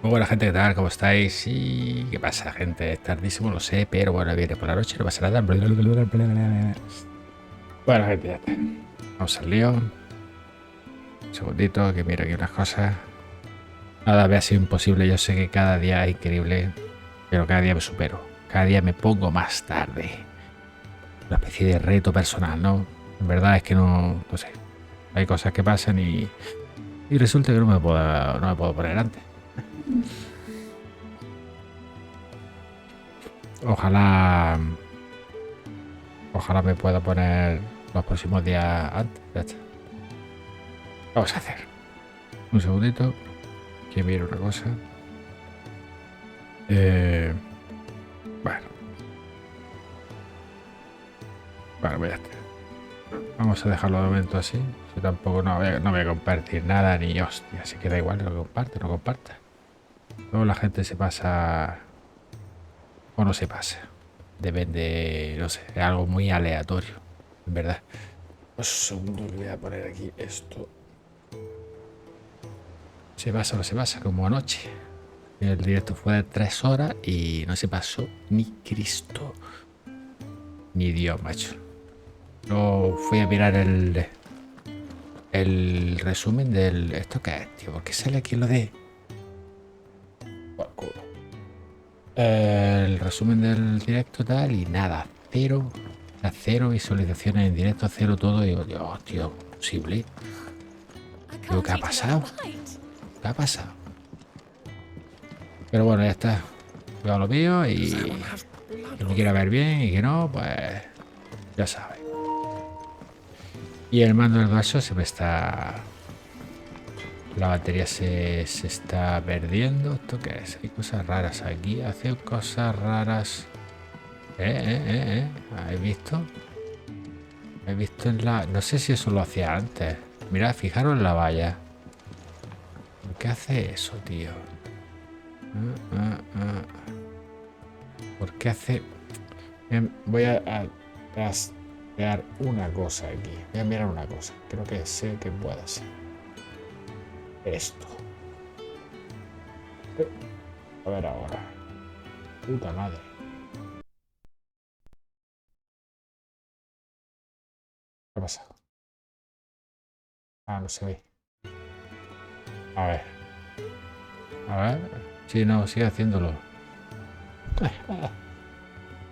Muy buena gente, ¿qué tal? ¿Cómo estáis? Y ¿qué pasa, gente? Es tardísimo, lo sé, pero bueno, viene por la noche, no pasa nada. Bueno, gente, ya está. Vamos al lío. Un segundito, que miro aquí unas cosas. Nada me ha sido imposible, yo sé que cada día es increíble, pero cada día me supero. Cada día me pongo más tarde. Una especie de reto personal, ¿no? En verdad es que no sé. Hay cosas que pasan y resulta que no me puedo poner antes. Ojalá Ojalá me pueda poner los próximos días antes. Ya está. Vamos a hacer. Un segundito. Que mire una cosa. Bueno. Bueno, pues ya está. Vamos a dejarlo de momento así. Yo tampoco no voy a compartir nada ni hostia. Así que da igual lo que comparte o no comparta. Luego la gente se pasa o no se pasa. Depende, no sé, es algo muy aleatorio. En verdad. Un segundo que voy a poner aquí esto. Se pasa o no se pasa, como anoche. El directo fue de 3 horas y no se pasó ni Cristo. Ni Dios, macho. No fui a mirar el resumen del... ¿Esto qué es, tío? ¿Por qué sale aquí lo de...? Por culo. El resumen del directo tal y nada. Cero. Cero visualizaciones en directo, cero todo. Y digo, Dios, tío, posible. Digo, ¿qué ha pasado? ¿Qué ha pasado? Pero bueno, ya está. Yo lo mío y... Que me quiera ver bien y que no, pues... Ya sabes. Y el mando del vaso se me está... La batería se está perdiendo. ¿Esto qué es? Hay cosas raras aquí. Hace cosas raras. ¿Habéis visto? He visto en la... No sé si eso lo hacía antes. Mirad, fijaros en la valla. ¿Por qué hace eso, tío? ¿Por qué hace...? Voy a trastear una cosa aquí. Voy a mirar una cosa. Creo que sé que puede ser. Esto. A ver ahora. Puta madre. ¿Qué ha pasado? Ah, no se ve. A ver. A ver. Sí, no, sigue haciéndolo.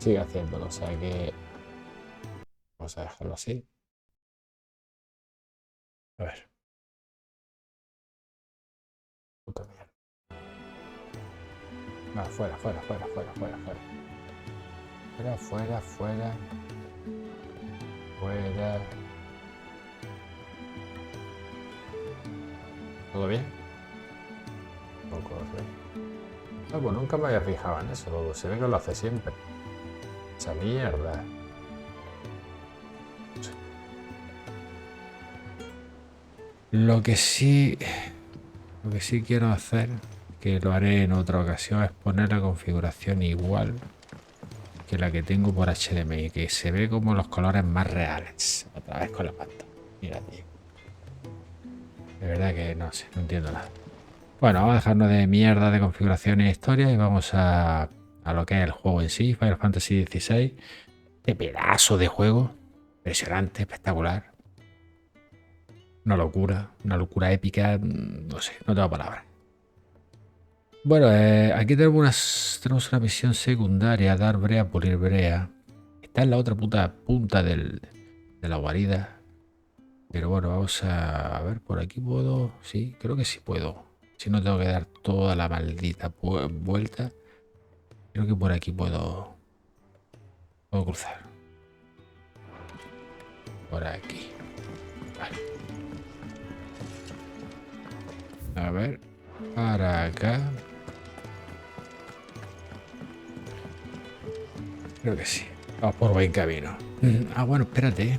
Sigue haciéndolo. O sea que... Vamos a dejarlo así. A ver. Puta mierda. No, fuera, fuera, fuera, fuera, fuera, fuera. Fuera, fuera, fuera. Fuera. ¿Todo bien? Poco, ¿sí? No, pues nunca me había fijado en eso. Luego se ve que lo hace siempre. Esa mierda. Lo que sí... Lo que sí quiero hacer, que lo haré en otra ocasión, es poner la configuración igual que la que tengo por HDMI, que se ve como los colores más reales. Otra vez con la pantalla. Mira, tío. De verdad que no sé, no entiendo nada. Bueno, vamos a dejarnos de mierda de configuración e historia y vamos a lo que es el juego en sí, Final Fantasy XVI. Qué pedazo de juego. Impresionante, espectacular. Una locura épica. No sé, no tengo palabras. Bueno, aquí tenemos una misión secundaria, dar brea, pulir brea. Está en la otra puta punta de la guarida. Pero bueno, vamos a ver, por aquí puedo... Sí, creo que sí puedo. Si no tengo que dar toda la maldita vuelta. Creo que por aquí puedo cruzar. Por aquí. Vale. A ver, para acá. Creo que sí. Vamos por buen camino. Ah, bueno, espérate.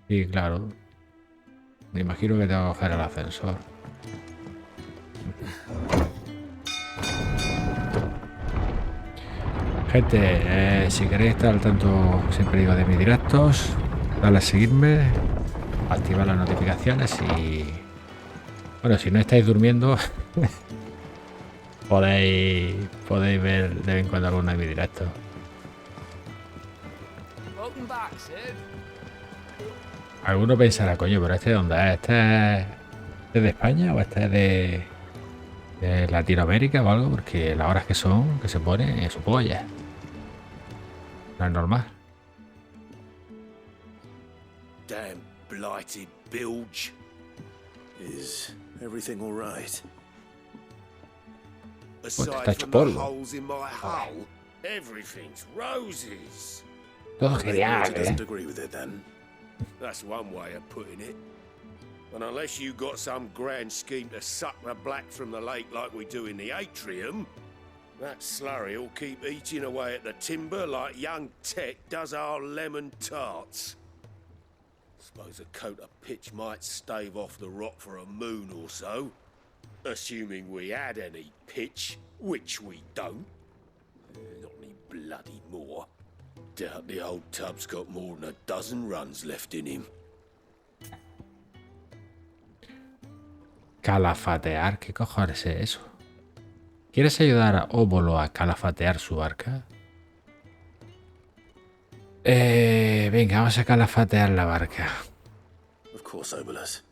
Sí, claro. Me imagino que tengo que coger el ascensor. Gente, si queréis estar al tanto, siempre digo, de mis directos, dale a seguirme, activar las notificaciones Bueno, si no estáis durmiendo, podéis ver de vez en cuando alguno de mis directos. Alguno pensará, coño, pero ¿este de dónde es? ¿Este es de España o este es de Latinoamérica o algo? Porque las horas que son, que se pone en su polla. No es normal. Damn blighted bilge. Is everything all right? Aside from the holes in my hull, everything's roses. Todo genial, He doesn't agree with it then. That's one way of putting it. And unless you got some grand scheme to suck the black from the lake like we do in the atrium, that slurry'll keep eating away at the timber like young Tech does our lemon tarts. Suppose a coat of pitch might stave off the rot for a moon or so. Assuming we had any pitch, which we don't. Not any bloody more. Doubt the old tub's got more than a dozen runs left in him. Calafatear, ¿qué cojones es eso? ¿Quieres ayudar a Óbolo a calafatear su barca? Venga, vamos a calafatear la barca. Of course, Obolus.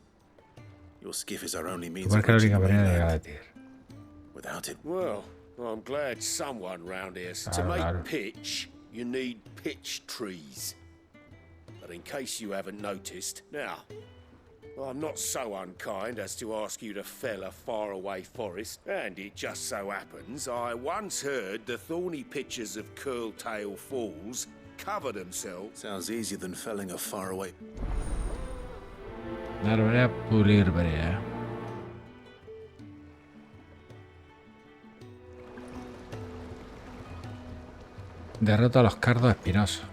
Your skiff is our only means Tu of barca es la reaching única the manera de llegar a mainland. tierra. Without it, Well, I'm glad someone round here. To make pitch, you need pitch trees. But in case you haven't noticed, now, I'm not so unkind as to ask you to fell a faraway forest, and it just so happens I once heard the thorny pitchers of Curltail Falls cover themselves. sounds easier than felling a faraway. Dar brea, pulir brea. Derrota a los cardos espinosos.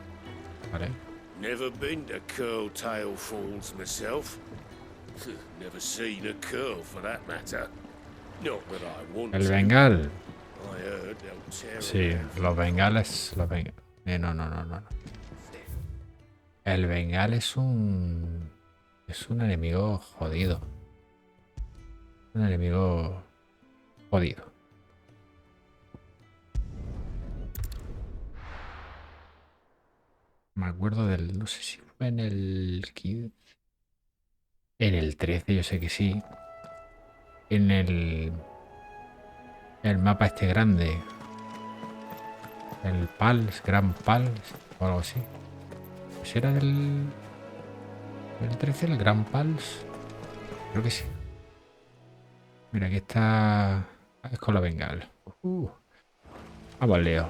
Vale. Never been to Curltail Falls myself. Never seen a curl for that matter. Not that I want El to. bengal. I heard they'll tear Sí, around. los bengales. No. El bengal es un. Es un enemigo jodido. Un enemigo jodido. Me acuerdo del. No sé si fue en el 15. En el 13, yo sé que sí. En el mapa este grande. El Pals, Gran Pals, o algo así. ¿Pues era del 13, el Gran Pals? Creo que sí. Mira, aquí está. Es con la bengal. Vamos, Leo.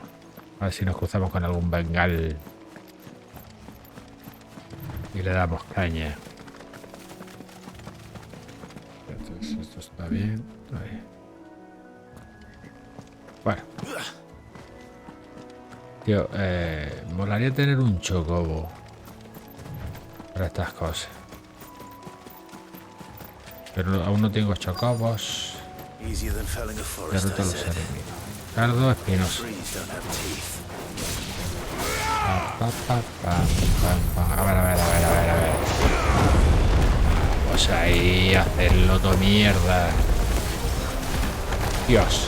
A ver si nos cruzamos con algún bengal. Y le damos caña. Esto está bien. Ahí. Bueno. Tío, molaría tener un chocobo para estas cosas. Pero aún no tengo chocobos. Easier than felling a forest, Derrota a I los said. enemigos. Cardo espinoso. Trees don't have teeth. A ver. Vamos ahí a hacerlo todo mierda. Dios,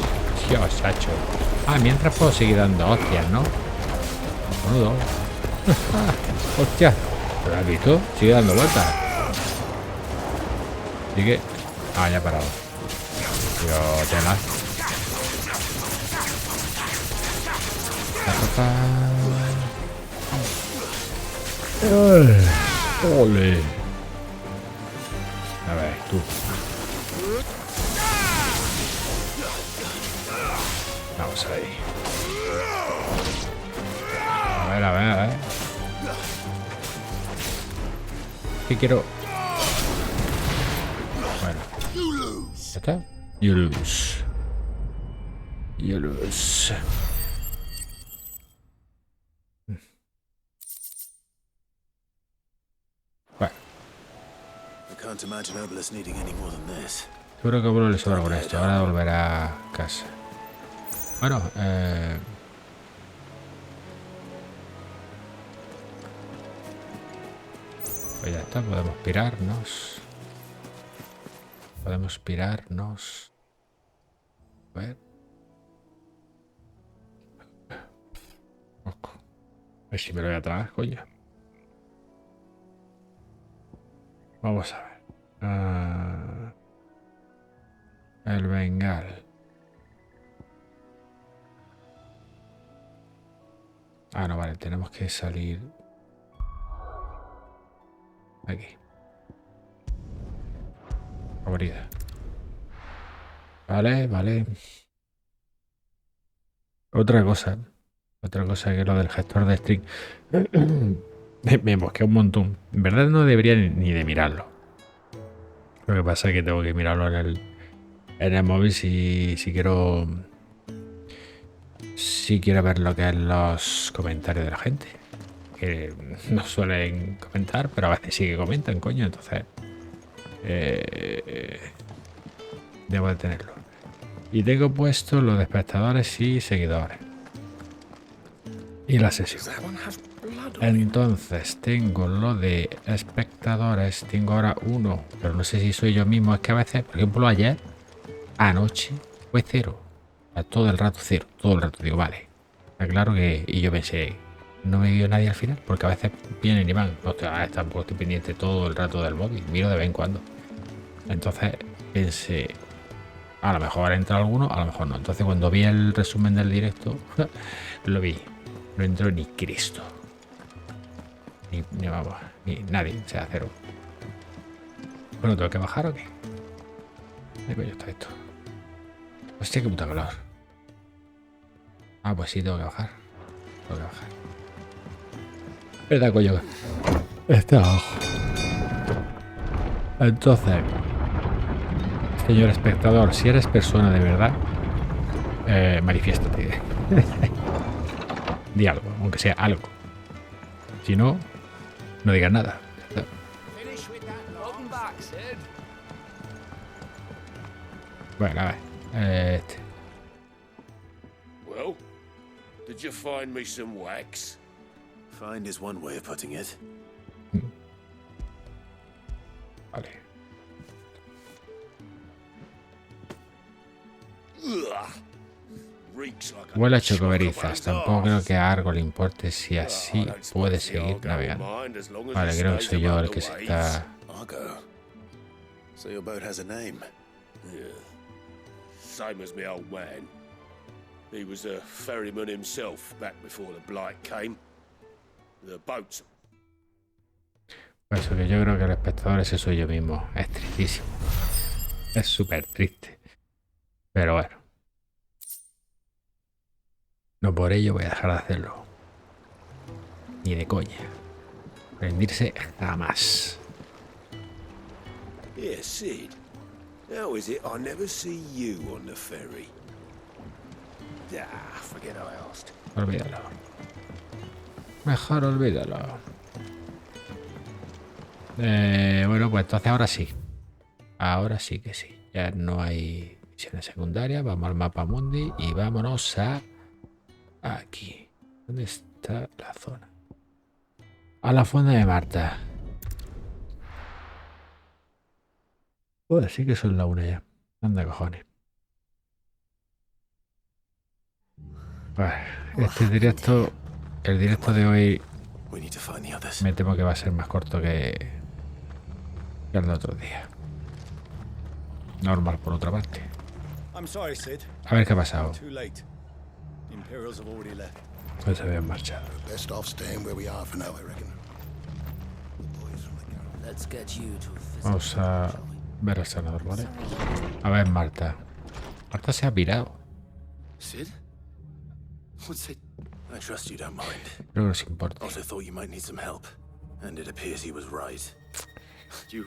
chacho. Ah, mientras puedo seguir dando hostias, ¿no? Menudo. Hostia. ¿Lo has visto? Sigue dando vueltas. Sigue. Ah, ya ha parado. Yo tela. Ole. A ver, tú. Vamos ahí. A ver. ¿Qué quiero? Bueno. ¿Ya está? You lose. Bueno. I can't imagine Obolus needing any more than this. Seguro que a Bruno le sobra con esto. Ahora volverá a casa. Bueno, pues ya está, podemos pirarnos. Podemos pirarnos. A ver. A ver si me lo voy atrás, coño. Vamos a ver. El Bengal. Ah, no, vale. Tenemos que salir aquí. Favorita. Vale, vale. Otra cosa que lo del gestor de string. Me mosquea un montón. En verdad no debería ni de mirarlo. Lo que pasa es que tengo que mirarlo en el móvil si quiero ver lo que es los comentarios de la gente. Que no suelen comentar, pero a veces sí que comentan, coño. Entonces debo de tenerlo. Y tengo puesto lo de espectadores y seguidores. Y la sesión. Entonces tengo lo de espectadores. Tengo ahora uno, pero no sé si soy yo mismo. Es que a veces, por ejemplo, anoche, fue 0. Todo el rato 0. Todo el rato digo, vale. Está claro que... Y yo pensé, no me vio nadie al final, porque a veces vienen y van. No tampoco estoy pendiente todo el rato del móvil. Miro de vez en cuando. Entonces pensé, a lo mejor entra alguno, a lo mejor no. Entonces cuando vi el resumen del directo, lo vi. No entró ni Cristo. Ni vamos, ni nadie, o sea, 0. Bueno, ¿tengo que bajar o qué? ¿Qué coño está esto? Hostia, qué puta calor. Ah, pues sí, tengo que bajar. Tengo que bajar. ¿Verdad, coño? Está abajo. Entonces, señor espectador, si eres persona de verdad, manifiéstate. Di algo, aunque sea algo. Si no, no digas nada. Bueno, a ver. Well, did you find me some wax? Find is one way of putting it. Vale. Huele a chocoberizas. Tampoco creo que a Argo le importe si así puede seguir navegando. Vale, creo que soy yo el que se está... Argo. So your boat has a name. Yeah. Same as my old man. He was a ferryman himself back before the blight came. The boats. Pues eso que yo creo que el espectador ese soy yo mismo. Es tristísimo. Es súper triste. Pero bueno. No por ello voy a dejar de hacerlo. Ni de coña. Rendirse jamás. Yeah, Sid. How is it I never see you on the ferry? Ah, forget I asked. Olvídalo. Mejor olvídalo. Bueno, pues entonces ahora sí. Ahora sí que sí. Ya no hay misiones secundarias. Vamos al mapa mundi y vámonos a... Aquí. ¿Dónde está la zona? A la fonda de Marta. Pues sí que son la una ya. Anda cojones. Pues, este directo... El directo de hoy... We need to find the others. Me temo que va a ser más corto que el de otro día. Normal, por otra parte. I'm sorry, Sid. A ver qué ha pasado. Too late. The Imperials have already left. Pues se habían marchado. Best off staying where we are for now, I reckon. The boys from the Carol. Let's get you to a physical Vamos a shall we? ver al senador, ¿vale? A ver, Marta. Marta se ha pirado. Sid? What's it? I trust you don't mind. Creo que nos importa. Also thought you might need some help. And it appears he was right. You,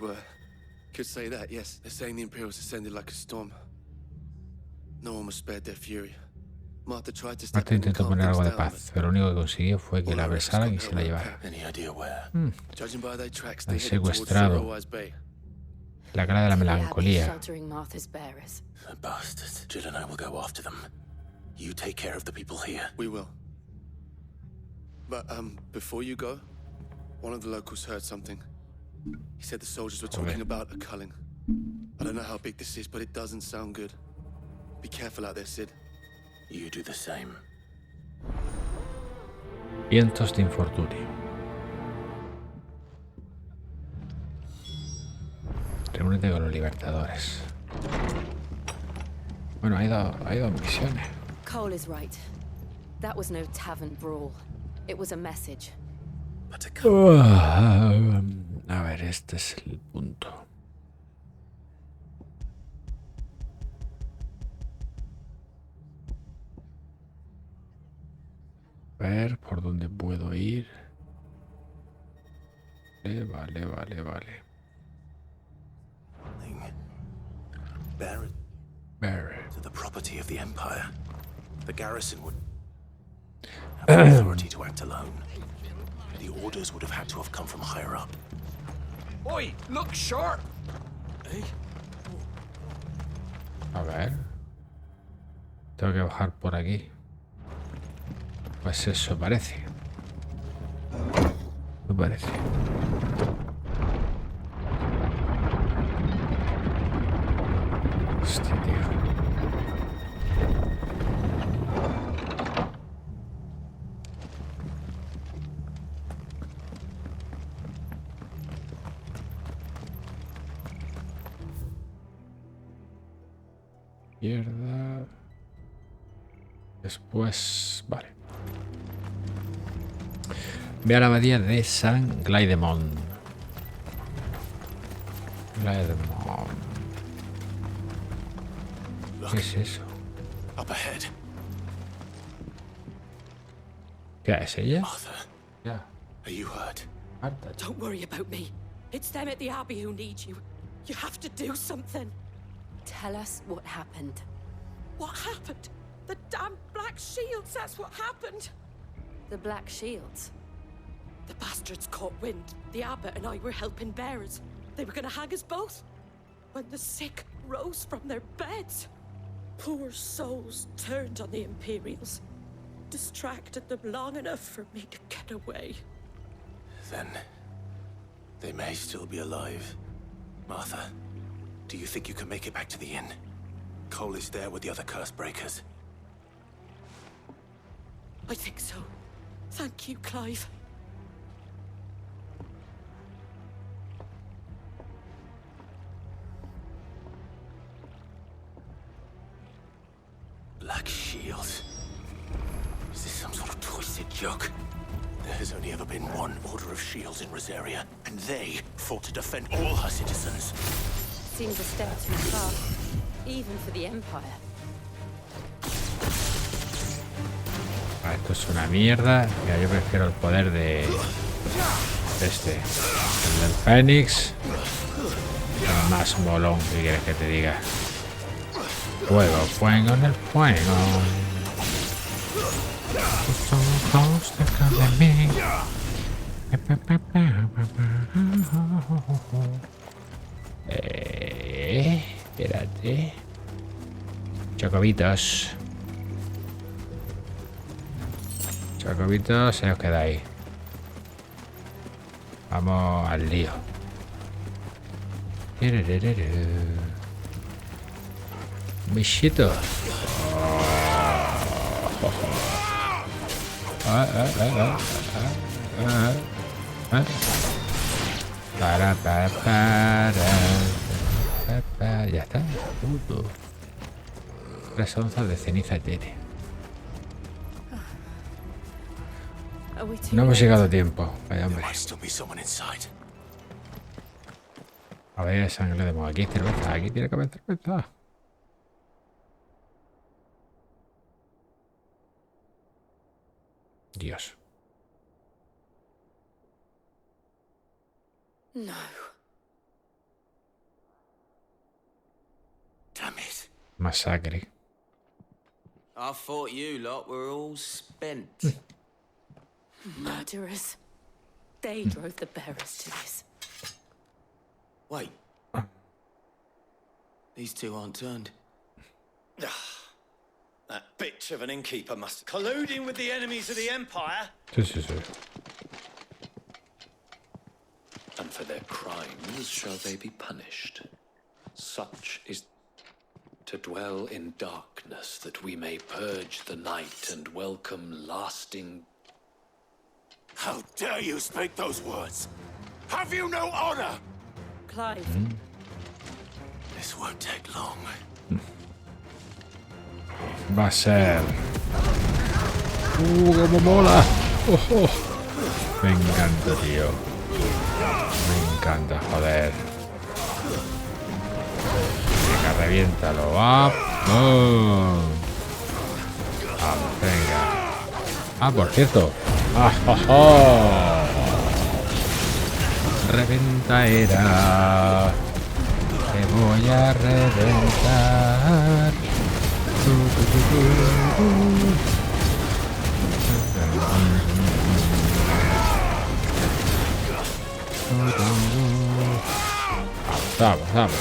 could say that, yes. They're saying the Imperials descended like a storm. No one was spared their fury. Martha tried to step Marta in and intentó calm poner things algo de down, paz, pero lo único que consiguió fue que all la our efforts besaran got y se la nowhere. llevaran. Any idea where? but judging by their tracks, they Han headed towards secuestrado. Zero-Wise Bay. La cara de la melancolía. Sheltering Martha's bearers. The bastards. Jill and I will go after them. You take care of the people here. We will. But, before you go, one of the locals heard something. He said the soldiers were talking about a culling. I don't know how big this is, but it doesn't sound good. Be careful out there, Sid. You do the same. Vientos de infortunio. Reúnete con los libertadores. Bueno, hay dos misiones. Cole is right. That was no tavern brawl. It was a message. But A ver, este es el punto. A ver por dónde puedo ir. Vale. Barrett to the property of the Empire. The garrison would have the authority to act alone. The orders would have had to have come from higher up. Oi, look sharp! A ver. Tengo que bajar por aquí. Pues eso parece. Me parece. Hostia, tío. Izquierda. Después... Vale. Ve a la abadía de San Glaidemont. ¿Qué es eso? Up ahead. ¿Qué es ella? Arthur, Ya. are you hurt? Marta. Don't worry about me. It's them at the Abbey who need you. You have to do something. Tell us what happened. What happened? The damn Black Shields, that's what happened. The Black Shields. The bastards caught wind. The abbot and I were helping bearers. They were gonna hang us both. When the sick rose from their beds. Poor souls turned on the Imperials. Distracted them long enough for me to get away. Then they may still be alive. Martha, do you think you can make it back to the inn? Cole is there with the other curse breakers. I think so. Thank you, Clive. Black Shields. Is this some sort of twisted joke? There has only ever been one Order of Shields in Rosaria, and they fought to defend all her citizens. Seems a step too far, even for the Empire. Esto es una mierda. Mira, yo prefiero el poder de este, el del Fénix. El más molón, ¿qué quieres que te diga? Fuego en el fuego. Tus ojos cerca de mí. Espérate. Chocobitos. Chocobitos, se os quedáis. Vamos al lío. Bichito. Ya está. 3 onzas de ceniza etérea. No hemos llegado a tiempo. Vaya hombre. There might still be someone inside. A ver, sangre de moho. Aquí hay cerveza. Aquí tiene que haber cerveza. Dios. No. Damn it. Masacre. I thought you lot were all spent. Murderers. They drove the bearers to this. Wait. These two aren't turned. That bitch of an innkeeper must colluding with the enemies of the Empire. Sí. And for their crimes shall they be punished. Such is to dwell in darkness, that we may purge the night and welcome lasting... How dare you speak those words? Have you no honor? Clive. This won't take long. Va a ser... ¡Cómo mola! Oh. Me encanta, tío. Me encanta, joder. Venga, reviéntalo. ¡Vamos! Vamos, venga. Ah, por cierto. ¡Ah, Reventa era. Te voy a reventar. Vamos.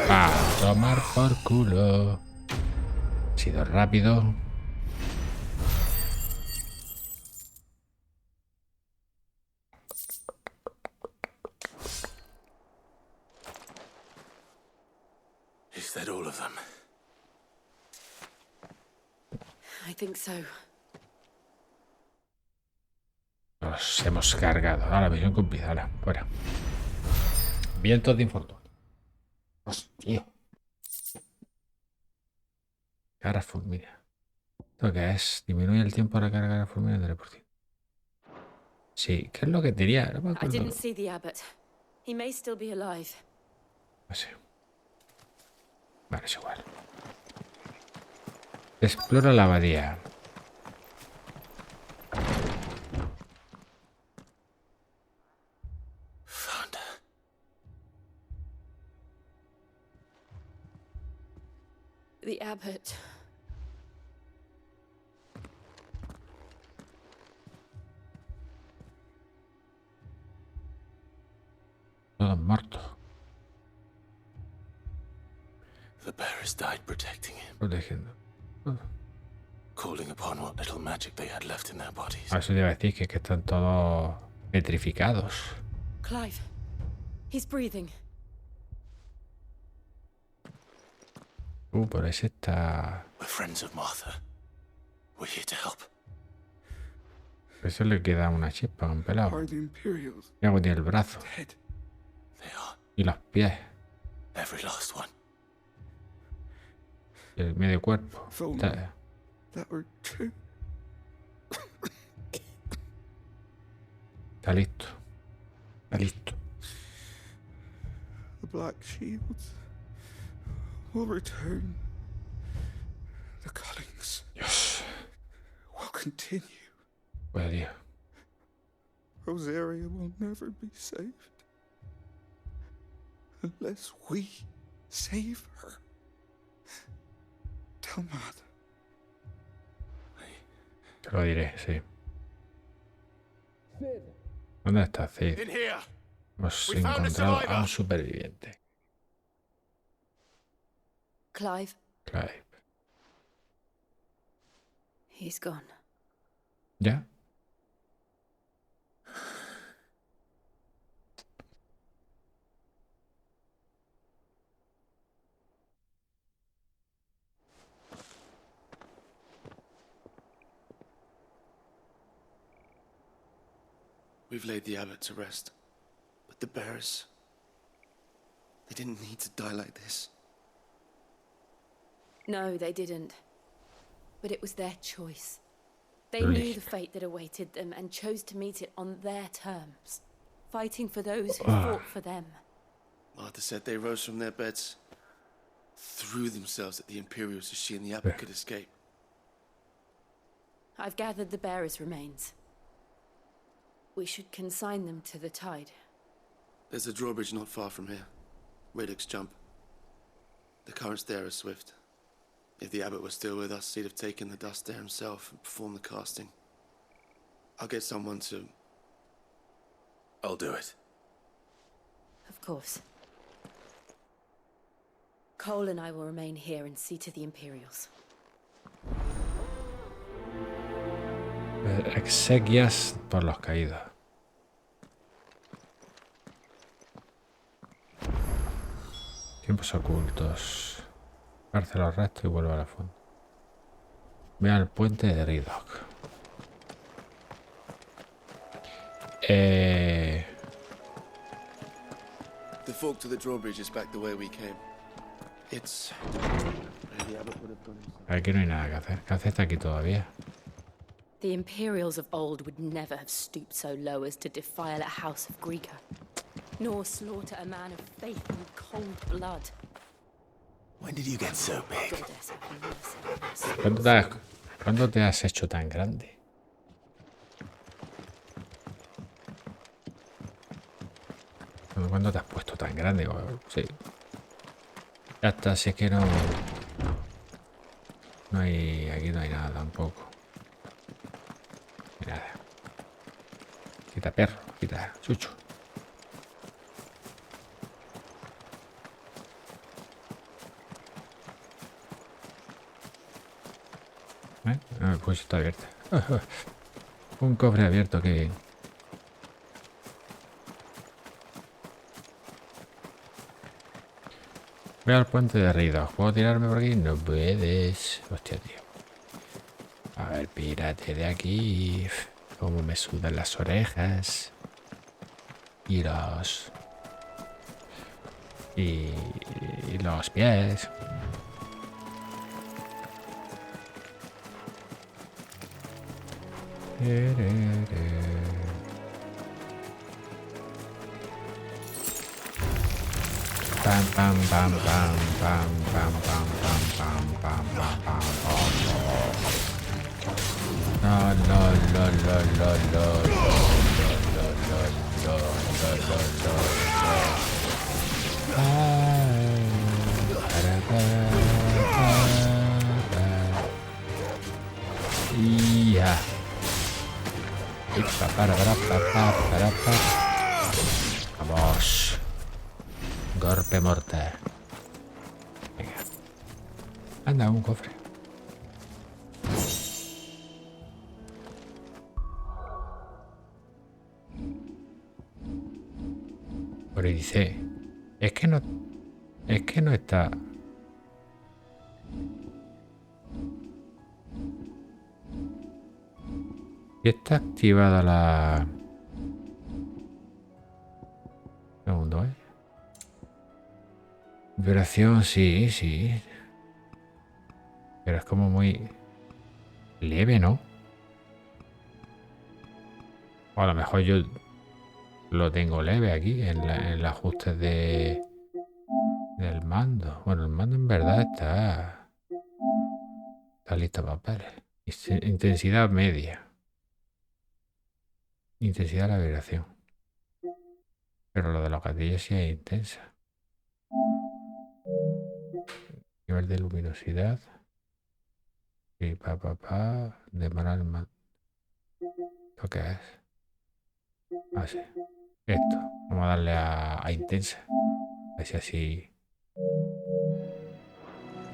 A tomar por culo. Ha sido rápido. Is that all of them? I think so. Nos hemos cargado. Ahora misión cumplida. Ahora, fuera. Vientos de infortunio. Hostia. Cara fulmina. ¿Esto qué es? Disminuye el tiempo para cargar a fulmina en 3%. Sí, ¿qué es lo que tenía? No me I acuerdo. didn't see the abbot. He may still be alive. No sé. Vale, es igual. Explora la abadía. Found her. The abbot. Todos muertos. The bearers died protecting him, Protegiendo. calling upon what little magic they had left in their bodies. A eso te iba a decir que están todos petrificados. Clive. He's breathing. Por ese está... We're friends of Martha. We're here to help. Eso le queda una chispa, un pelado. Are the Imperials Y algo tiene el brazo. dead? They are. Y los pies. Every last one. Y el medio cuerpo. If only Está... that were true. Está listo. Está listo. The Black Shields will return. The cullings Dios. will continue. Pues Dios. Rosaria will never be saved unless we save her. Tell Martha. Te lo diré, sí. ¿Dónde está Cid? In here. Hemos We found a encontrado a survivor. un superviviente. Clive. Clive. He's gone. ¿Ya? We've laid the abbot to rest. But the bearers... They didn't need to die like this. No, they didn't. But it was their choice. They Really? knew the fate that awaited them and chose to meet it on their terms, fighting for those who fought for them. Martha said they rose from their beds, threw themselves at the Imperials so she and the abbot could escape. I've gathered the bearers' remains. We should consign them to the tide. There's a drawbridge not far from here. Radix Jump. The currents there are swift. If the abbot was still with us, he'd have taken the dust there himself and performed the casting. I'll get someone to... I'll do it. Of course. Cole and I will remain here and see to the Imperials. Exequias por los caídos. Tiempos ocultos. Esparce los restos y vuelve a la fuente. Ve al puente de ELRulK. The fork to the drawbridge is back the way we came. It's where the abbot would have gone himself. Aquí no hay nada que hacer. ¿Qué hace está aquí todavía? The Imperials of old would never have stooped so low as to defile a house of Greeka, nor slaughter a man of faith in cold blood. When did you get so big? Goddess have mercy on us. ¿Cuándo te has hecho tan grande? ¿Cuándo te has puesto tan grande? Sí. Ya está, si es que no... No hay... Aquí no hay nada tampoco. Nada. Quita perro, quita chucho. Pues está abierta. Un cofre abierto, qué bien. Voy al puente de ELRulK. ¿Puedo tirarme por aquí? No puedes. Hostia, tío. A ver, pírate de aquí. Cómo me sudan las orejas. Y los... Y los pies. Pam pam pam pam pam pam pam pam pam pam pam pam. No no no no no no ya. Vamos. Golpe mortal. Venga. Anda, un cofre. Pero dice, es que no está. Y está activada la... Segundo, ¿eh? Vibración, sí, sí. Pero es como muy leve, ¿no? O a lo mejor yo lo tengo leve aquí en el ajuste del mando. Bueno, el mando en verdad está listo para papeles. Intensidad media. Intensidad de la vibración. Pero lo de los gatillos sí es intensa. Nivel de luminosidad. Y Demora el mando. ¿Esto qué es? Ah, sí. Esto. Vamos a darle a intensa. A ver si así.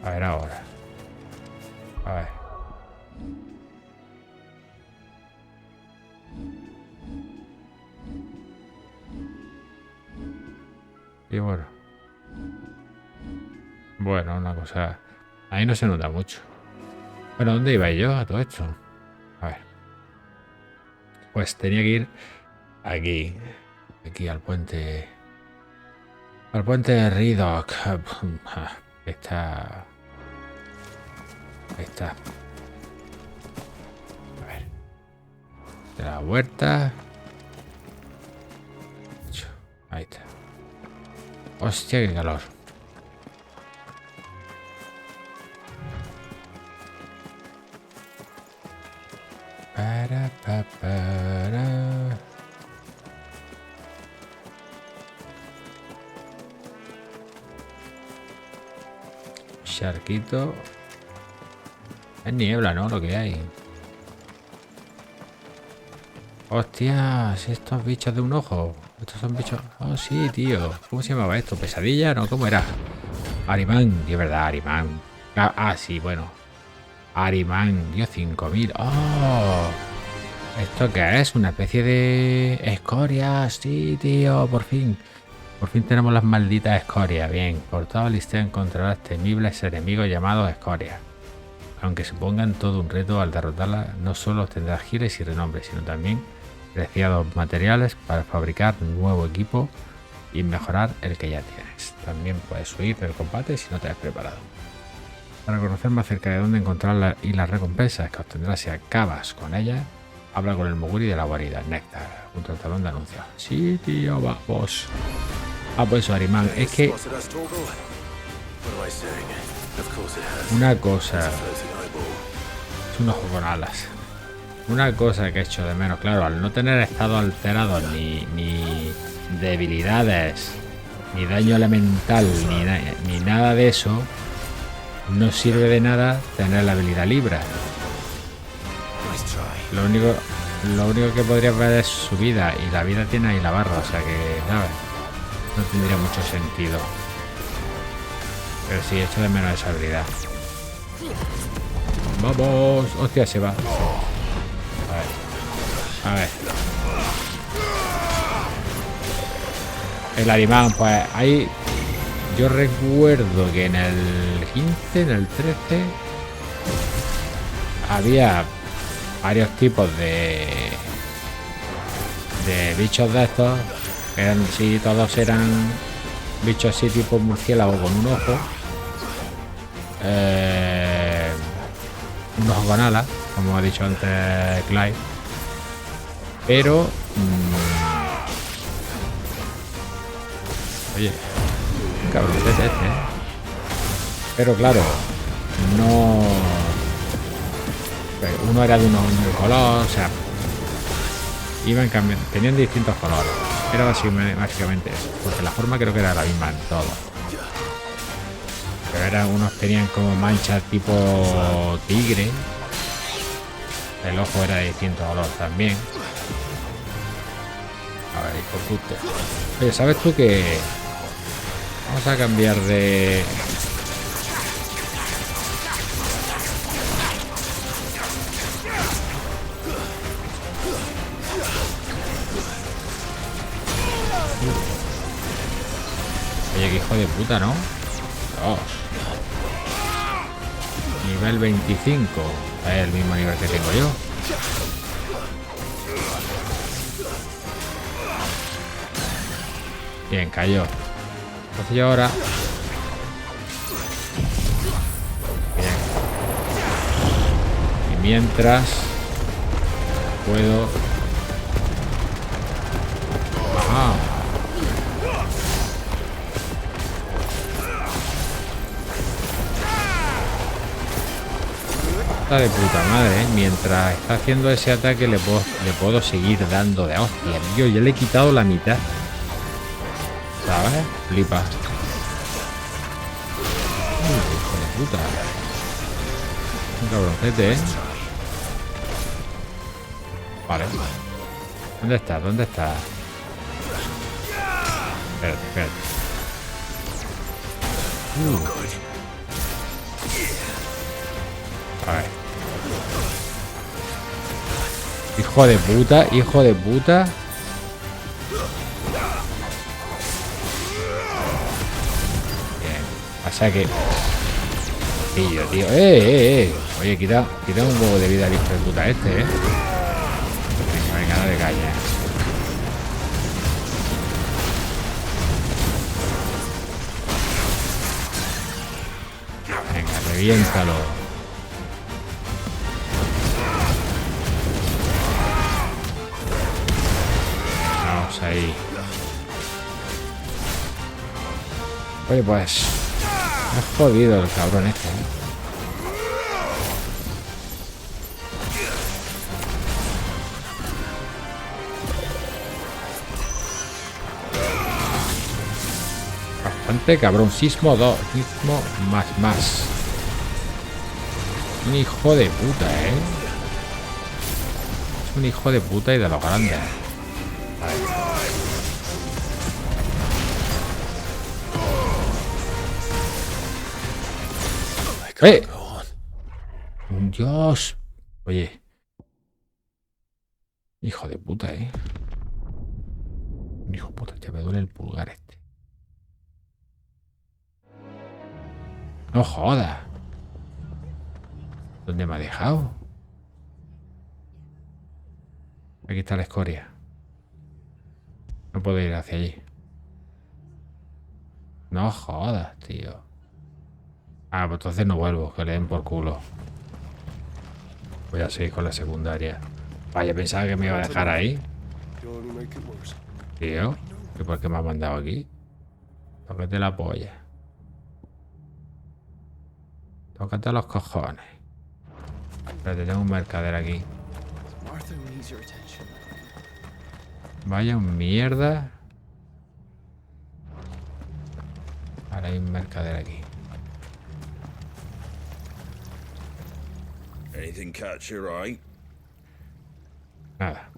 A ver ahora. A ver. Y bueno. Bueno, una cosa... Ahí no se nota mucho. Bueno, ¿dónde iba yo a todo esto? A ver. Pues tenía que ir aquí. Aquí al puente... Al puente de ELRulK. Está... Ahí está. A ver. De la huerta. Ahí está. Hostia, qué calor. Para. Charquito. Es niebla, ¿no? Lo que hay. Hostias, estos bichos de un ojo. Estos son bichos... Oh, sí, tío. ¿Cómo se llamaba esto? ¿Pesadilla? ¿No? ¿Cómo era? Arimán. De verdad, Arimán. Sí, bueno. Arimán. Dio 5000. ¡Oh! ¿Esto qué es? ¿Una especie de escoria? Sí, tío, por fin. Por fin tenemos las malditas escorias. Bien, por toda lista encontrarás temibles enemigos llamados escorias. Aunque supongan todo un reto al derrotarlas, no solo obtendrás giles y renombre, sino también preciados materiales para fabricar nuevo equipo y mejorar el que ya tienes. También puedes huir del combate si no te has preparado. Para conocer más acerca de dónde encontrarlas y las recompensas que obtendrás si acabas con ellas, habla con el Moguri de la guarida, Néctar, junto al talón de anuncios. Sí, tío, vamos. Ah, pues Arimán, es que una cosa es un ojo con alas. Una cosa que he hecho de menos, claro, al no tener estado alterado ni debilidades, ni daño elemental, ni nada de eso, no sirve de nada tener la habilidad libre. Lo único que podría ver es su vida, y la vida tiene ahí la barra, o sea que, ¿sabes? No tendría mucho sentido. Pero sí, echo de menos esa habilidad. ¡Vamos! ¡Hostia, se va! A ver. El Arimán, pues ahí... Yo recuerdo que en el 15, en el 13... había varios tipos de bichos de estos. Eran, sí, todos eran bichos así tipo murciélago con un ojo. Un ojo con alas, como ha dicho antes Clive. Pero... oye, cabrón, es este, ¿eh? Pero claro, no... uno era de un color, o sea... iban cambiando, tenían distintos colores. Era básicamente eso, porque la forma creo que era la misma en todo. Pero unos tenían como manchas tipo tigre. El ojo era de distinto color también. A ver, hijo puta. Oye, ¿sabes tú que vamos a cambiar de... Oye, qué hijo de puta, ¿no? Dios. Nivel 25. Es el mismo nivel que tengo yo. Bien, cayó. Entonces yo ahora... bien. Y mientras... puedo... ajá. Está de puta madre, ¿eh? Mientras está haciendo ese ataque le puedo seguir dando de hostia. Tío, ya le he quitado la mitad. ¿Sabes? Flipa. Hijo de puta. Un cabroncete, ¿eh? Vale. ¿Dónde está? ¿Dónde está? Espérate, espérate. A ver. Hijo de puta, hijo de puta. Bien. O sea que... tío. Oye, quita un huevo de vida al hijo de puta este, ¿eh? Venga, dale caña. Venga, reviéntalo. Ahí. Oye, pues es jodido el cabrón este, ¿eh? Bastante cabrón. Sismo 2, sismo más. Un hijo de puta, ¿eh? Es un hijo de puta y de lo grande. ¡Eh! Dios. Oye. Hijo de puta, Hijo de puta, ya me duele el pulgar este. No jodas. ¿Dónde me ha dejado? Aquí está la escoria. No puedo ir hacia allí. No jodas, tío. Ah, pues entonces no vuelvo, que le den por culo. Voy a seguir con la secundaria. Vaya, pensaba que me iba a dejar ahí. Tío, ¿y por qué me ha mandado aquí? Tócate la polla. Tócate los cojones. Pero tengo un mercader aquí. Vaya un mierda. Ahora hay un mercader aquí. Anything catch your eye? Nada.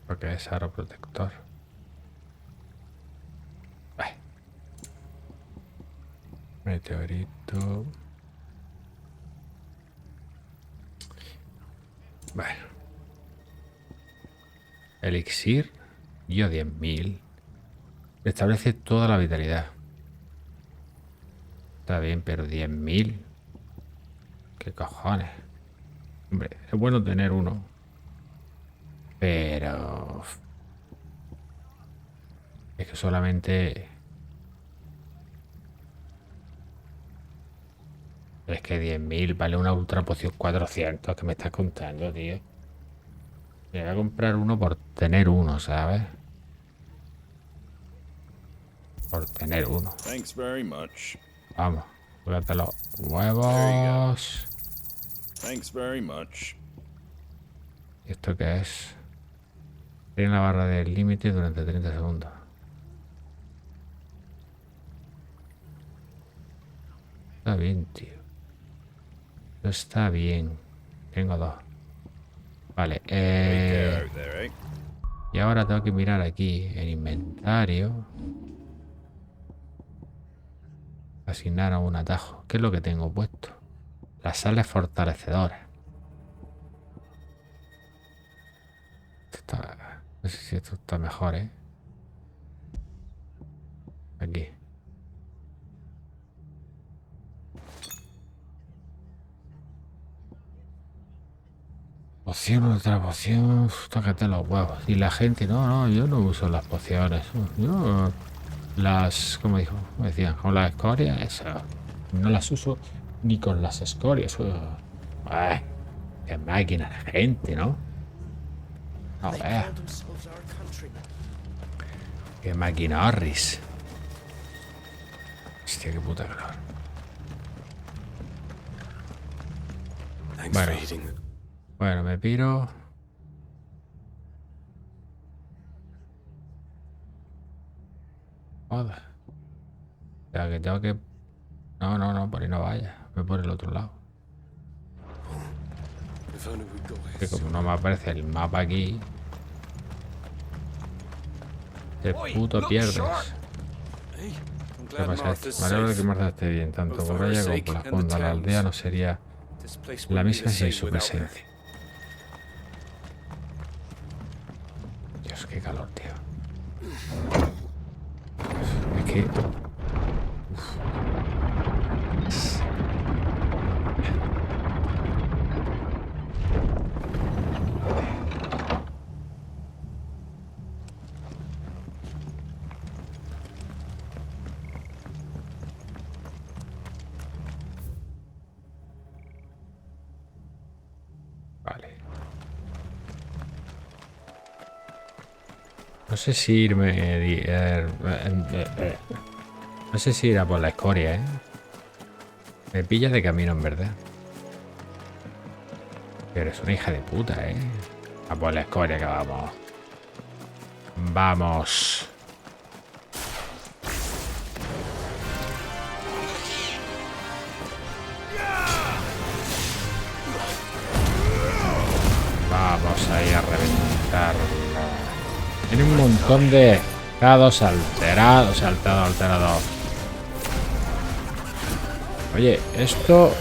Porque es aro protector. Meteorito. Bueno. Elixir. Yo 10.000. Establece toda la vitalidad. Está bien, pero 10.000. ¿Qué cojones? Hombre, es bueno tener uno. Pero... es que solamente... es que 10.000 vale una ultra poción 400. ¿Qué me estás contando, tío? Me voy a comprar uno por tener uno, ¿sabes? Por tener uno. Thanks very much. Vamos, fíjate los huevos. Thanks very much. ¿Y esto qué es? Tiene la barra del límite durante 30 segundos. Está bien, tío. Está bien. Tengo dos. Vale. Y ahora tengo que mirar aquí en inventario. Asignar a un atajo. ¿Qué es lo que tengo puesto? Las sales fortalecedoras. No sé si esto está mejor, Aquí. Poción, otra poción. Tócate los huevos. Y la gente, no, yo no uso las pociones. Yo las, como dijo, me decían, con las escorias, eso. No las uso ni con las escorias. Qué máquina la gente, ¿no? No veas. Qué máquina horris. Hostia, qué puta calor. Bueno, me piro. Joder. O sea, que tengo que... No, por ahí no vaya. Voy por el otro lado. Que como no me aparece el mapa aquí... te puto pierdes. ¿Qué pasa? Me alegro de que Marta esté bien. Tanto por ella como por la fonda. La aldea no sería la misma sin su presencia. Dios, qué calor, tío. Es que... Vale. No sé si irme... no sé si ir a por la escoria, Me pilla de camino, en verdad. Pero es una hija de puta, A por la escoria que vamos. Vamos. Vamos ahí a reventarla. Tiene un montón de estados alterados. Alterado. Oye, esto...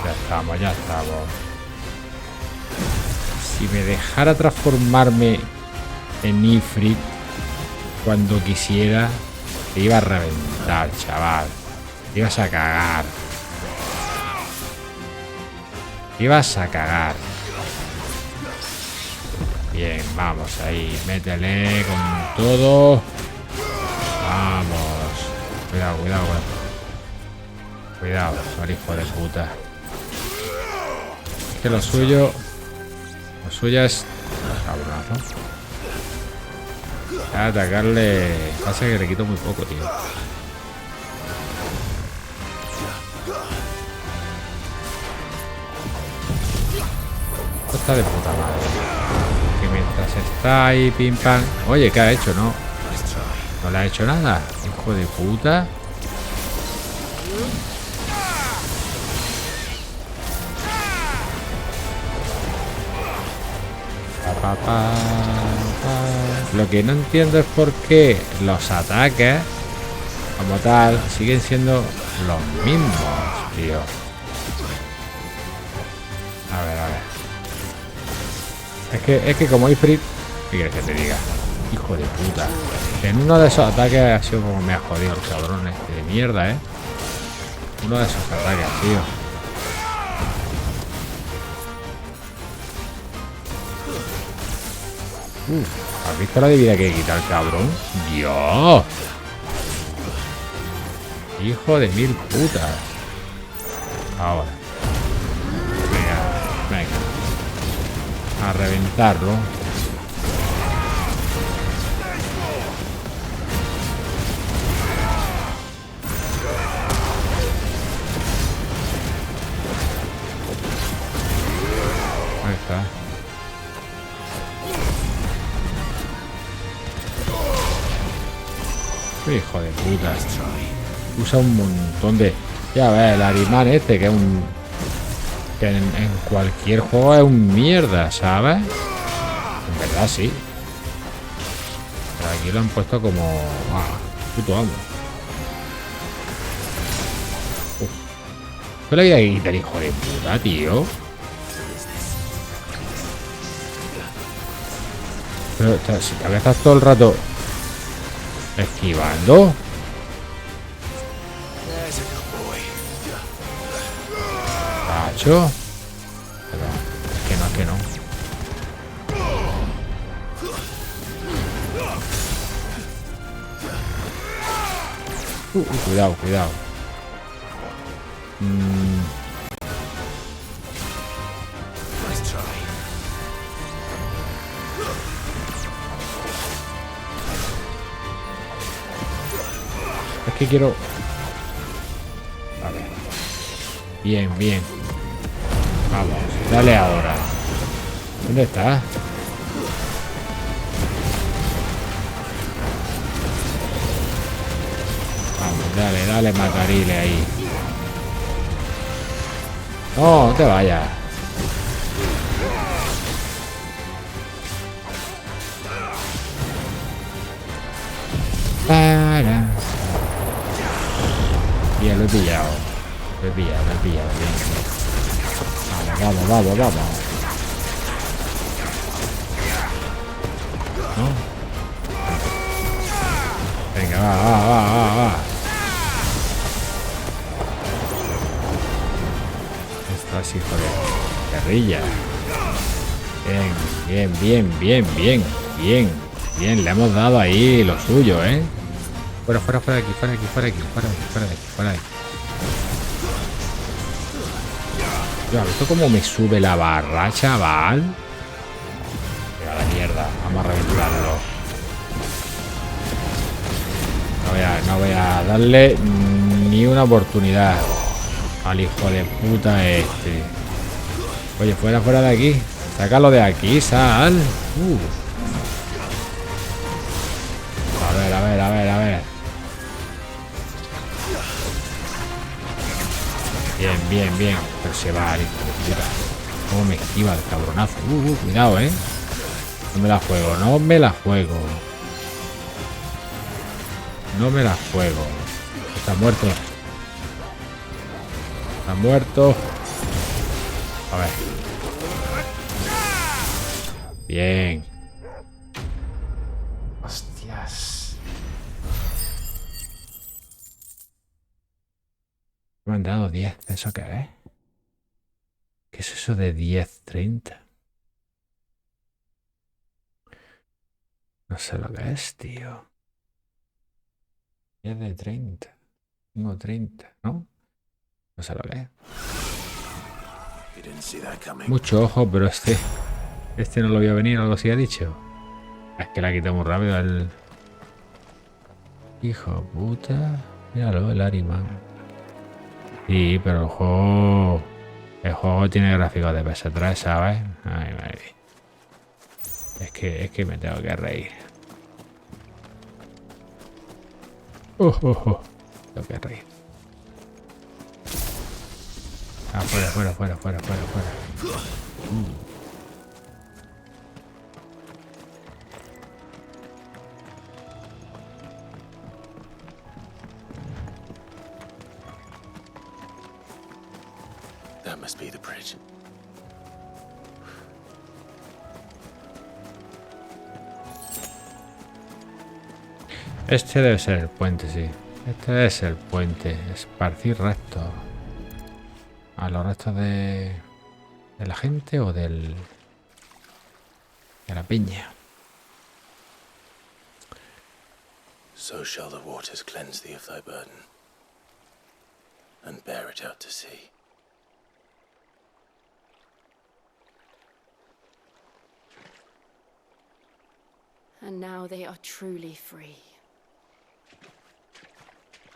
Ya estamos, ya estamos. Si me dejara transformarme en Ifrit cuando quisiera, te iba a reventar, chaval. Te ibas a cagar. Te ibas a cagar. Bien, vamos ahí. Métele con todo. Vamos. Cuidado, cuidado. Cuidado, el hijo de puta. Es que lo suyo... Lo suyo es... Cabronazo. A atacarle... Pasa que le quito muy poco, tío. Esto está de puta madre. Que mientras está ahí, pim pam... Oye, ¿qué ha hecho? No. No le ha hecho nada. Hijo de puta. Lo que no entiendo es por qué los ataques como tal siguen siendo los mismos, tío. A ver. Es que como Ifrit, ¿qué quieres que te diga? Hijo de puta. En uno de esos ataques ha sido como me ha jodido el cabrón este de mierda, ¿eh? Uno de esos ataques, tío. ¿Has visto la de vida que quita el cabrón? ¡Dios! Hijo de mil putas. Ahora. Venga. A reventarlo. Ahí está. Hijo de puta. Usa un montón de... Ya ves, el Arimán este, que es un... Que en cualquier juego es un mierda, ¿sabes? En verdad sí. Pero aquí lo han puesto como... puto amo. ¿Qué le voy a quitar, hijo de puta, tío? Pero si te estás todo el rato... esquivando. Pacho. Pero es que no. Cuidado. Es que quiero... A ver. Bien. Vamos, dale ahora. ¿Dónde está? Vamos, dale, matarile ahí. No te vayas. Bien, lo he pillado. Bien. Vamos. ¿No? Venga, va. Estás, hijo de guerrilla. Bien, le hemos dado ahí lo suyo, ¿eh? Fuera de aquí. ¿Has visto cómo me sube la barra, chaval? Venga, la mierda. Vamos a reventarlo. No voy a darle ni una oportunidad al hijo de puta este. Oye, fuera de aquí. Sácalo de aquí, sal. A ver. Bien. Pero se va, hijo de puta. Cómo me esquiva el cabronazo. Cuidado, No me la juego. No me la juego. Está muerto. Está muerto. A ver. Bien. Hostias. Me han dado 10. ¿Eso qué es? ¿Qué es eso de 10, 30? No sé lo que es, tío. 10 de 30. Tengo 30, ¿no? No sé lo que es. Mucho ojo, pero este no lo voy a venir, algo así ha dicho. Es que la quita muy rápido el... Hijo puta. Míralo, el Ariman. Sí, pero el juego... El juego tiene gráficos de PS3, ¿sabes? Ay, madre. Es que me tengo que reír. Tengo que reír. Ah, fuera. That must be the bridge. Este debe ser el puente, sí. Este debe ser el puente. Esparcir restos. ¿A los restos de la gente o de la piña? So shall the waters cleanse thee of thy burden, and bear it out to sea. And now they are truly free.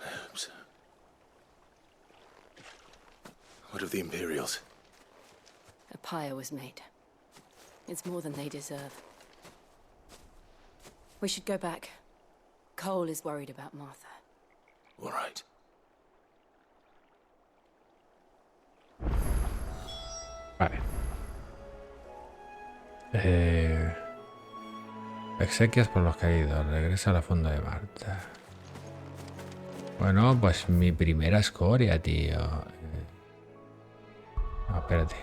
I hope so. What of the Imperials? A pyre was made. It's more than they deserve. We should go back. Cole is worried about Martha. All right. Vale. Exequias por los caídos. Regresa a la fonda de Marta. Bueno, pues mi primera escoria, tío. Espérate.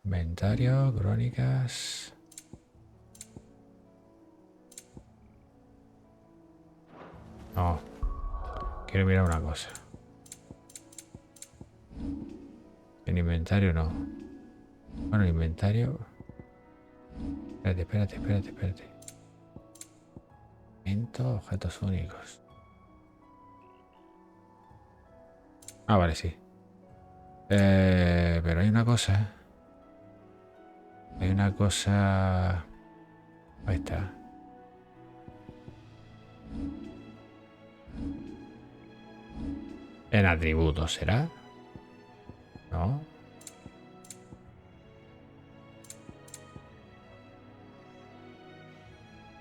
Inventario, crónicas. No. Quiero mirar una cosa. En inventario no. Bueno, inventario. Espérate. Objetos únicos. Ah, vale, sí. Pero hay una cosa. Ahí está. En atributos, ¿será? No.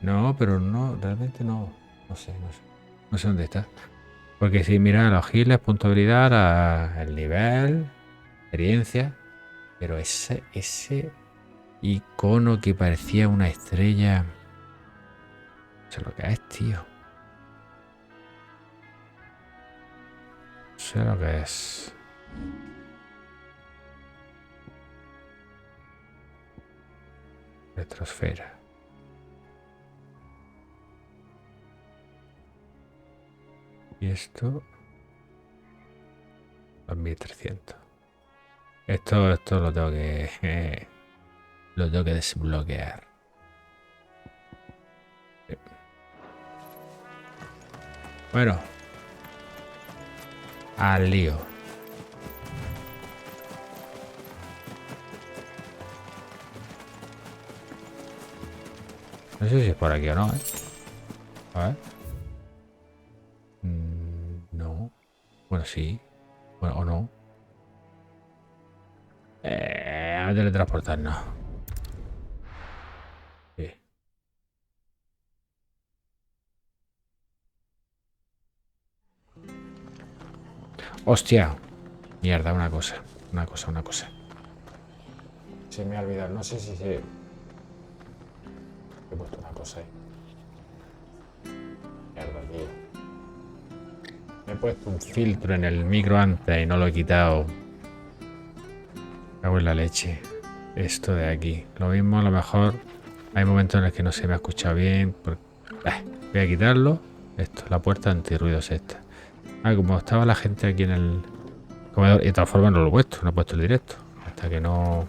No, pero no, realmente no. No sé. No sé dónde está. Porque si mira los giles, punto de habilidad, el nivel, experiencia. Pero ese icono que parecía una estrella. No sé lo que es, tío. No sé lo que es. Retrosfera. Y esto 2300. Esto lo tengo que desbloquear. Bueno, al lío. No sé si es por aquí o no, A ver. No. Bueno, sí. Bueno, o no. A teletransportarnos. Sí. Hostia. Mierda, una cosa. Se me ha olvidado. No sé si se... He puesto una cosa. cosa ahí. Mierda, tío. Me he puesto un filtro en el micro antes y no lo he quitado. Me cago en la leche. Esto de aquí. Lo mismo, a lo mejor hay momentos en los que no se me ha escuchado bien. Voy a quitarlo. Esto, la puerta antirruidos esta. Como estaba la gente aquí en el comedor. Y de todas formas no lo he puesto el directo. Hasta que no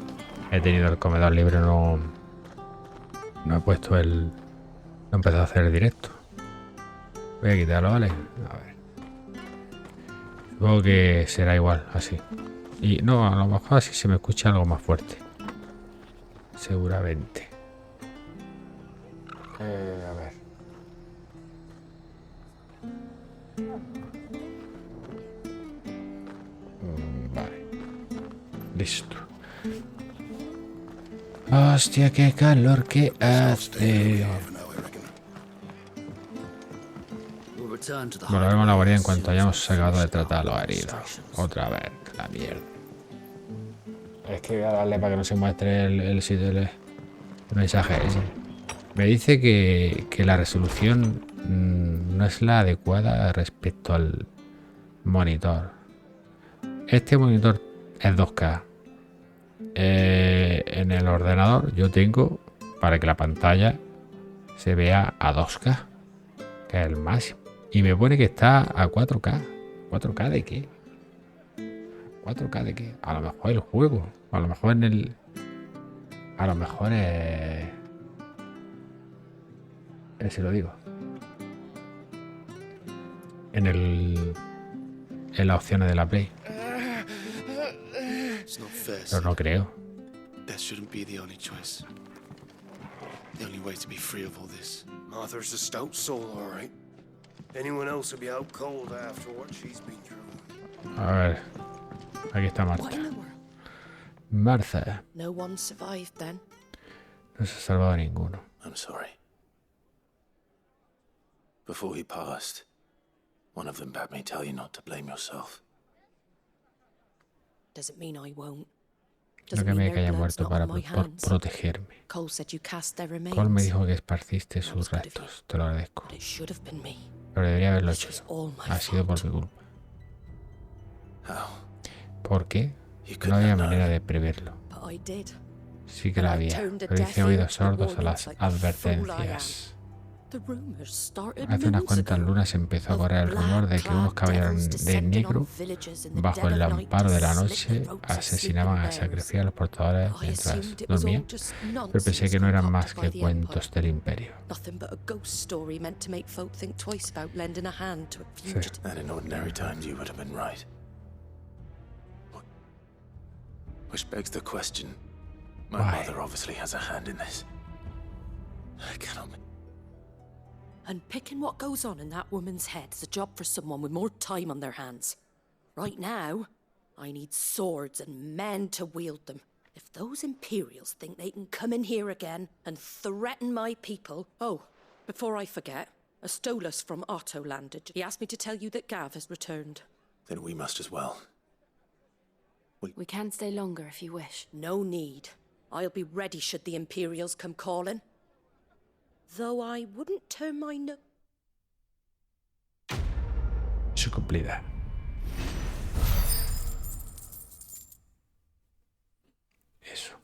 he tenido el comedor libre no he puesto el... No he empezado a hacer el directo. Voy a quitarlo, ¿vale? A ver. Supongo que será igual, así. Y no, a lo mejor así se me escucha algo más fuerte. Seguramente. A ver. Vale. Listo. Hostia, qué calor que hace. Volveremos a la guardia en cuanto hayamos acabado de tratar a los heridos. Otra vez, la mierda. Es que voy a darle para que no se muestre el sitio del mensaje ese. Me dice que la resolución no es la adecuada respecto al monitor. Este monitor es 2K. En el ordenador yo tengo para que la pantalla se vea a 2K, que es el máximo. Y me pone que está a 4K. ¿4K de qué? ¿4K de qué? A lo mejor el juego. A lo mejor en el... A lo mejor es... Se lo digo. En el... En las opciones de la Play. Pero no creo. That shouldn't be the only choice. The only way to be free of all this. Martha's a stout soul, all right. Anyone else would be out cold after what she's been through. A ver. Aquí está Marta. Martha. No one survived then. No se ha salvado ninguno. I'm sorry. Before he passed, one of them bade me tell you not to blame yourself. Doesn't mean I won't. No que me haya muerto para protegerme. Cole said you cast their remains. Cole me dijo que esparciste sus restos. Te lo agradezco. Pero debería haberlo hecho. Ha sido por mi culpa. ¿Por qué? No había manera de preverlo. Sí que la había, pero hice oídos sordos a las advertencias. Hace unas cuantas lunas empezó a correr el rumor de que unos caballeros de negro, bajo el amparo de la noche, asesinaban y sacrificaban a los portadores mientras dormían, pero pensé que no eran más que cuentos del imperio. Sí. And in ordinary times you would have been right. Which begs the question. My mother obviously has a hand in this. I cannot... And picking what goes on in that woman's head is a job for someone with more time on their hands. Right now, I need swords and men to wield them. If those Imperials think they can come in here again and threaten my people... Oh, before I forget, a Stolas from Otto landed. He asked me to tell you that Gav has returned. Then we must as well. We can stay longer if you wish. No need. I'll be ready should the Imperials come calling. Though I wouldn't turn my nose. Su cumplida. Eso.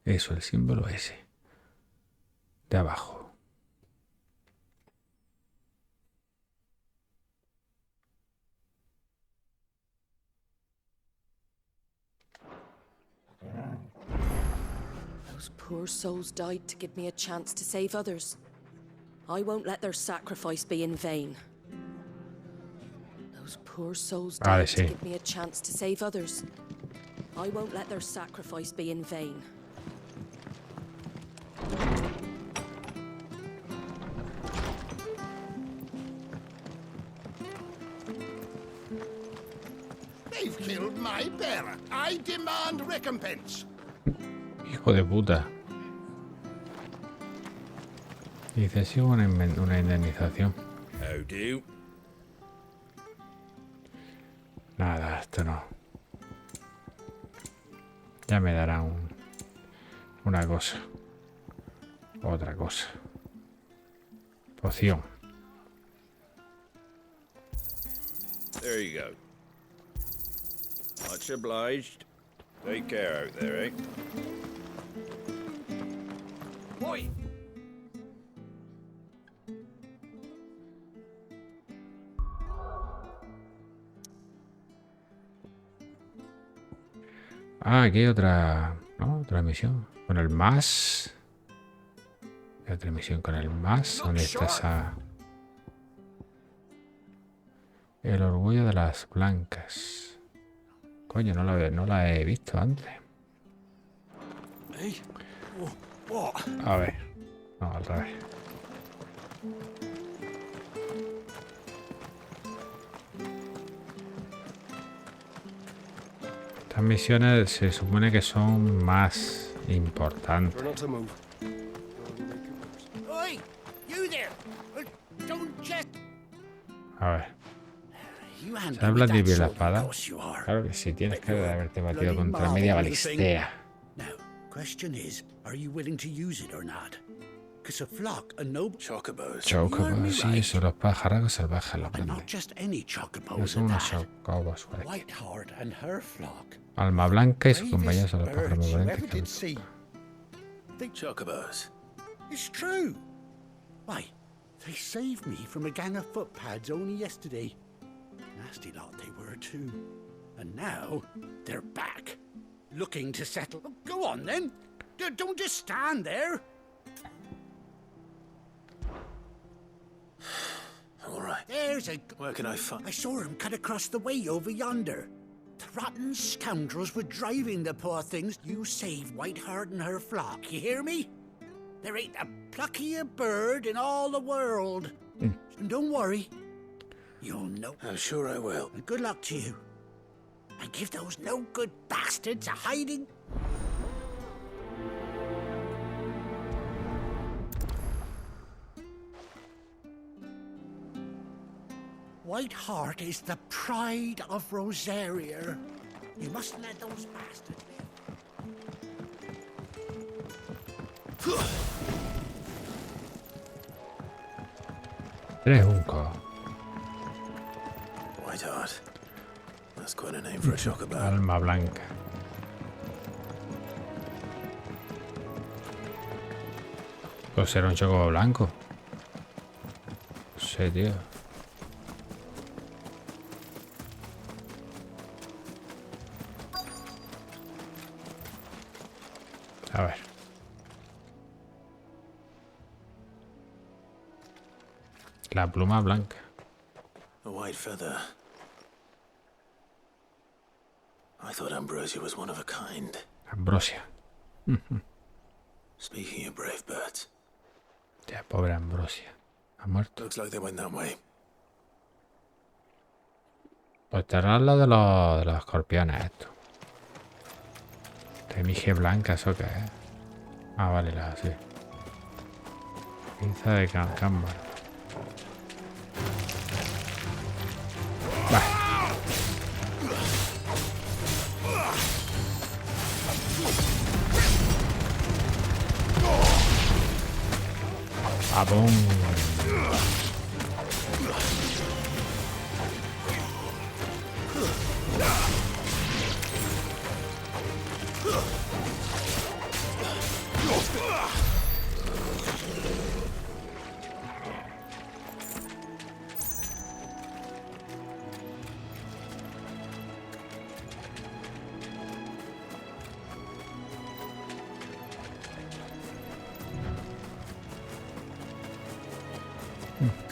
Eso, el símbolo ese. De abajo. Those poor souls died to give me a chance to save others. I won't let their sacrifice be in vain. Those poor souls died to give me a chance to save others. I won't let their sacrifice be in vain. They've killed my bearer. I demand recompense. Hijo de puta. Dice, sí, una indemnización. How do? Nada, esto no. Ya me dará una cosa. Otra cosa. Poción. There you go. Much obliged. Take care out there, eh? Boy! Ah, aquí hay otra... ¿no? Otra misión. Con el más... Hay otra misión con el más. ¿Dónde está esa...? El orgullo de las blancas. Coño, no la he visto antes. A ver. No, al revés. Estas misiones se supone que son más importantes. A ver. ¿Se habla de la espada? Claro que sí, tienes que haberte batido contra media balistea. Chocobos, sí, son los pájaros salvajes, los grandes. No son unos chocobos, Alma Blanca y sus compañeros son los pájaros más valientes que han Chocobos. It's true. Why, they saved me from a gang of footpads only yesterday. Nasty lot they were too. And now they're back, looking to settle. Oh, go on then. Don't just stand there. All right. There's a... Where can I find... I saw him cut across the way over yonder. The rotten scoundrels were driving the poor things. You save Whiteheart and her flock, you hear me? There ain't a pluckier bird in all the world. And don't worry. You'll know. I'm sure I will. And good luck to you. And give those no-good bastards a hiding. Whiteheart is the pride of Rosaria. You mustn't let those bastards live. 3-1. Whiteheart. That's quite a name for a chocobo. Alma Blanca. Pues era un chocobo blanco. No sé, tío. A ver. La pluma blanca. A white feather. I thought Ambrosia was one of a kind. Ambrosia. Speaking of brave birds. Ya, pobre Ambrosia. Ha muerto. Looks like they went that way. Pues estará al lado de los escorpiones esto. Remige blanca, ¿eso qué es? Ah, vale, la sí. Pinza de cámbaro. Vale. ¡Abum!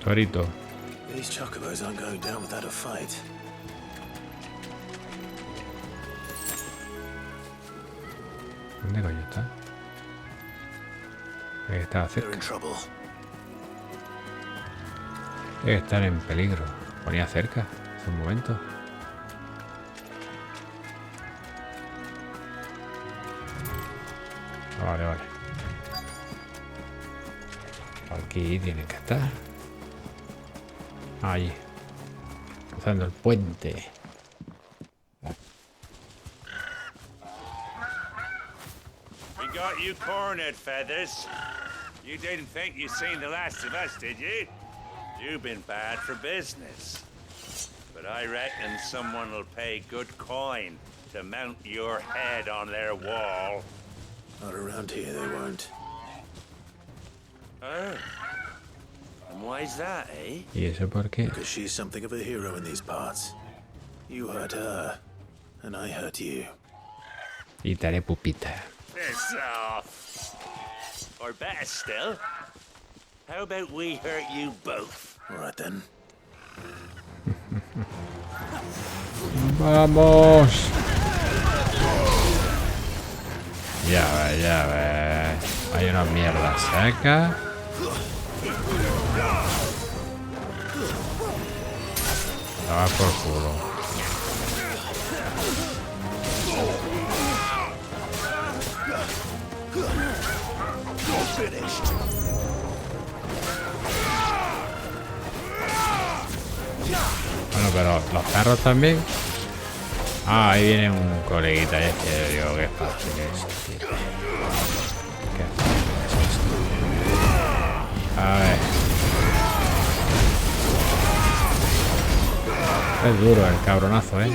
Torito. These chocobos aren't going down without a fight. ¿Dónde coño está? Ahí estaba They're in cerca. trouble. Debe estar en peligro. Ponía cerca hace un momento. Vale, vale. Aquí tienen que estar. Ahí. Cruzando el puente. We got you cornered, Feathers. You didn't think you'd seen the last of us, did you? You've been bad for business. But I reckon someone will pay good coin to mount your head on their wall. Not around here, they won't. Oh. And why's that, eh? ¿Y eso por qué? Because she's something of a hero in these parts. You hurt her, and I hurt you. Y te haré pupita. Piss off. Or better still, how about we hurt you both? All right then. ¡Vamos! Ya ves. Hay una mierda seca. La va por culo. Bueno, pero los perros también. Ah, ahí viene un coleguita. Es que digo, qué fácil es, tío. Qué fácil es esto. A ver. Es duro el cabronazo, ¿eh?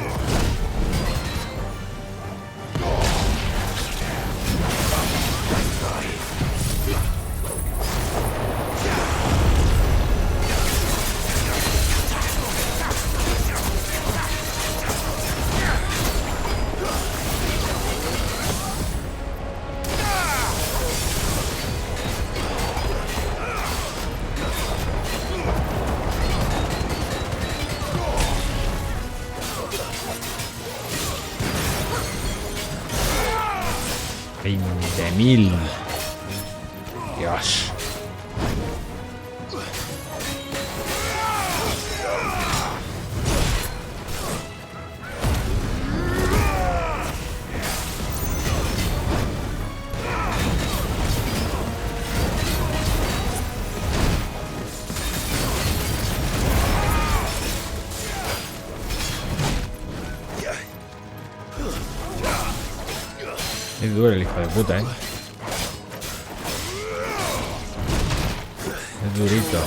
¡20.000! Dios. Es duro el hijo de puta, ¿eh? Es durito.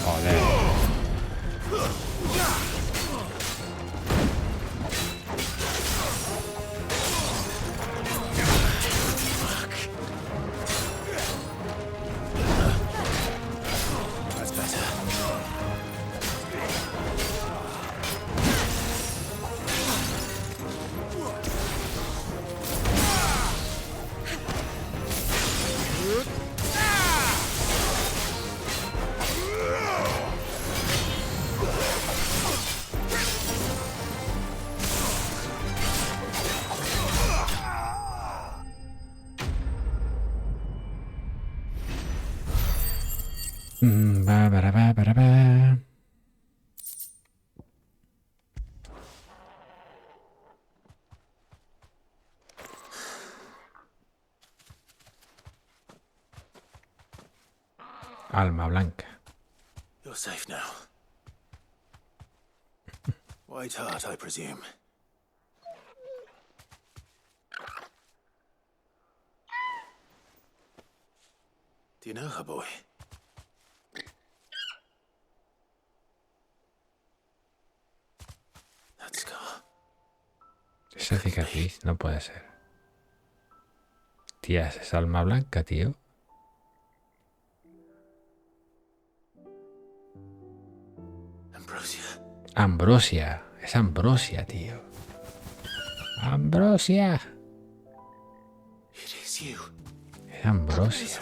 Joder. Ba. Alma blanca. You're safe now. White heart, I presume. Do you know her, boy? That scar. Esa cicatriz no puede ser. Tía, es alma blanca, tío. Ambrosia. Es Ambrosia, tío. Ambrosia. Es Ambrosia.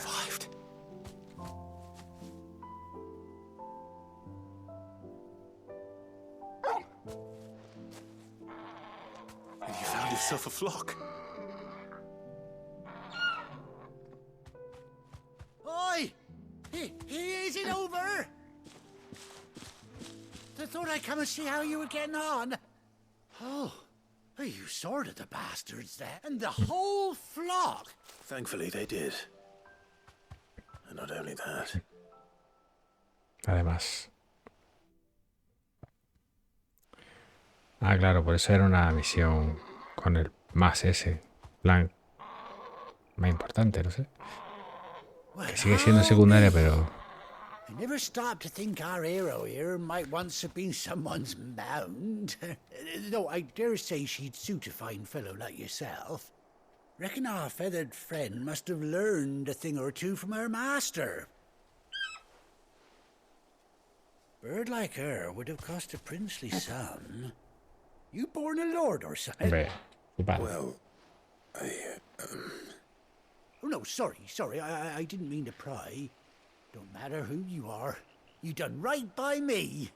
And you found yourself a flock. Oi! Is it over? I thought I'd come and see how you were getting on. Oh, you sorted the bastards then. And the whole flock. Thankfully, they did. And not only that. Además. Ah, claro, por eso era una misión con el más ese. Plan, más importante, no sé. Que sigue siendo secundaria, pero... I never stopped to think our hero here might once have been someone's mount. Though I dare say she'd suit a fine fellow like yourself. Reckon our feathered friend must have learned a thing or two from her master. Bird like her would have cost a princely sum. You born a lord or something? Well, Oh no, sorry. I didn't mean to pry. Don't matter who you are. You done right by me.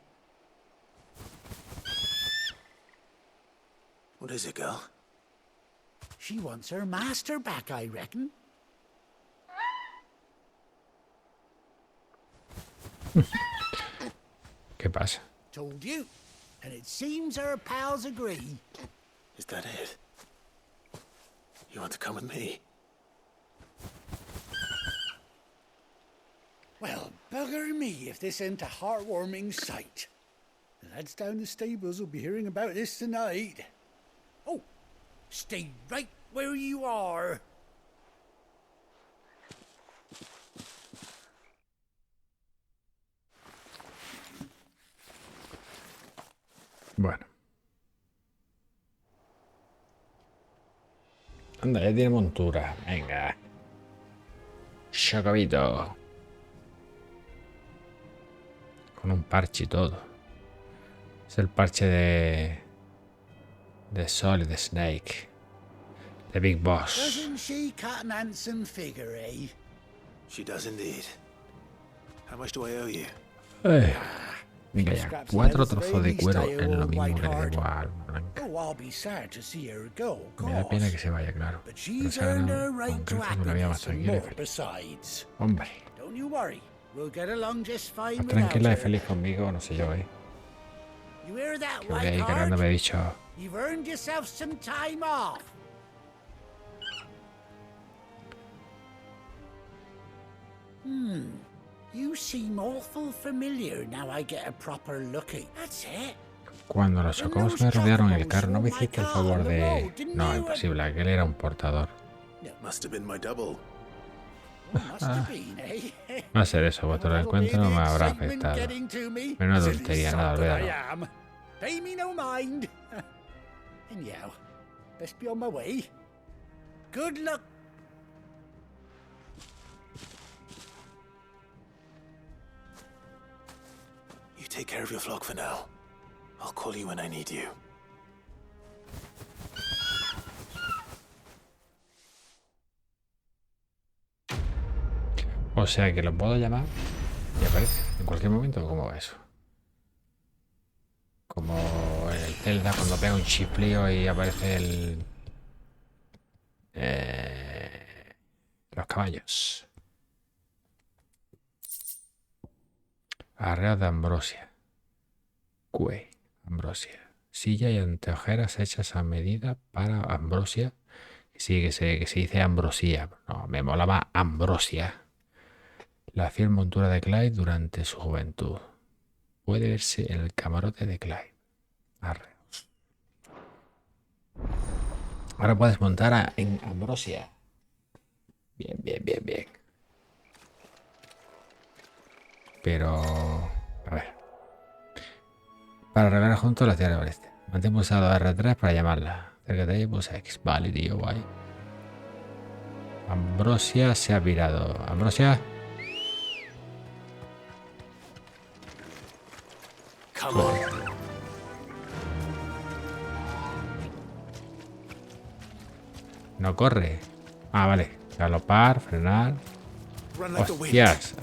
what is it, girl? She wants her master back, I reckon. ¿Qué pasa? Told you. And it seems her pals agree. Is that it? You want to come with me? Well, bugger me if this ain't a heartwarming sight. The lads down the stables will be hearing about this tonight. Oh, stay right where you are. Bueno. Anda, ya tiene montura. Venga. Chocobito. Con un parche y todo. Es el parche de Solid Snake. The Big Boss. Doesn't she cut an handsome figure, eh? She does indeed. How much do I owe you? Venga ya, 4 trozos de cuero es lo mismo que le debo a Alma Blanca. Oh, I'll be sad to see her go, of Me da pena course. que se vaya, claro. But Pero she's se ha earned ganado her right to con creces una vida más happiness and tranquila y more feliz. besides. Hombre, Don't you worry. We'll get along just fine más without tranquila y her. feliz conmigo, no sé yo, You hear that, Que voy ahí Whiteheart? cargándome he dicho... You've earned yourself some time off. You seem awful familiar now I get a proper look at. That's it. Cuando los chocobos me rodearon el carro, no me hiciste el favor de... No, imposible, aquel era un portador. Must have been my double. Must have been, eh? Va a ser eso, vuestro encuentro no me habrá afectado. Menuda tontería, nada, olvídalo. Pay me no mind. Anyhow, best be on my way. Good luck. You take care of your flock for now. I'll call you when I need you. O sea que lo puedo llamar y aparece en cualquier momento. ¿Cómo va eso? Como en el Zelda cuando pega un chiflío y aparece el... los caballos. Arreos de ambrosia. Cue. Ambrosia. Silla y anteojeras hechas a medida para ambrosia. Sí, que se dice ambrosía. No, me mola más ambrosia. La fiel montura de Clyde durante su juventud. Puede verse en el camarote de Clyde. Arreos. Ahora puedes montar en ambrosia. Bien, bien, bien, bien. Pero... a ver. Para revelar juntos la tierra del oeste. Mantén pulsado R3 para llamarla. Acércate ahí y pulsa X. Vale, tío, guay. Ambrosia se ha virado. Ambrosia... Come on. No corre. Ah, vale. Galopar, frenar. Run like the wind. Hostias.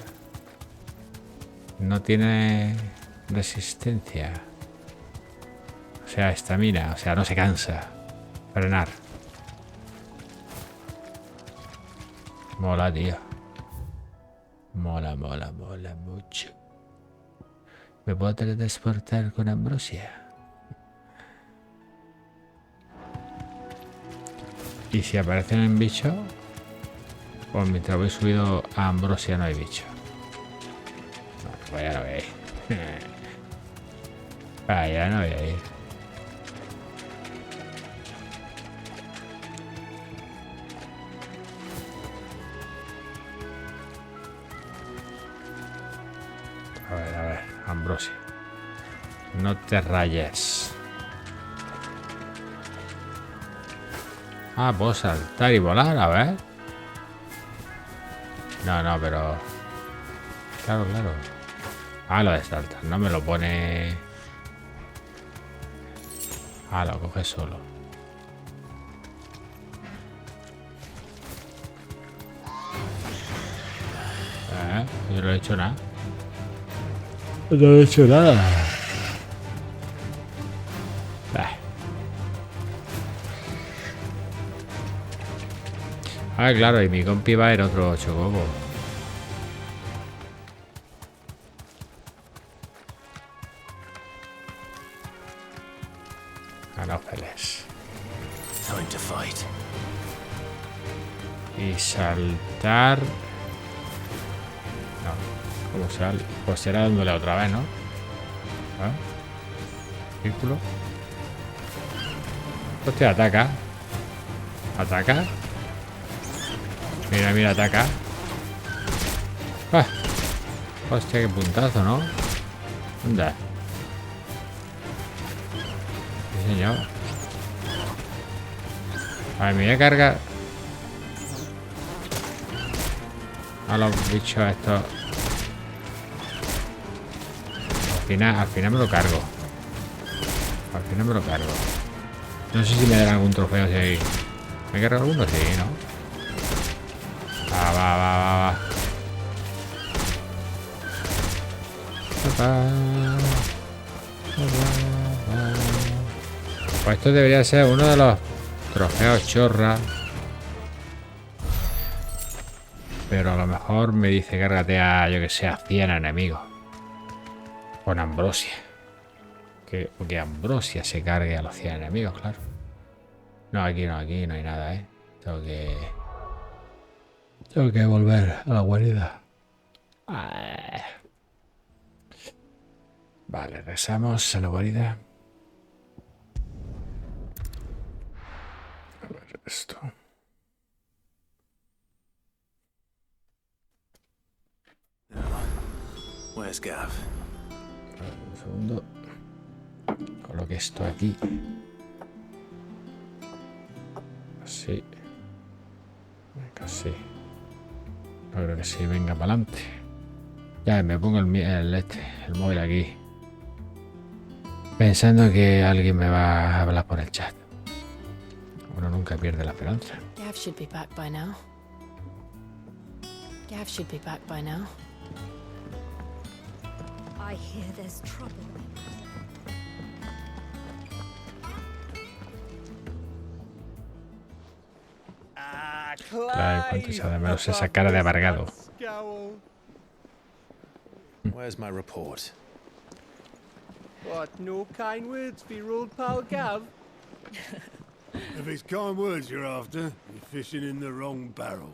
No tiene resistencia. O sea, estamina. O sea, no se cansa. Frenar. Mola, tío. Mola, mola, mola mucho. ¿Me puedo teletransportar con ambrosia? Y si aparecen en bicho, pues mientras voy subido a ambrosia no hay bicho. Bueno, pues ya no voy a ir. Ya no voy a ir. Ambrosia. No te rayes. Ah, puedo saltar y volar, a ver. No, pero... Claro. Ah, lo de saltar, no me lo pone... Ah, lo coge solo. Yo no he hecho nada. No he hecho nada. Ah, claro, y mi compi va en otro chocobo. Anófeles. Time to fight. Y saltar... No, ¿cómo sale? Pues será dándole otra vez, ¿no? ¿Ah? Círculo. Hostia, ataca. Ataca. Mira, ataca. Ah. Hostia, qué puntazo, ¿no? Anda. Sí, señor. A ver, me voy a cargar a los bichos estos. Al final me lo cargo. No sé si me darán algún trofeo. Si ¿me he cargado alguno? Sí, ¿no? Va. Pues esto debería ser uno de los trofeos chorra. Pero a lo mejor me dice cárgate a, yo que sé, a 100 enemigos. Con Ambrosia. Que Ambrosia se cargue a los 100 enemigos, claro. No, aquí no hay nada, ¿eh? Tengo que volver a la guarida. Vale, regresamos a la guarida. A ver esto. Where's Gav? Un segundo. Coloque esto aquí. Así. Casi. No creo que sí, venga para adelante. Ya me pongo el móvil aquí. Pensando que alguien me va a hablar por el chat. Uno nunca pierde la esperanza. Gav should be back by now. I hear there's trouble. Claro, cuánto se de menos esa cara de amargado. Where's my report? What, no kind words for your old pal Gav? If it's kind words you're after, you're fishing in the wrong barrel.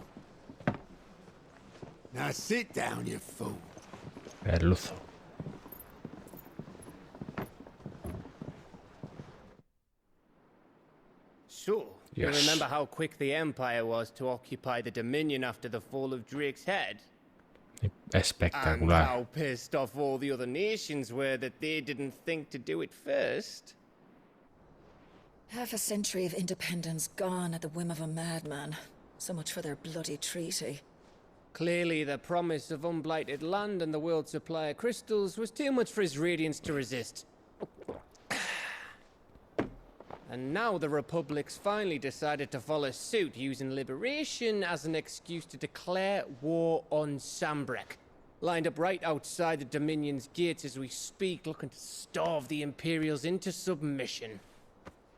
Now sit down, you fool. ELRulK.O. So, you remember how quick the Empire was to occupy the Dominion after the fall of Drake's head? Espectacular. And how pissed off all the other nations were that they didn't think to do it first. Half a century of independence gone at the whim of a madman. So much for their bloody treaty. Clearly, the promise of unblighted land and the world's supply of crystals was too much for his radiance to resist. And now the Republic's finally decided to follow suit, using liberation as an excuse to declare war on Sambrek. Lined up right outside the Dominion's gates as we speak, looking to starve the Imperials into submission.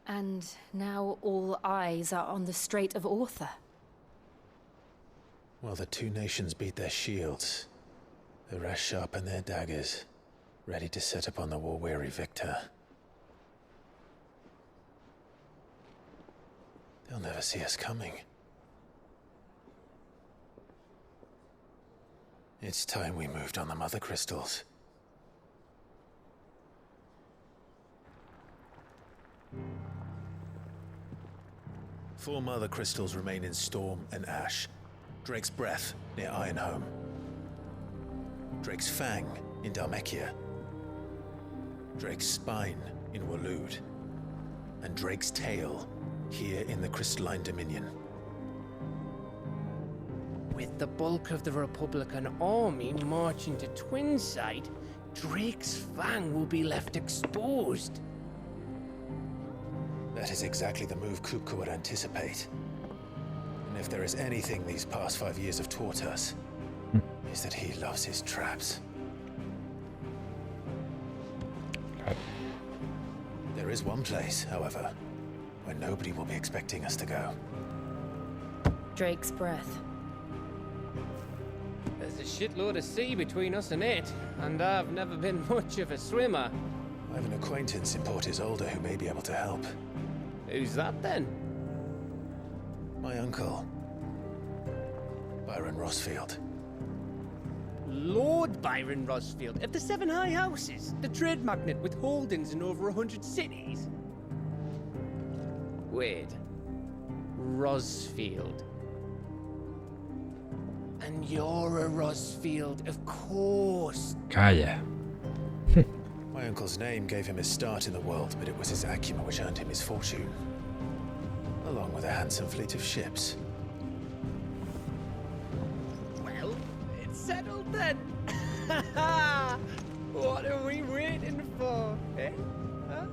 And now all eyes are on the Strait of Author. Well, the two nations beat their shields. The rest sharpen their daggers, ready to set upon the war-weary victor. They'll never see us coming. It's time we moved on the mother crystals. Four mother crystals remain in Storm and Ash. Drake's Breath near Ironhome. Drake's Fang in Dhalmekia. Drake's spine in Waloed, and Drake's tail here in the Crystalline Dominion. With the bulk of the Republican army marching to Twinside, Drake's fang will be left exposed. That is exactly the move ELRulK.O would anticipate. And if there is anything these past 5 years have taught us, is that he loves his traps. There is one place, however, where nobody will be expecting us to go. Drake's breath. There's a shitload of sea between us and it, and I've never been much of a swimmer. I have an acquaintance in Port Isolde who may be able to help. Who's that then? My uncle, Byron Rossfield. Lord Byron Rossfield of the Seven High Houses, the trade magnate with holdings in over 100 cities. Wait, Rossfield. And you're a Rossfield, of course. Calla. My uncle's name gave him his start in the world, but it was his acumen which earned him his fortune, along with a handsome fleet of ships. Well, it's settled then. What are we waiting for, eh? Huh?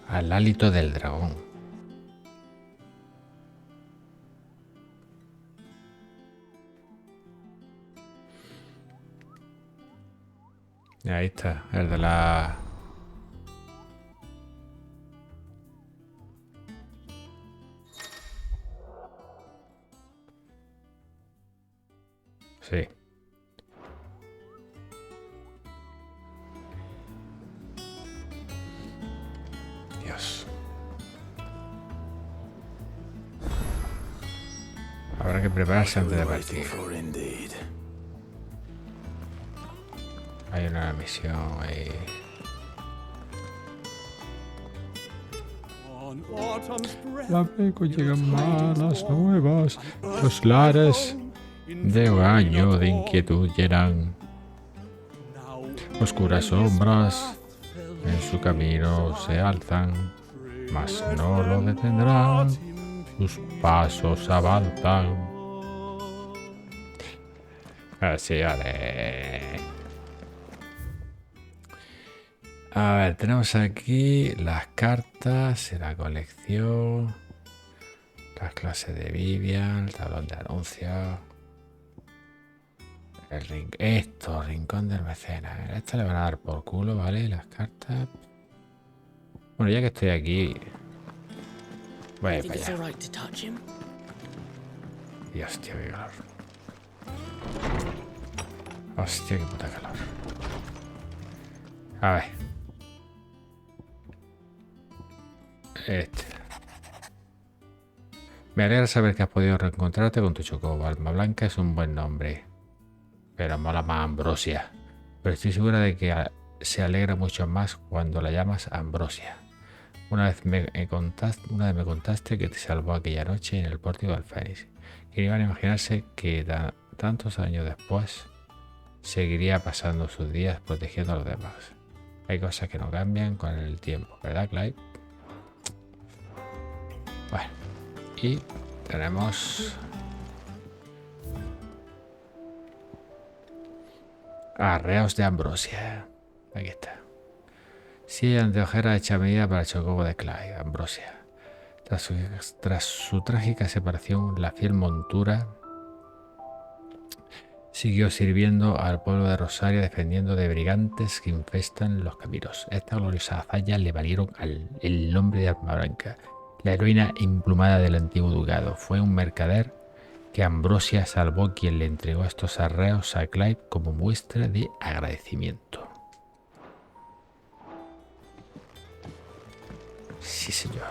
Al hálito del dragón. Y ahí está, el de la... Sí. Dios. Habrá que prepararse antes de partir. Hay una misión ahí. Flamenco llegan malas nuevas. Los lares de ogaño de inquietud llenan. Oscuras sombras en su camino se alzan, mas no lo detendrán. Sus pasos avanzan. Así, vale. A ver, tenemos aquí las cartas, la colección, las clases de Vivian, el tablón de anuncios, rincón del mecenas. Esta le van a dar por culo, ¿vale? Las cartas. Bueno, ya que estoy aquí, voy a ir para allá. Y hostia, qué calor. Hostia, qué puta calor. A ver. Me alegra saber que has podido reencontrarte con tu chocobo. Alma Blanca es un buen nombre, pero mola más Ambrosia. Pero estoy segura de que se alegra mucho más cuando la llamas Ambrosia. Una vez me contaste que te salvó aquella noche en el pórtico del Fénix. Que iban a imaginarse que tantos años después seguiría pasando sus días protegiendo a los demás. Hay cosas que no cambian con el tiempo, ¿verdad, Clive? Bueno, y tenemos arreos de Ambrosia. Aquí está. Sí, anteojera hecha medida para el chocobo de Clive, Ambrosia. Tras su trágica separación, la fiel montura siguió sirviendo al pueblo de Rosaria, defendiendo de brigantes que infestan los caminos. Esta gloriosa hazaña le valieron el nombre de Alma Blanca, la heroína emplumada del antiguo ducado. Fue un mercader que Ambrosia salvó quien le entregó estos arreos a Clive como muestra de agradecimiento. Sí, señor.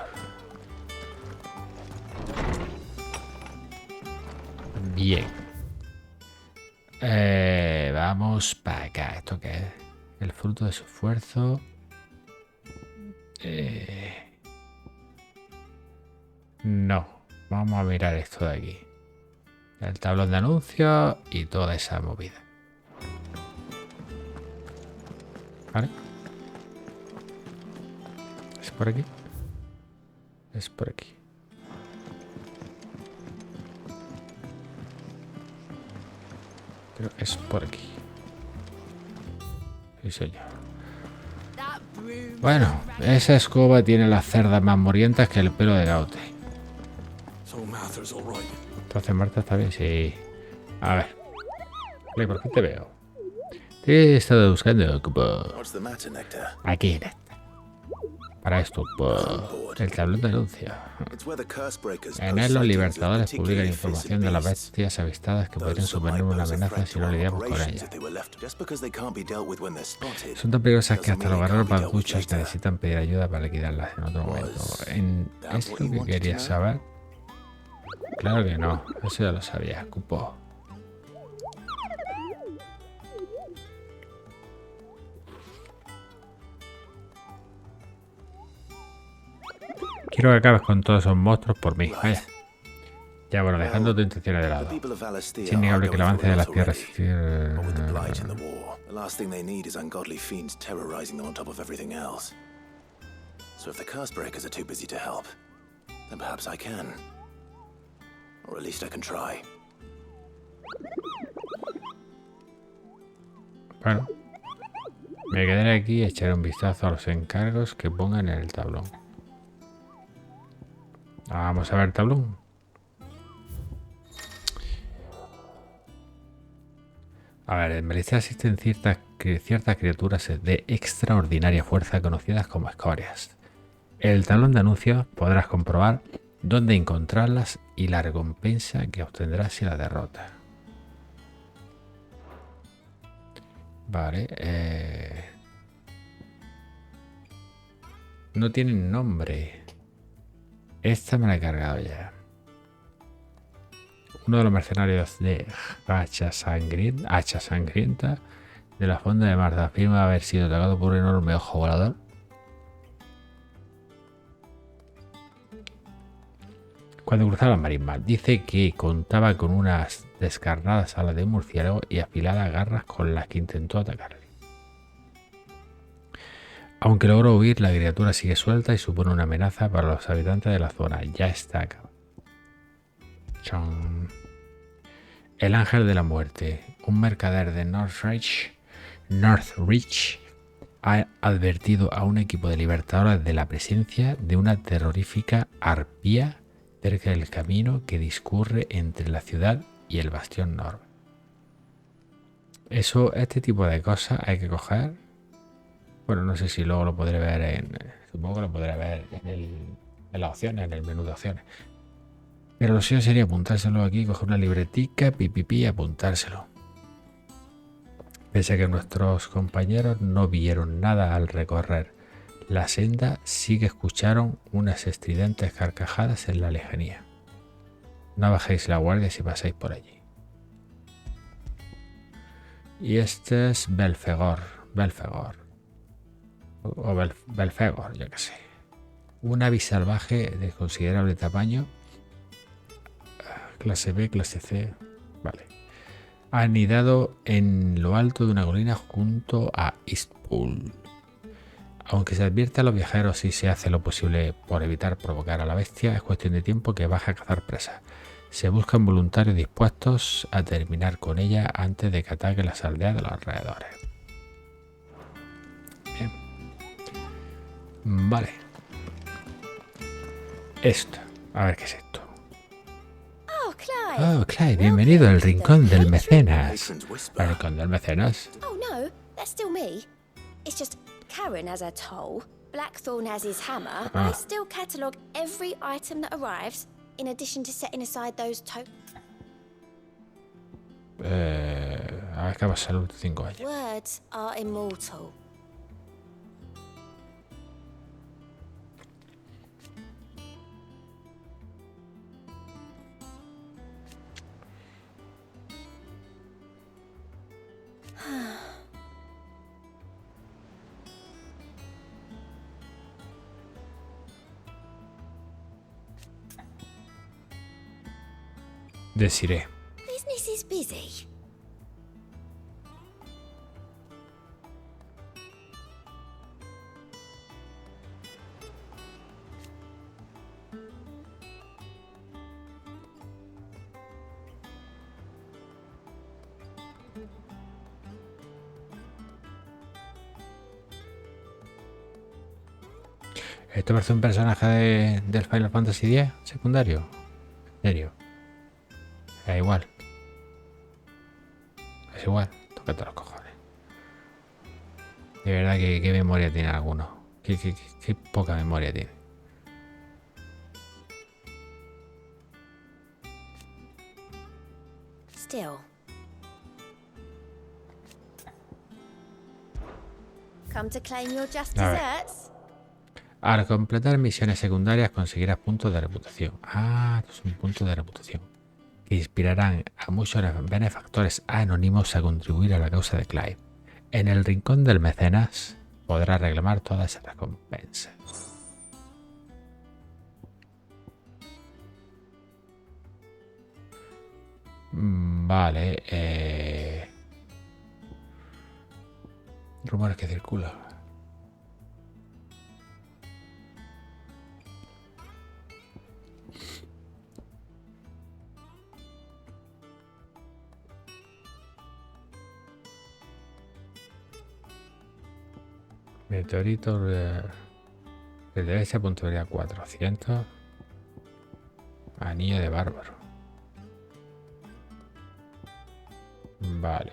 Bien. Vamos para acá. ¿Esto qué es? El fruto de su esfuerzo. No. Vamos a mirar esto de aquí. El tablón de anuncios y toda esa movida. Vale. ¿Es por aquí? Es por aquí. Pero es por aquí. Sí, señor. Bueno, esa escoba tiene las cerdas más morientas que el pelo de Gaute. Entonces Marta está bien, sí. A ver. ¿Por qué te veo? Te he estado buscando aquí en esta. Para esto, el tablón de anuncio. En él los libertadores publican información de las bestias avistadas que podrían suponer una amenaza si no lidiamos con ellas. Son tan peligrosas que hasta los guerreros banduchos necesitan pedir ayuda para liquidarlas en otro momento. ¿Es lo que querías saber? Claro que no, eso ya lo sabía, cupo. Quiero que acabes con todos esos monstruos por mí. Vaya. Ya, bueno, dejando tu intención de lado. Es innegable que el avance de las tierras... last thing they need is ungodly fiends terrorizing them on top of everything else. So if the curse breakers are too busy to help, then perhaps I can. Or at least I can try. Bueno. Me quedaré aquí y echaré un vistazo a los encargos que pongan en el tablón. Vamos a ver el tablón. A ver, en Belice existen ciertas criaturas de extraordinaria fuerza conocidas como escorias. En el tablón de anuncios podrás comprobar dónde encontrarlas y la recompensa que obtendrás si las derrotas. Vale. No tienen nombre. Esta me la he cargado ya. Uno de los mercenarios de Hacha Sangrienta de la Fonda de Marta afirma haber sido atacado por un enorme ojo volador. Cuando cruzaba las marismas, dice que contaba con unas descarnadas alas de murciélago y afiladas garras con las que intentó atacarle. Aunque logró huir, la criatura sigue suelta y supone una amenaza para los habitantes de la zona. Ya está acabado. El ángel de la muerte. Un mercader de Northridge ha advertido a un equipo de libertadores de la presencia de una terrorífica arpía cerca del camino que discurre entre la ciudad y el bastión Norb. Este tipo de cosas hay que coger. Bueno, no sé si luego lo podré ver supongo que lo podré ver en las opciones, en el menú de opciones. Pero lo suyo sería apuntárselo aquí, coger una libretica, y apuntárselo. Pese a que nuestros compañeros no vieron nada al recorrer la senda, sí que escucharon unas estridentes carcajadas en la lejanía. No bajéis la guardia si pasáis por allí. Y este es Belfegor. O Belfegor, yo qué sé. Un ave salvaje de considerable tamaño. Clase B, clase C. Vale. Ha anidado en lo alto de una colina junto a Eastpool. Aunque se advierte a los viajeros si se hace lo posible por evitar provocar a la bestia, es cuestión de tiempo que baje a cazar presas. Se buscan voluntarios dispuestos a terminar con ella antes de que ataque las aldeas de los alrededores. Bien. Vale. Esto. A ver qué es esto. Oh, Clyde, bienvenido al rincón del mecenas. ¿El rincón del mecenas? Oh no, that's still me. It's just Karen has her toll, Blackthorn has his hammer. I still catalogue every item that arrives, in addition to setting aside those Acaba de salir 5 años. Words are immortal. Desiré. busy. ¿Esto parece un personaje del Final Fantasy X secundario? ¿En serio? Es igual. Es igual. Tócate los cojones. De verdad que qué memoria tiene alguno. Qué poca memoria tiene. Still. Come to claim your just desserts? Al completar misiones secundarias conseguirás puntos de reputación. Ah, es un punto de reputación. Que inspirarán a muchos benefactores anónimos a contribuir a la causa de Clive. En el rincón del mecenas podrás reclamar todas esas recompensas. Vale. Rumores que circulan. Meteorito de derecha, puntualidad 400. Anillo de bárbaro. Vale.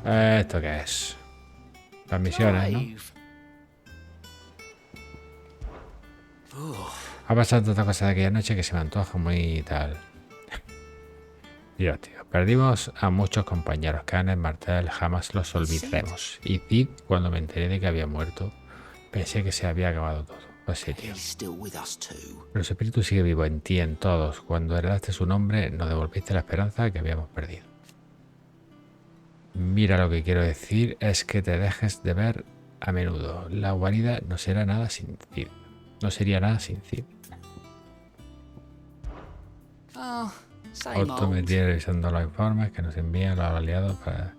¿Esto qué es? Las misiones, ¿no? Ha pasado tanta cosa de aquella noche que se me antoja muy tal. Dios, tío. Perdimos a muchos compañeros. Canes, Martel, jamás los olvidaremos. Y Cid, cuando me enteré de que había muerto, pensé que se había acabado todo. Pues sí, tío. Pero su espíritu sigue vivo en ti, en todos. Cuando heredaste su nombre, nos devolviste la esperanza que habíamos perdido. Mira, lo que quiero decir es que te dejes de ver a menudo. La humanidad no será nada sin Cid. No sería nada sin Cid. Otto me tiene revisando los informes que nos envían los aliados para...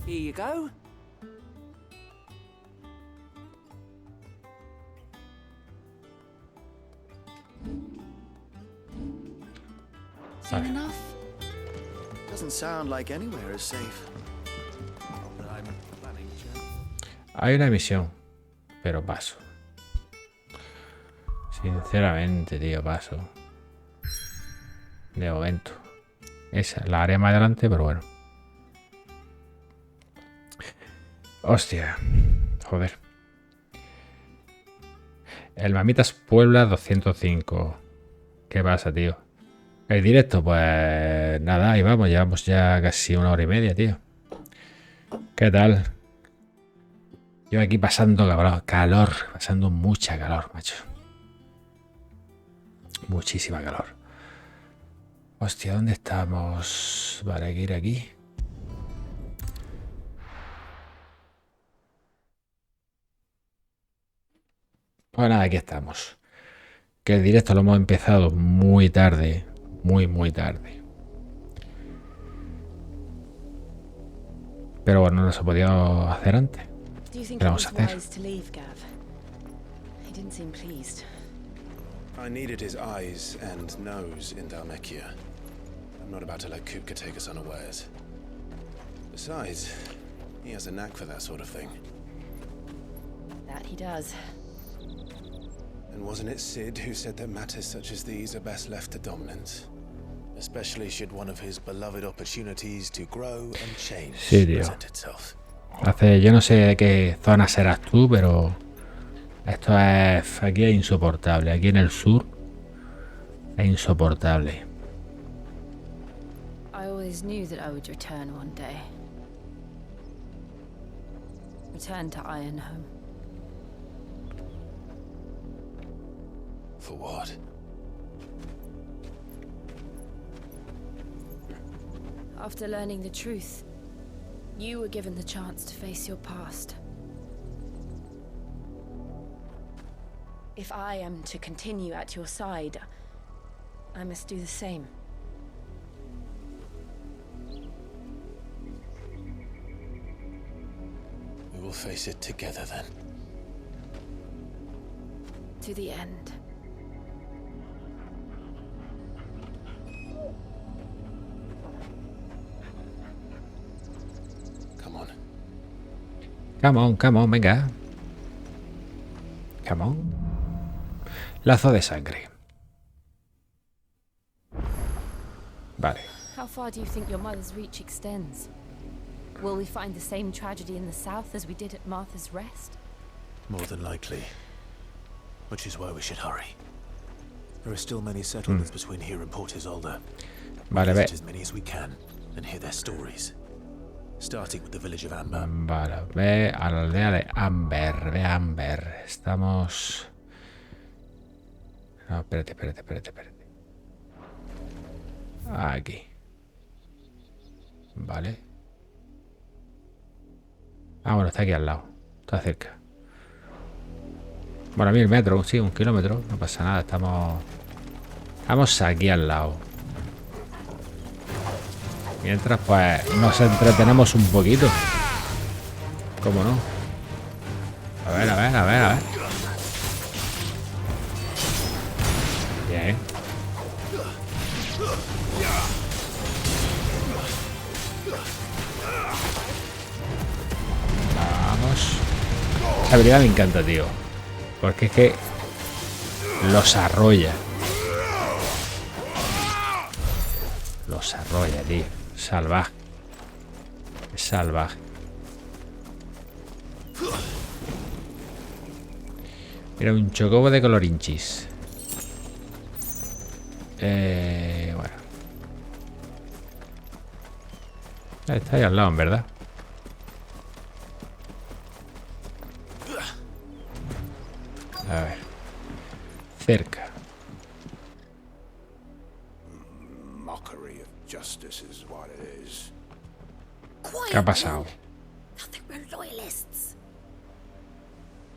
Here you go. Seen enough? Doesn't sound like anywhere is safe. But I'm planning to. Hay una misión, pero paso. Sinceramente, tío, paso. De momento. Esa la haré más adelante, pero bueno. Hostia. Joder. El Mamitas Puebla 205. ¿Qué pasa, tío? El directo, pues nada, ahí vamos. Llevamos ya casi 1 hora y media, tío. ¿Qué tal? Yo aquí pasando calor. Pasando mucha calor, macho. Muchísima calor. Hostia, ¿dónde estamos? Vale, hay que ir aquí. Pues nada, aquí estamos. Que el directo lo hemos empezado muy tarde. Muy tarde. Pero bueno, no se ha podido hacer antes. ¿Qué vamos a hacer? I needed his eyes and nose in Dhalmekia. I'm not about to let Kupka take us unawares. Besides, he has a knack for that sort of thing. That he does. And wasn't it Sid who said that matters such as these are best left to dominance? Especially should one of his beloved opportunities to grow and change present itself. Yo no sé de qué zona serás tú, pero esto es... Aquí es insoportable. Aquí en el sur es insoportable. I always knew that I would return one day. Return to Ironhome. For what? After learning the truth, you were given the chance to face your past. If I am to continue at your side, I must do the same. We will face it together then. To the end. Come on. Come on, venga. Come on. Lazo de sangre. Vale. How far do you think your mother's reach extends? Will we find the same tragedy in the south as we did at Martha's Rest? More than likely. Which is why we should hurry. There are still many settlements between here and Port Isolde. Vale, visit as many as we can and hear their stories. Starting with the village of Amber. Vale, ve a la aldea de Amber. Ve a Amber. Estamos... No, espérate. Aquí. Vale. Ah, bueno, está aquí al lado. Está cerca. Bueno, a 1000 metros, sí, 1 kilómetro. No pasa nada, estamos aquí al lado. Mientras, pues, nos entretenemos un poquito. ¿Cómo no? A ver. Bien. Vamos. Esta habilidad me encanta, tío. Porque es que los arrolla. Los arrolla, tío. Salvaje. Salvaje. Mira, un chocobo de colorinchis. Bueno. Está ahí al lado, en verdad. A ver. Cerca. Mockery of justice is what it is. ¿Qué ha pasado? I think we're loyalists.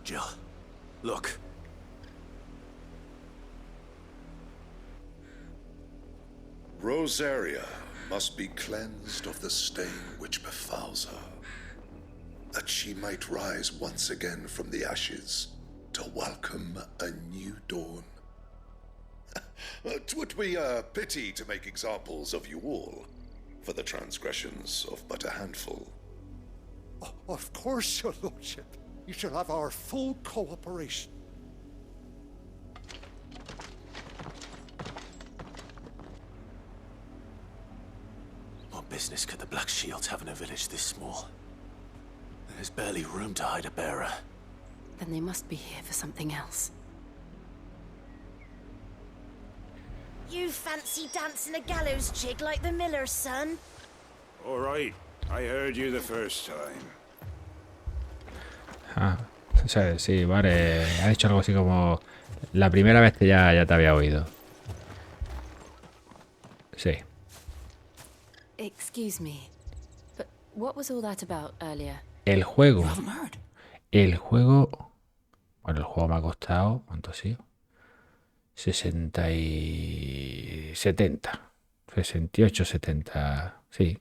Jill, look. Rosaria must be cleansed of the stain which befouls her, that she might rise once again from the ashes to welcome a new dawn. 'Twould be a pity to make examples of you all for the transgressions of but a handful. Of course, your lordship. You shall have our full cooperation. What business could the Black Shields have in a village this small? There's barely room to hide a bearer. Then they must be here for something else. You fancy dancing a gallows jig like the miller's son? All right. I heard you the first time. Ah, o sea, sí, vale. Ha dicho algo así como... La primera vez que ya te había oído. Sí. Excuse me, but what was all that about earlier? El juego. El juego... Bueno, el juego me ha costado... ¿Cuánto ha sido? 60 y... 70. 68, 70... Sí.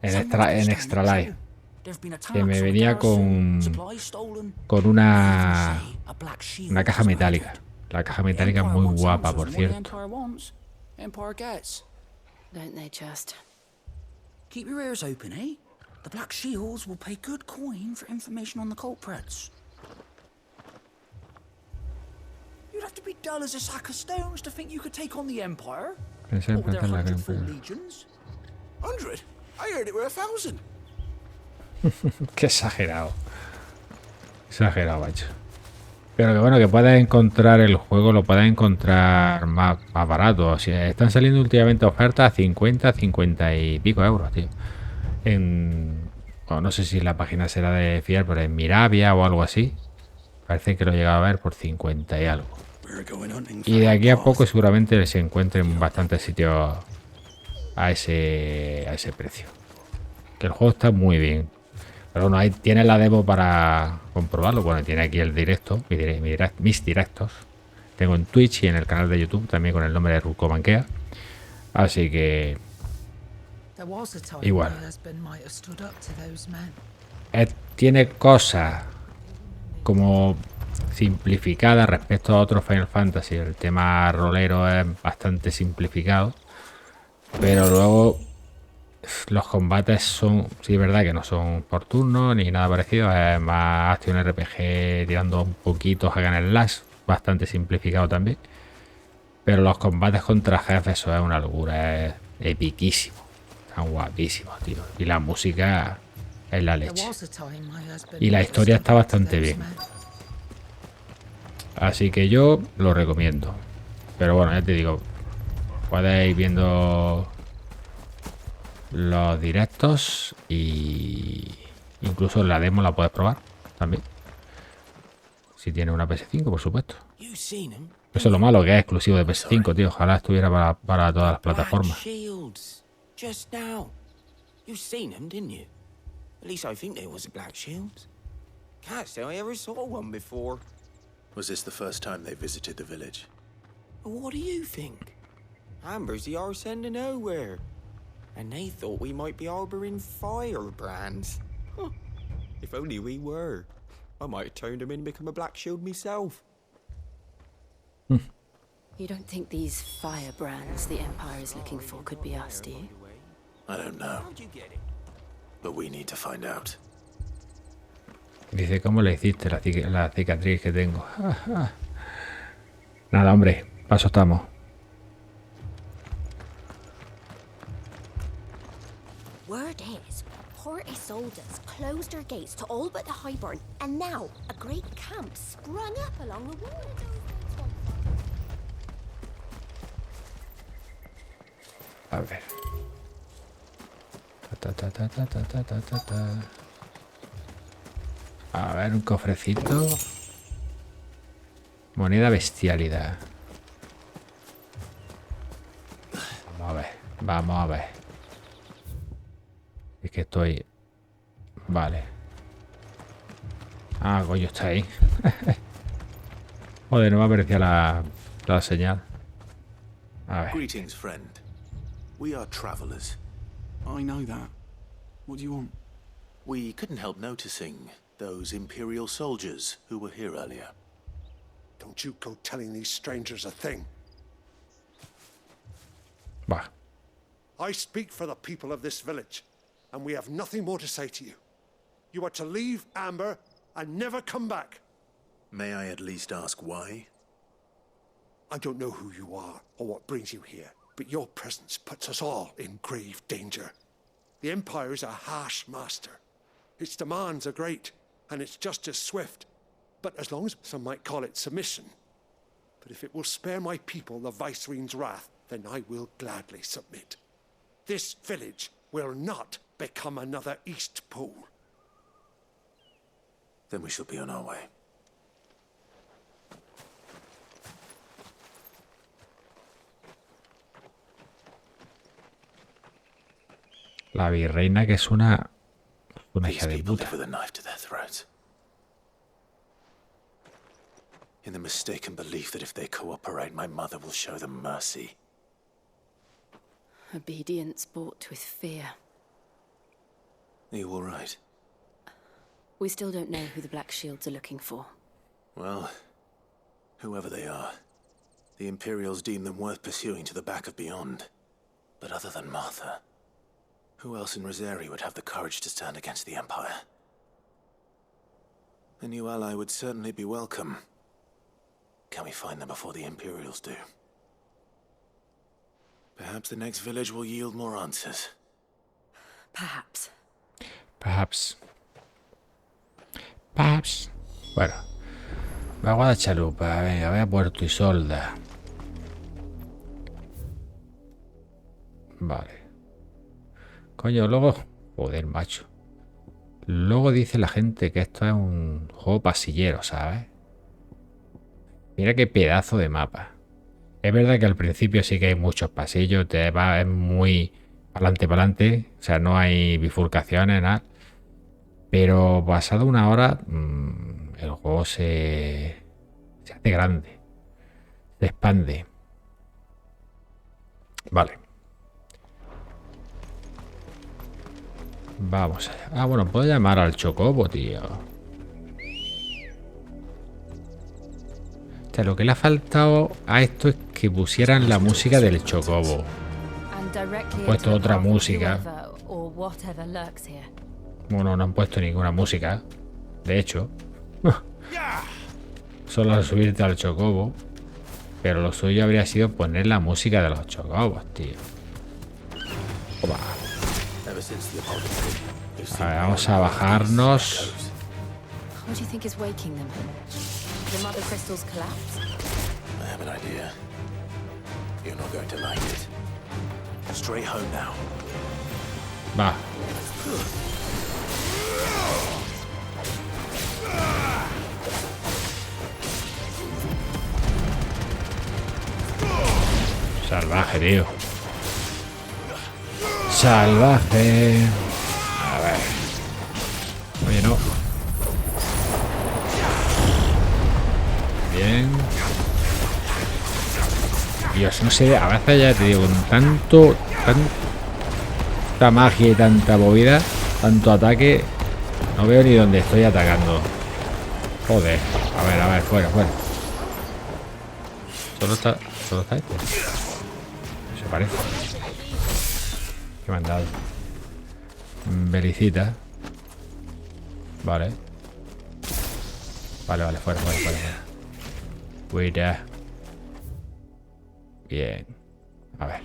En Extra Life. Que me venía con una caja metálica. La caja metálica es muy guapa, por cierto. Don't they just? Keep your ears open, eh? The Black Shields will pay good coin for information on the culprits. You'd have to be dull as a sack of stones to think you could take on the Empire. Pensé en What with their plantar la 100 full gran legions. 100? I heard it were 1,000. Qué exagerado. Exagerado, macho. Pero que bueno, que puedes encontrar el juego, lo puedes encontrar más barato. O sea, están saliendo últimamente ofertas a 50 y pico euros, tío. Bueno, no sé si la página será de fiar, pero en Mirabia o algo así. Parece que lo he llegado a ver por 50 y algo. Y de aquí a poco seguramente se encuentre en bastantes sitios a ese precio. Que el juego está muy bien. Pero bueno, ahí tiene la demo para comprobarlo. Bueno, tiene aquí el directo, mis directos. Tengo en Twitch y en el canal de YouTube también con el nombre de ELRulK.O. Así que igual. Tiene cosas como simplificadas respecto a otros Final Fantasy. El tema rolero es bastante simplificado. Pero luego los combates son, sí, es verdad que no son por turno ni nada parecido. Es más acción RPG tirando un poquito hack and slash. Bastante simplificado también. Pero los combates contra jefes, eso es una locura. Es epiquísimo. Están guapísimos, tío. Y la música es la leche. Y la historia está bastante bien. Así que yo lo recomiendo. Pero bueno, ya te digo, puedes ir viendo los directos y incluso la demo la puedes probar también. Si tienes una PS5, por supuesto. Eso es lo malo, que es exclusivo de PS5, tío. Ojalá estuviera para todas las plataformas. Just now. You seen them, didn't you? At least I think they was the Black Shields. Can't say I ever saw one before. Was this the first time they visited the village? What do you think? Amber's the arse end of nowhere. And they thought we might be harboring firebrands. Huh. If only we were. I might have turned them in and become a Black Shield myself. You don't think these firebrands the Empire is looking for could be us, do you? I don't know. But we need to find out. Dice, ¿cómo le hiciste la cicatriz que tengo? Nada, hombre, paso estamos. Word is, Parte soldiers closed their gates to all but the Highborn, and now a great camp sprung up along the wall. A ver. A ver, un cofrecito. Moneda bestialidad. Vamos a ver. Vamos a ver. Es que estoy... Vale. Ah, coño, está ahí. Joder, no me aparecía la señal. A ver. Greetings, friend. We are travelers. I know that. What do you want? We couldn't help noticing those Imperial soldiers who were here earlier. Don't you go telling these strangers a thing. Bah. I speak for the people of this village, and we have nothing more to say to you. You are to leave Amber and never come back. May I at least ask why? I don't know who you are or what brings you here, but your presence puts us all in grave danger. The Empire is a harsh master. Its demands are great, and its justice swift. But as long as some might call it submission. But if it will spare my people the Viceroy's wrath, then I will gladly submit. This village will not become another East Pole. Then we shall be on our way. La virreina, que es una hija de puta. With a knife to their throats. In the mistaken belief that if they cooperate, my mother will show them mercy. Obedience bought with fear. Are you all right? We still don't know who the Black Shields are looking for. Well, whoever they are, the Imperials deem them worth pursuing to the back of beyond. But other than Martha, who else in Rosari would have the courage to stand against the Empire? A new ally would certainly be welcome. Can we find them before the Imperials do? Perhaps the next village will yield more answers. Perhaps. Perhaps. Perhaps. Bueno. Agua de chalupa. Venga, voy a Puerto Isolda. Vale. Coño, luego... Joder, macho. Luego dice la gente que esto es un juego pasillero, ¿sabes? Mira qué pedazo de mapa. Es verdad que al principio sí que hay muchos pasillos, te va, es muy para adelante, o sea, no hay bifurcaciones, nada. Pero pasado una hora, el juego se hace grande, se expande. Vale. Vamos allá. Ah, bueno, puedo llamar al Chocobo, tío. O sea, lo que le ha faltado a esto es que pusieran la música del Chocobo. Han puesto otra música. Bueno, no han puesto ninguna música. De hecho. Solo al subirte al Chocobo. Pero lo suyo habría sido poner la música de los Chocobos, tío. Opa. A ver, vamos a bajarnos. What do you think is waking them? The mother crystal's collapse? I have an idea. You're not going to like it. Straight home now. Va. Salvaje, tío. Salvaje. A ver. Oye, no. Bien. Dios, no sé, a veces ya te digo, con tanta magia y tanta movida, tanto ataque, no veo ni dónde estoy atacando. Joder. A ver, fuera. Solo está este. Se parece. ¿Qué me han dado? Belicita. Vale. Vale, fuera. Cuida. Bien. A ver.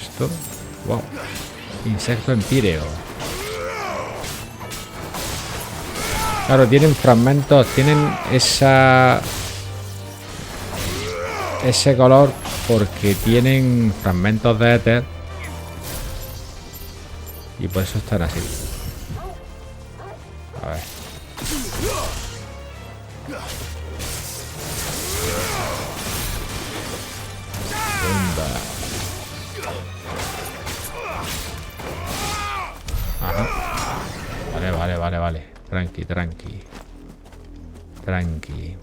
Esto. Wow. Insecto empíreo. Claro, tienen fragmentos, tienen ese color porque tienen fragmentos de éter y por eso están así. A ver. Ajá. Vale. Tranqui.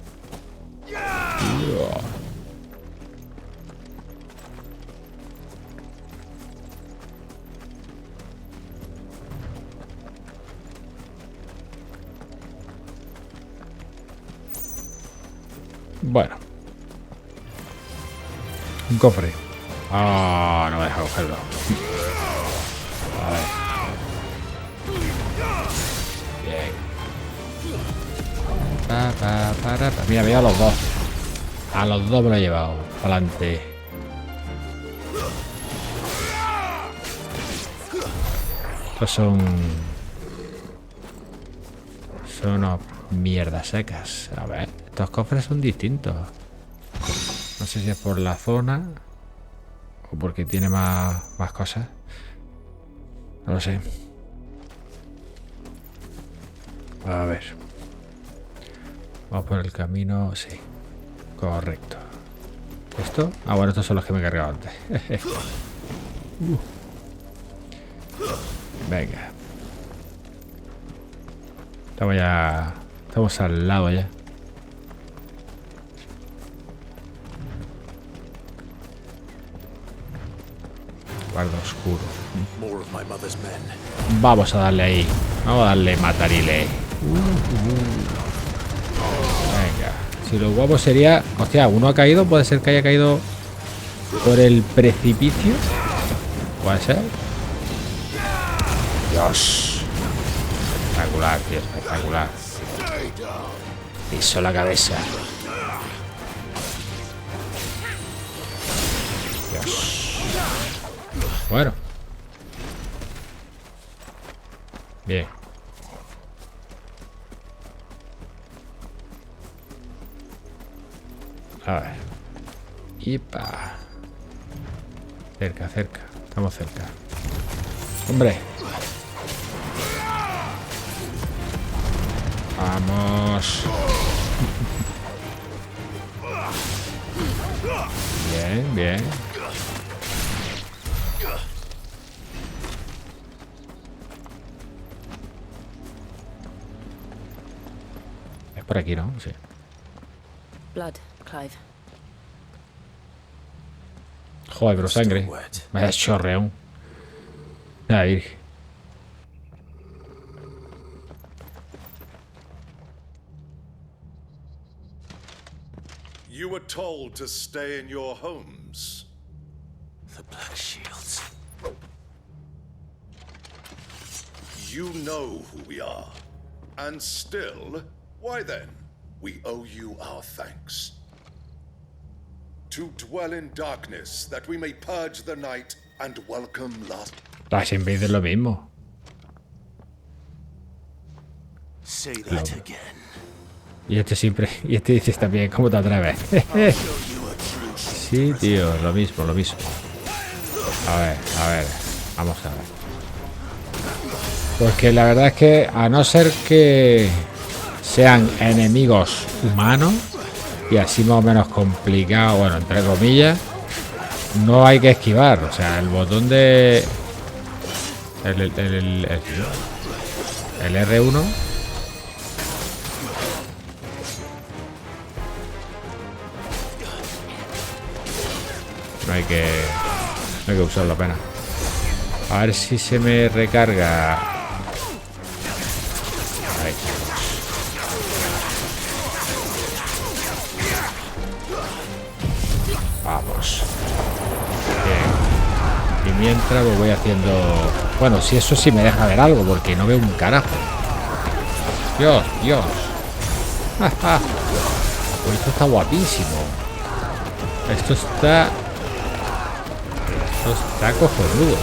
Bueno. Un cofre. Ah, no me deja cogerlo. A ver. Bien. Mira, a los dos. A los dos me lo he llevado. Para adelante. Estos son unas mierdas secas. A ver, estos cofres son distintos. No sé si es por la zona o porque tiene más cosas. No lo sé. A ver. Vamos por el camino. Sí. Correcto. ¿Esto? Ah, bueno, estos son los que me he cargado antes. Venga. Estamos al lado ya. Guarda oscuro. Vamos a darle ahí. Vamos a darle matarile. Venga. Si lo guapo sería... Hostia, uno ha caído. Puede ser que haya caído por el precipicio. Puede ser. Dios. Espectacular, tío. Espectacular. Piso la cabeza. Dios. Bueno. Bien. A ver. Ipa. Cerca, cerca. Estamos cerca. ¡Hombre! ¡Vamos! Bien, bien. Es por aquí, ¿no? Sí. Blood, Clive. Joder, pero sangre. Vaya chorreón. La virgen. You were told to stay in your homes. The Black Shields. You know who we are. And still, why then? We owe you our thanks. To dwell in darkness, that we may purge the night and welcome last. Siempre dices lo mismo. Say that again. Y este siempre. Y este dices también, ¿cómo te atreves? Sí, tío, lo mismo, lo mismo. A ver, vamos a ver. Porque la verdad es que, a no ser que sean enemigos humanos, y así más o menos complicado, bueno, entre comillas, no hay que esquivar. O sea, el botón de... El R1... No hay que usarlo apenas. A ver si se me recarga. Ahí. Vamos. Bien. Y mientras pues voy haciendo... Bueno, si eso sí me deja ver algo, porque no veo un carajo. Dios, Dios. Pues esto está guapísimo. Esto está cojonudo.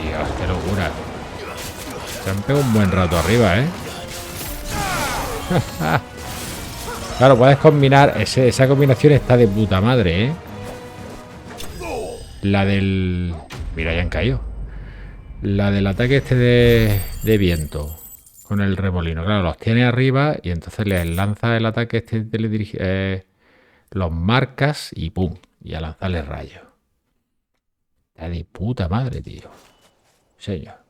Dios, qué locura. Se han pegado un buen rato arriba, ¿eh? Claro, puedes combinar... Esa combinación está de puta madre, ¿eh? La del... Mira, ya han caído. La del ataque este de viento con el remolino. Claro, los tiene arriba y entonces les lanza el ataque este los marcas y ¡pum! Y a lanzarle rayos. Está de puta madre, tío. Señor.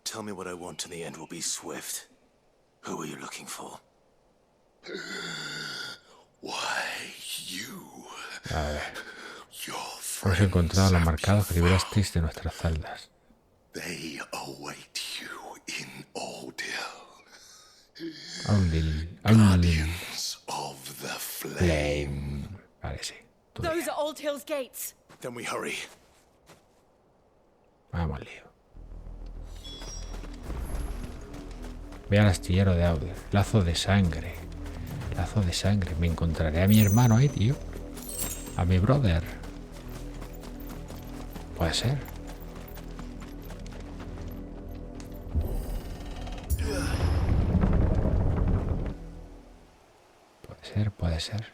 Tell me what I want and the end will be swift. Who are you looking for? Why, you. A ver. Hemos encontrado los marcados que liberasteis de nuestras celdas. They await you in ordeal. Guardians of the flame. Vale, sí. Those are Old Hill's gates. Then we hurry. Vamos, lío. Ve al astillero de Auder. Lazo de sangre. Lazo de sangre. Me encontraré a mi hermano ahí, tío. A mi brother. Puede ser. Puede ser.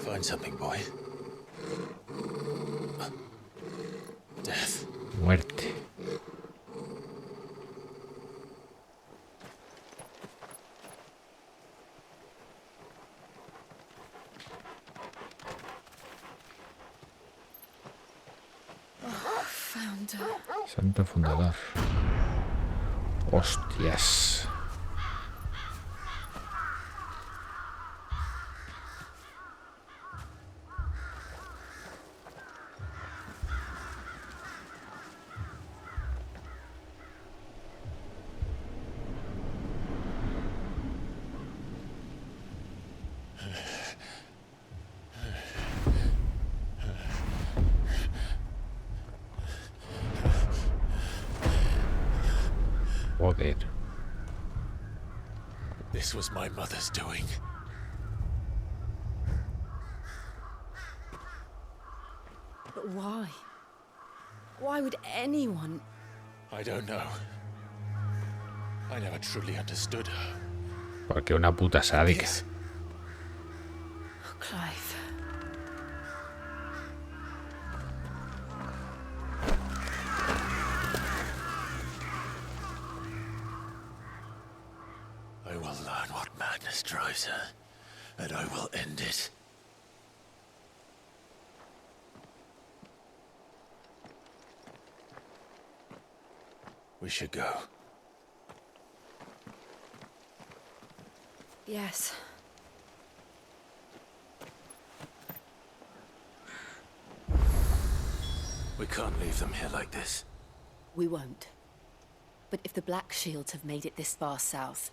Find something, boy. Death. Muerte. Santo fundador. Hostias. Joder. This was my mother's doing. Why? Why would anyone? I don't know. I never truly understood her. Porque una puta sádica. Clive. I will learn what madness drives her, and I will end it. We should go. Yes. We can't leave them here like this. We won't. But if the Black Shields have made it this far south,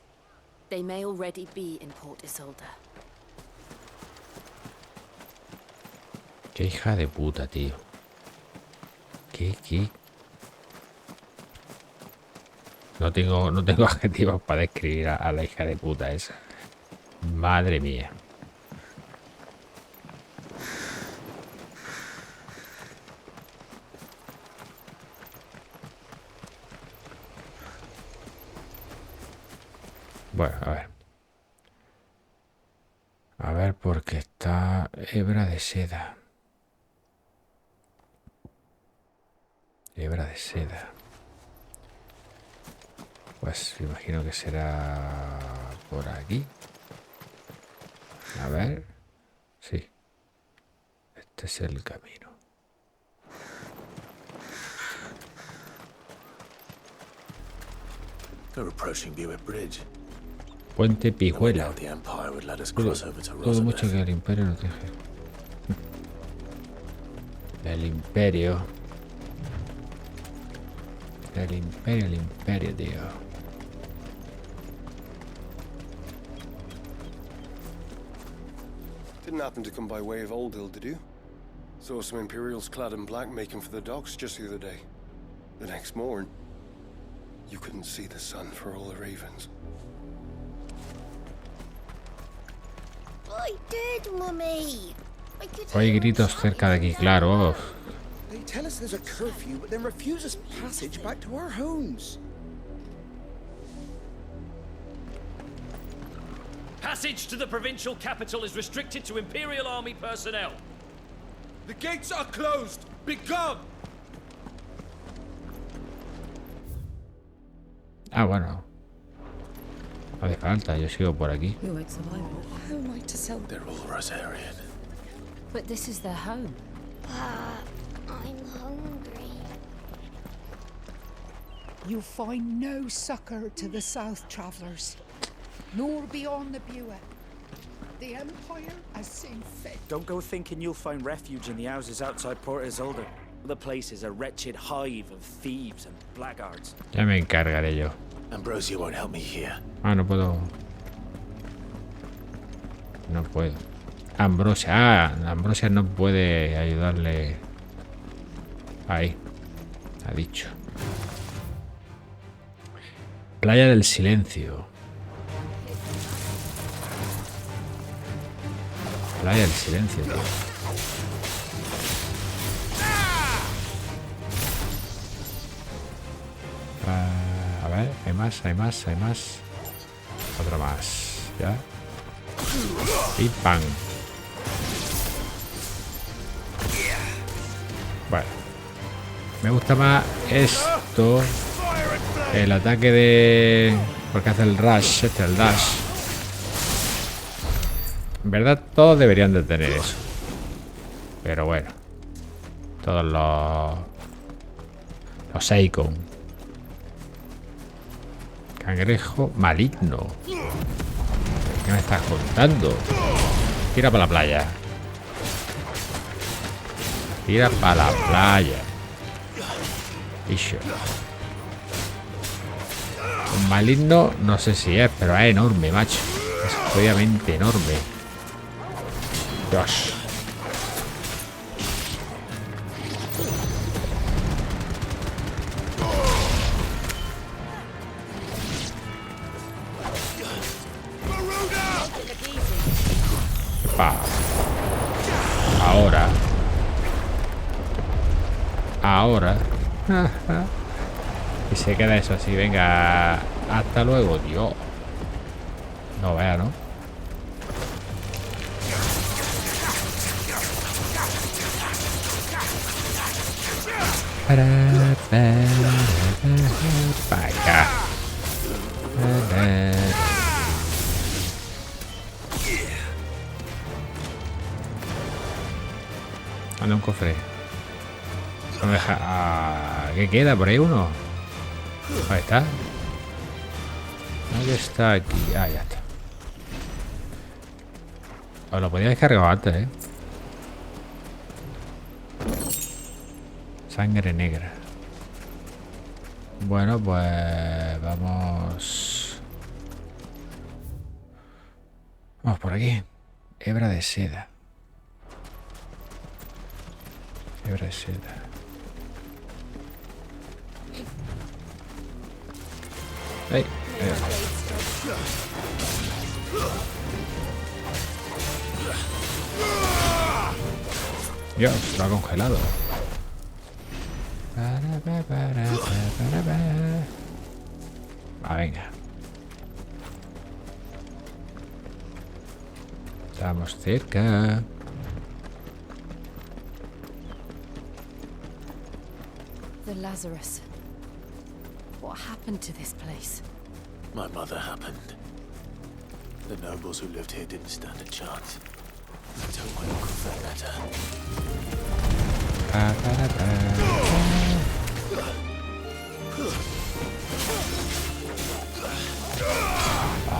they may already be in Port Isolde. Qué hija de puta, tío. ¿Qué? No tengo adjetivos para describir a la hija de puta esa. Madre mía. Bueno, a ver. A ver, porque está hebra de seda. Hebra de seda. Pues me imagino que será por aquí. A ver. Sí. Este es el camino. They're approaching Buick Bridge. Puente Pijuela. The Empire would let us cross over to Todo mucho que el Imperio nos deje. El Imperio. El Imperio, tío. Didn't happen to come by way of Oldhill, did you? Saw some Imperials clad in black making for the docks just the other day. The next morn, you couldn't see the sun for all the ravens. I did, Mummy. Hay gritos cerca de aquí, claro. They tell us there's a curfew, but then refuse us passage back to our homes. Passage to the provincial capital is restricted to Imperial Army personnel. The gates are closed. Be gone. Ah, bueno. No hace falta, yo sigo por aquí. Who might survive? Who am I to sell? They're all Rosarian. But this is their home. I'm hungry. You find no succor to the south travellers, nor beyond the Buet. The Empire has seen fit. Don't go thinking you'll find refuge in the houses outside Port Isolde. The place is a wretched hive of thieves and blackguards. Ya me encargaré yo. Ambrosia won't help me here. Ah, no puedo. No puedo. Ambrosia. Ah, Ambrosia no puede ayudarle. Ahí. Ha dicho. Playa del Silencio. Playa del Silencio, tío. A ver, hay más. Otro más. Ya. Y pan. Bueno. Me gusta más esto. El ataque de... Porque hace el rush, el dash. En verdad todos deberían de tener eso. Pero bueno. Todos los Seikon. Cangrejo maligno. ¿Qué me estás contando? Tira para la playa. Tira para la playa. Bicho. Un maligno no sé si es, pero es enorme, macho. Es obviamente enorme. Dios. Pa. Ahora. ahora. Y se queda eso así. Venga, hasta luego, Dios. No vea, ¿no? Para acá. Anda un cofre. No me deja. ¿Qué queda? ¿Por ahí uno? Ahí está. ¿Dónde está aquí? Ah, ya está. Os lo podía haber cargado antes, Sangre negra. Bueno, pues vamos. Vamos por aquí. Hebra de seda. Hebra de seda. ¡Ey! Dios, lo ha congelado. Venga. Estamos cerca. The Lazarus. What happened to this place? My mother happened. The nobles who lived here didn't stand a chance. I told my uncle they met her.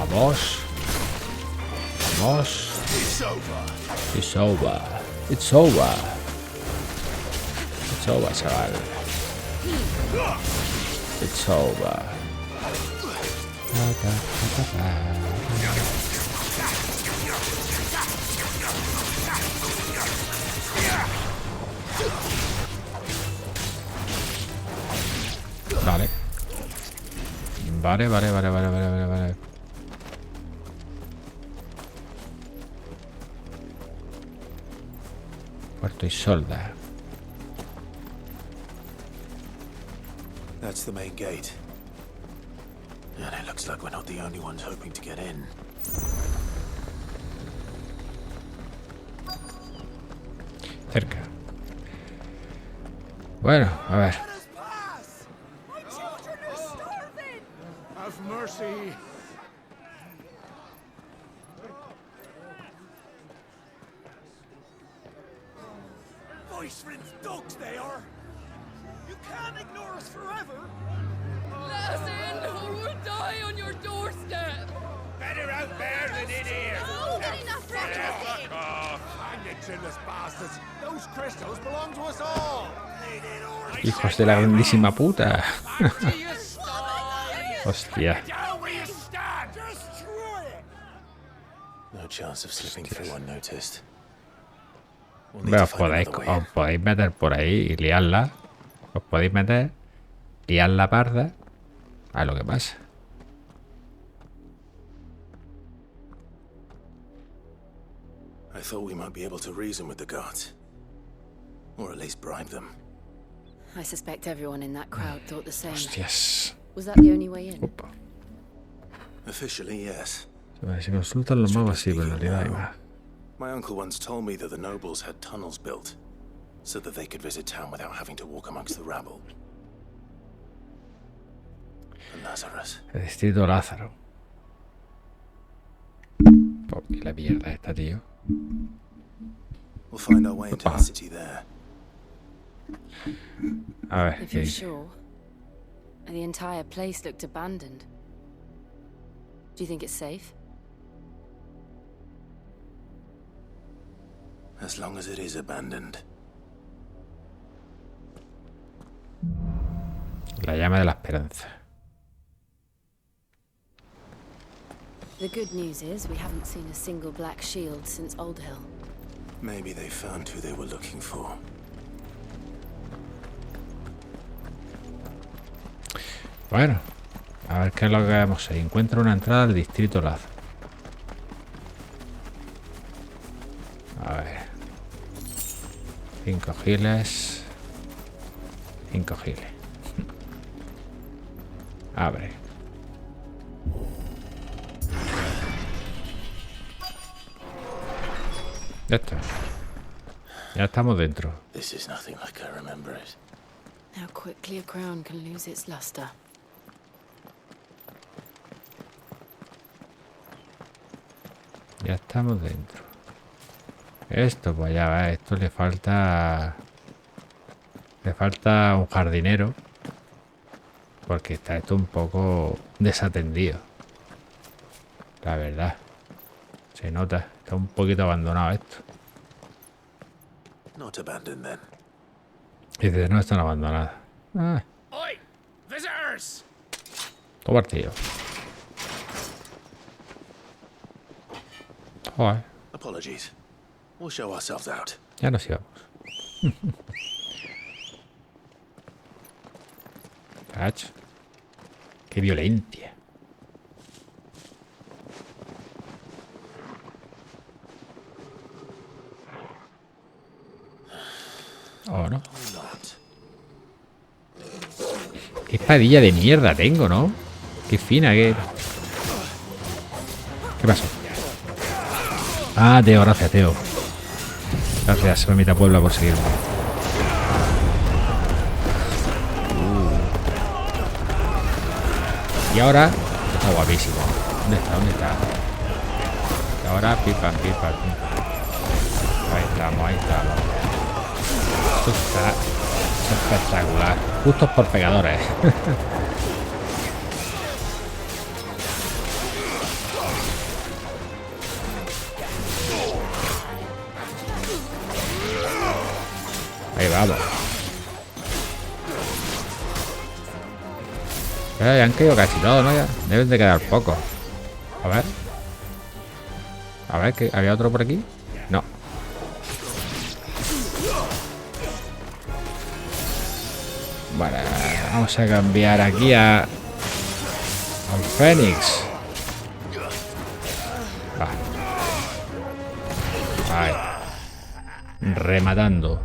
Vamos. Vamos. It's over. It's over. It's over. It's over, chaval. It's over. Vale. Vale. Puerto Isolda. That's the main gate. And it looks like we're not the only ones hoping to get in. Cerca. Bueno, a ver. Have mercy. Voice-rinsed dogs they are. You can't ignore us forever. Let us in, or we'll die on your doorstep. Better out there than in here. Oh, get enough Fuck off. Hang you chinless bastards. Those crystals belong to us all. Hijos de la grandísima puta. Hostia. No chance of slipping through unnoticed. Os podéis meter por ahí y liarla. Os podéis meter, liar la parda. A lo que pasa. I thought we might be able to reason with the guards. Or at least bribe them. I suspect everyone in that crowd thought the same. Hostias. Was that the only way in? Officially, yes. Se consultan los mapas, sí, pero en realidad hay más. My uncle once told me that the nobles had tunnels built so that they could visit town without having to walk amongst the rabble. The Lazarus. El distrito Lázaro. ¿Por qué la mierda esta, tío? We'll find our way into the city there. A ver, If ¿qué you're dice? sure, the entire place looked abandoned. Do you think it's safe? As long as it is abandoned. La llama de la esperanza. The good news is we haven't seen a single black shield since Old Hill. Maybe they found who they were looking for. Bueno, a ver qué es lo que vemos ahí. Encuentra una entrada al distrito Lázaro. A ver. 5 giles. Incogible. Abre. Ya está. Ya estamos dentro. This is nothing like I remember it. How quickly a crown can lose its luster. Ya estamos dentro. Esto, pues ya va, esto le falta... Le falta un jardinero. Porque está esto un poco desatendido. La verdad. Se nota. Está un poquito abandonado esto. Not abandoned then. Y dice, no están abandonadas. Ah, Oi! Visitors! todo partido. Joder, Apologies. We'll show ourselves out. ya nos íbamos. Cacho. Qué violencia. Oh, no. Qué espadilla de mierda tengo, ¿no? Qué fina, qué... ¿Qué pasó? Ah, Teo, gracias, Teo. Gracias, Mamita Puebla, por seguirme. Y ahora... Está guapísimo. ¿Dónde está? ¿Dónde está? Y ahora, pipa, pipa, pipa. Ahí estamos, ahí estamos. Esto está espectacular. Justos por pegadores. Ahí vamos. Ya han caído casi todos, ¿no? Ya deben de quedar pocos. A ver. A ver, ¿que había otro por aquí? No. Vale, vamos a cambiar aquí al Fénix. Va. Ahí. Rematando.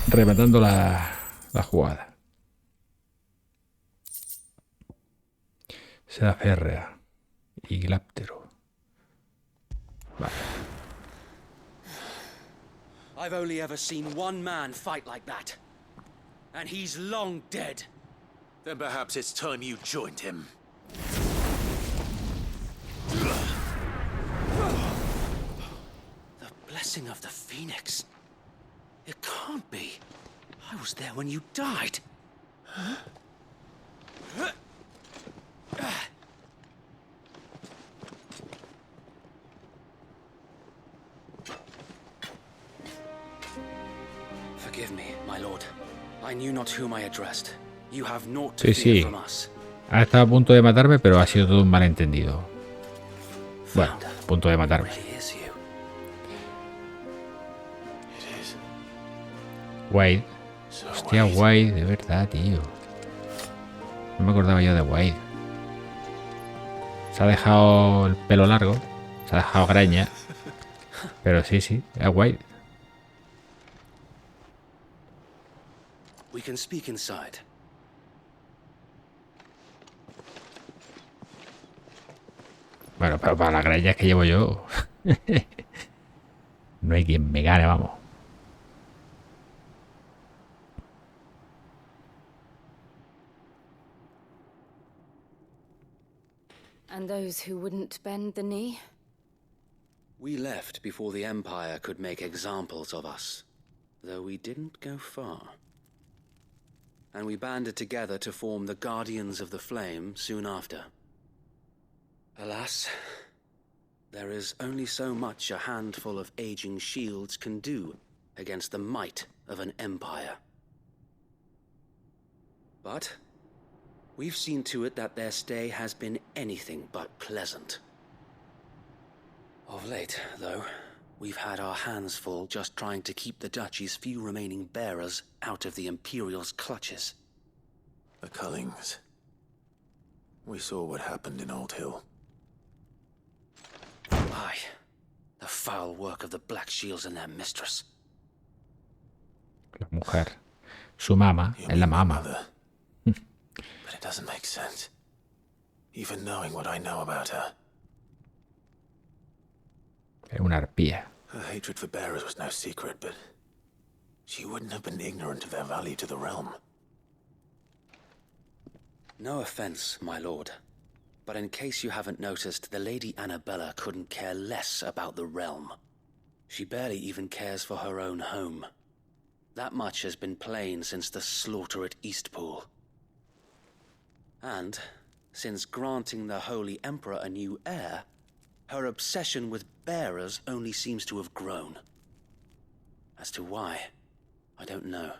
Rematando la jugada. Seda férrea. Y gláptero. Vale. I've only ever seen one man fight like that. And he's long dead. Then perhaps it's time you joined him. The blessing of the Phoenix. It can't be. I was there when you died. Forgive me, my lord. I knew not whom I addressed. You have naught to fear from us. Ha estado a punto de matarme, pero ha sido todo un malentendido. Bueno, a punto de matarme. Wade. Hostia, Wade, de verdad, tío. No me acordaba yo de Wade. Se ha dejado el pelo largo. Se ha dejado graña. Pero sí, sí, es Wade. We can speak inside. Bueno, pero para las greñas que llevo yo, no hay quien me gane, vamos. And those who wouldn't bend the knee? We left before the Empire could make examples of us, though we didn't go far. And we banded together to form the Guardians of the Flame soon after. Alas, there is only so much a handful of aging shields can do against the might of an empire. But we've seen to it that their stay has been anything but pleasant. Of late, though, we've had our hands full just trying to keep the Duchy's few remaining bearers out of the Imperial's clutches. The Cullings. We saw what happened in Old Hill. Aye, the foul work of the Black Shields and their mistress. La mujer. Su mamá. Es la mamá. But it doesn't make sense. Even knowing what I know about her. Es una arpía. Her hatred for bearers was no secret, but she wouldn't have been ignorant of their value to the realm. No offense, my lord. But in case you haven't noticed, the Lady Annabella couldn't care less about the realm. She barely even cares for her own home. That much has been plain since the slaughter at Eastpool. And, since granting the Holy Emperor a new heir, her obsession with bearers only seems to have grown. As to why, I don't know.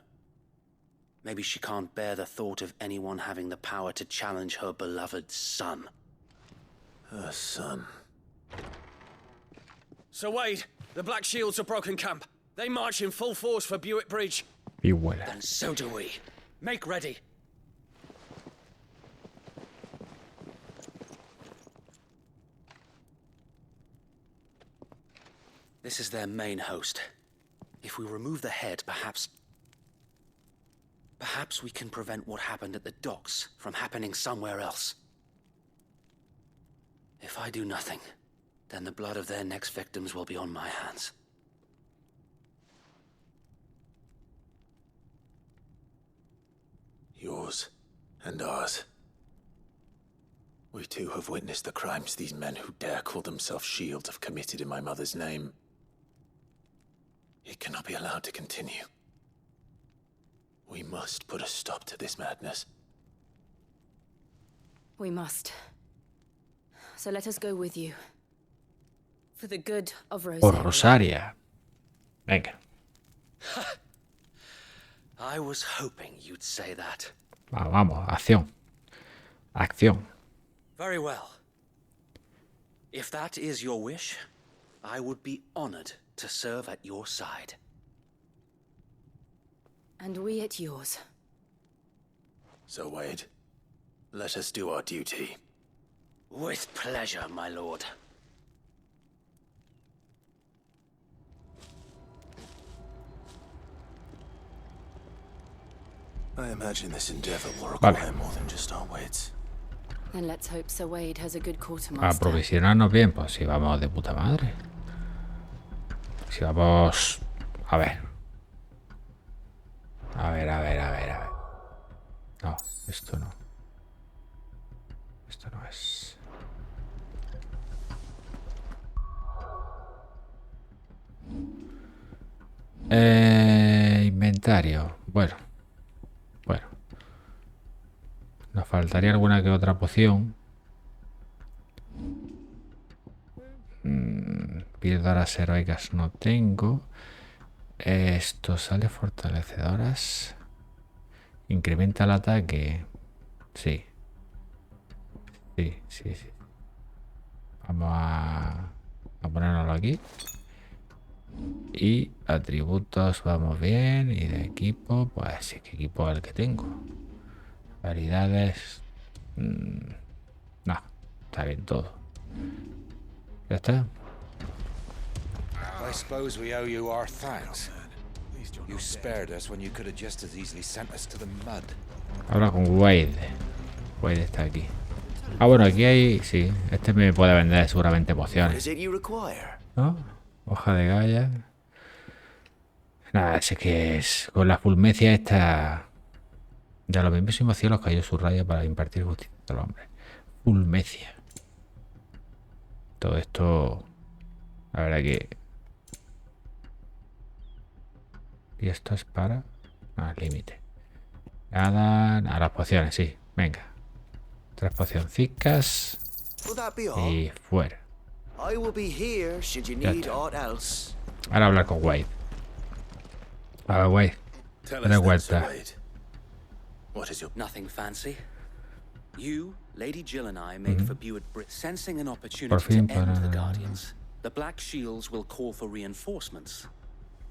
Maybe she can't bear the thought of anyone having the power to challenge her beloved son. Her son. Sir Wade, the Black Shields have broken camp. They march in full force for Buick Bridge. Then so do we. Make ready. This is their main host. If we remove the head, perhaps we can prevent what happened at the docks from happening somewhere else. If I do nothing, then the blood of their next victims will be on my hands. Yours and ours. We too have witnessed the crimes these men who dare call themselves shields have committed in my mother's name. It cannot be allowed to continue. We must put a stop to this madness. We must. So let us go with you. For the good of Rosaria. Por Rosaria. Venga. I was hoping you'd say that. Vamos, acción. Acción. Very well. If that is your wish, I would be honored to serve at your side. And we at yours. So, Wade, let us do our duty. With pleasure, my lord. I imagine this endeavor will require more than just our wits. Then let's hope Sir Wade has a good quartermaster. Aprovisionarnos bien, pues si vamos de puta madre. Si vamos... A ver. A ver. No, esto no. Esto no es. Inventario. Bueno. Nos faltaría alguna que otra poción. Píldoras heroicas no tengo. Esto sale fortalecedoras. Incrementa el ataque. Sí. Vamos a ponerlo aquí. Y atributos vamos bien. Y de equipo, pues sí, que equipo es el que tengo. Variedades. No, está bien todo. Ya está. I suppose we owe you our thanks. You spared us when you could have just as easily sent us to the mud. Habla con Wade. Wade está aquí. Ah, bueno, aquí hay... Sí, este me puede vender seguramente pociones. ¿No? Hoja de Gaia. Nada, sé que es... Con la fulmecia esta... De los mismísimos cielos cayó su raya para impartir justicia a los hombres. Fulmecia. Todo esto... La verdad que... Y esto es para... al límite. Nada... A las pociones, sí. Venga. 3 pocioncicas. Y fuera. Ya está. Ahora hablar con Wade. A ver, Wade. De vuelta. Nothing fancy. You, Lady Jill and I make for Buick Bridge, sensing an opportunity to end the Guardians. The Black Shields will call for reinforcements.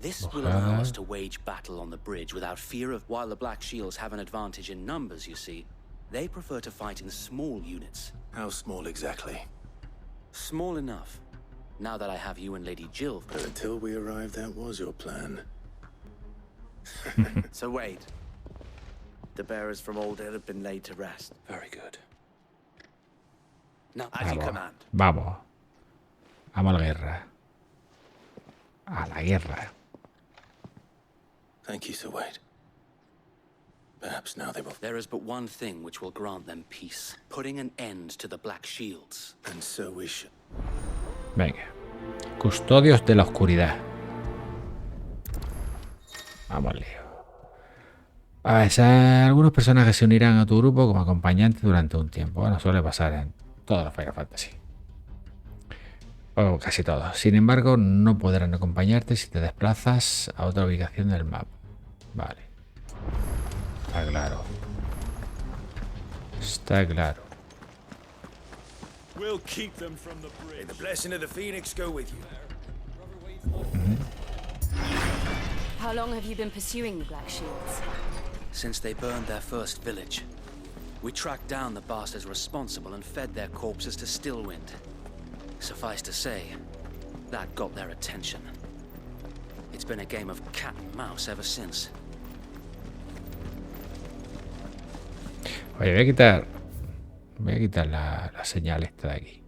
This will allow us to wage battle on the bridge without fear of... While the Black Shields have an advantage in numbers, you see, they prefer to fight in small units. How small exactly? Small enough. Now that I have you and Lady Jill... But until we arrived, that was your plan. So Wade, the bearers from Old Hill have been laid to rest. Very good. Now, as you command. Vamos. Vamos a la guerra. A la guerra. Thank you, Sir Wade. Perhaps now they will... There is but one thing which will grant them peace. Putting an end to the Black Shields. And so we should... Venga. Custodios de la oscuridad. Vamos, lío. A ver, algunos personajes se unirán a tu grupo como acompañantes durante un tiempo. Bueno, suele pasar en todos los Final Fantasy. O casi todos. Sin embargo, no podrán acompañarte si te desplazas a otra ubicación del mapa. Vale. Está claro. Está claro. We'll keep them from the bridge. May the blessing of the Phoenix go with you. How long have you been pursuing the Black Shields? Since they burned their first village. We tracked down the bastards responsible and fed their corpses to Stillwind. Suffice to say, that got their attention. It's been a game of cat and mouse ever since. Oye, voy a quitar la señal esta de aquí.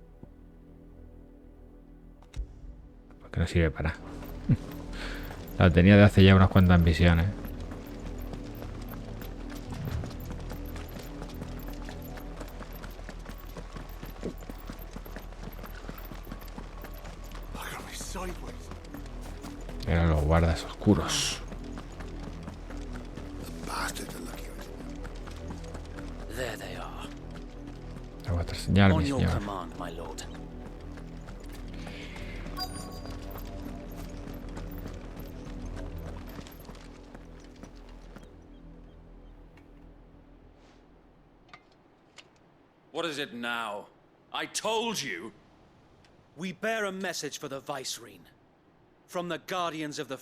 Porque no sirve para nada. La tenía de hace ya unas cuantas misiones. Eran los guardas oscuros. There they are. La vuestra señal, On mi your señor. command, my lord. What is it now? I told you. We bear a message for the Vicereine. From the Guardians of the...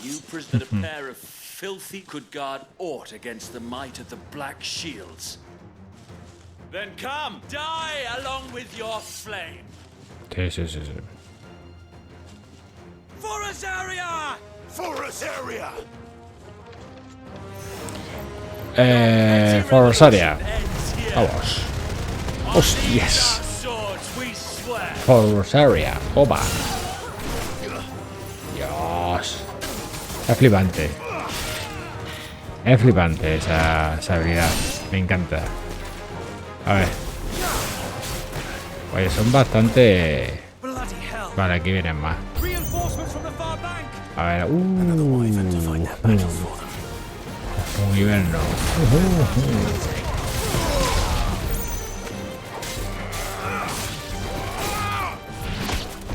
You presented a pair of filthy could guard aught against the might of the Black Shields. Then come, die along with your flame. Sí, sí, sí, sí. For Azaria! For Azaria! For Rosaria. Vamos. Hostias. For Rosaria. Opa. Dios. Es flipante. Es flipante esa habilidad. Me encanta. A ver. Oye, son bastante... Vale, aquí vienen más. A ver. Un nivel no.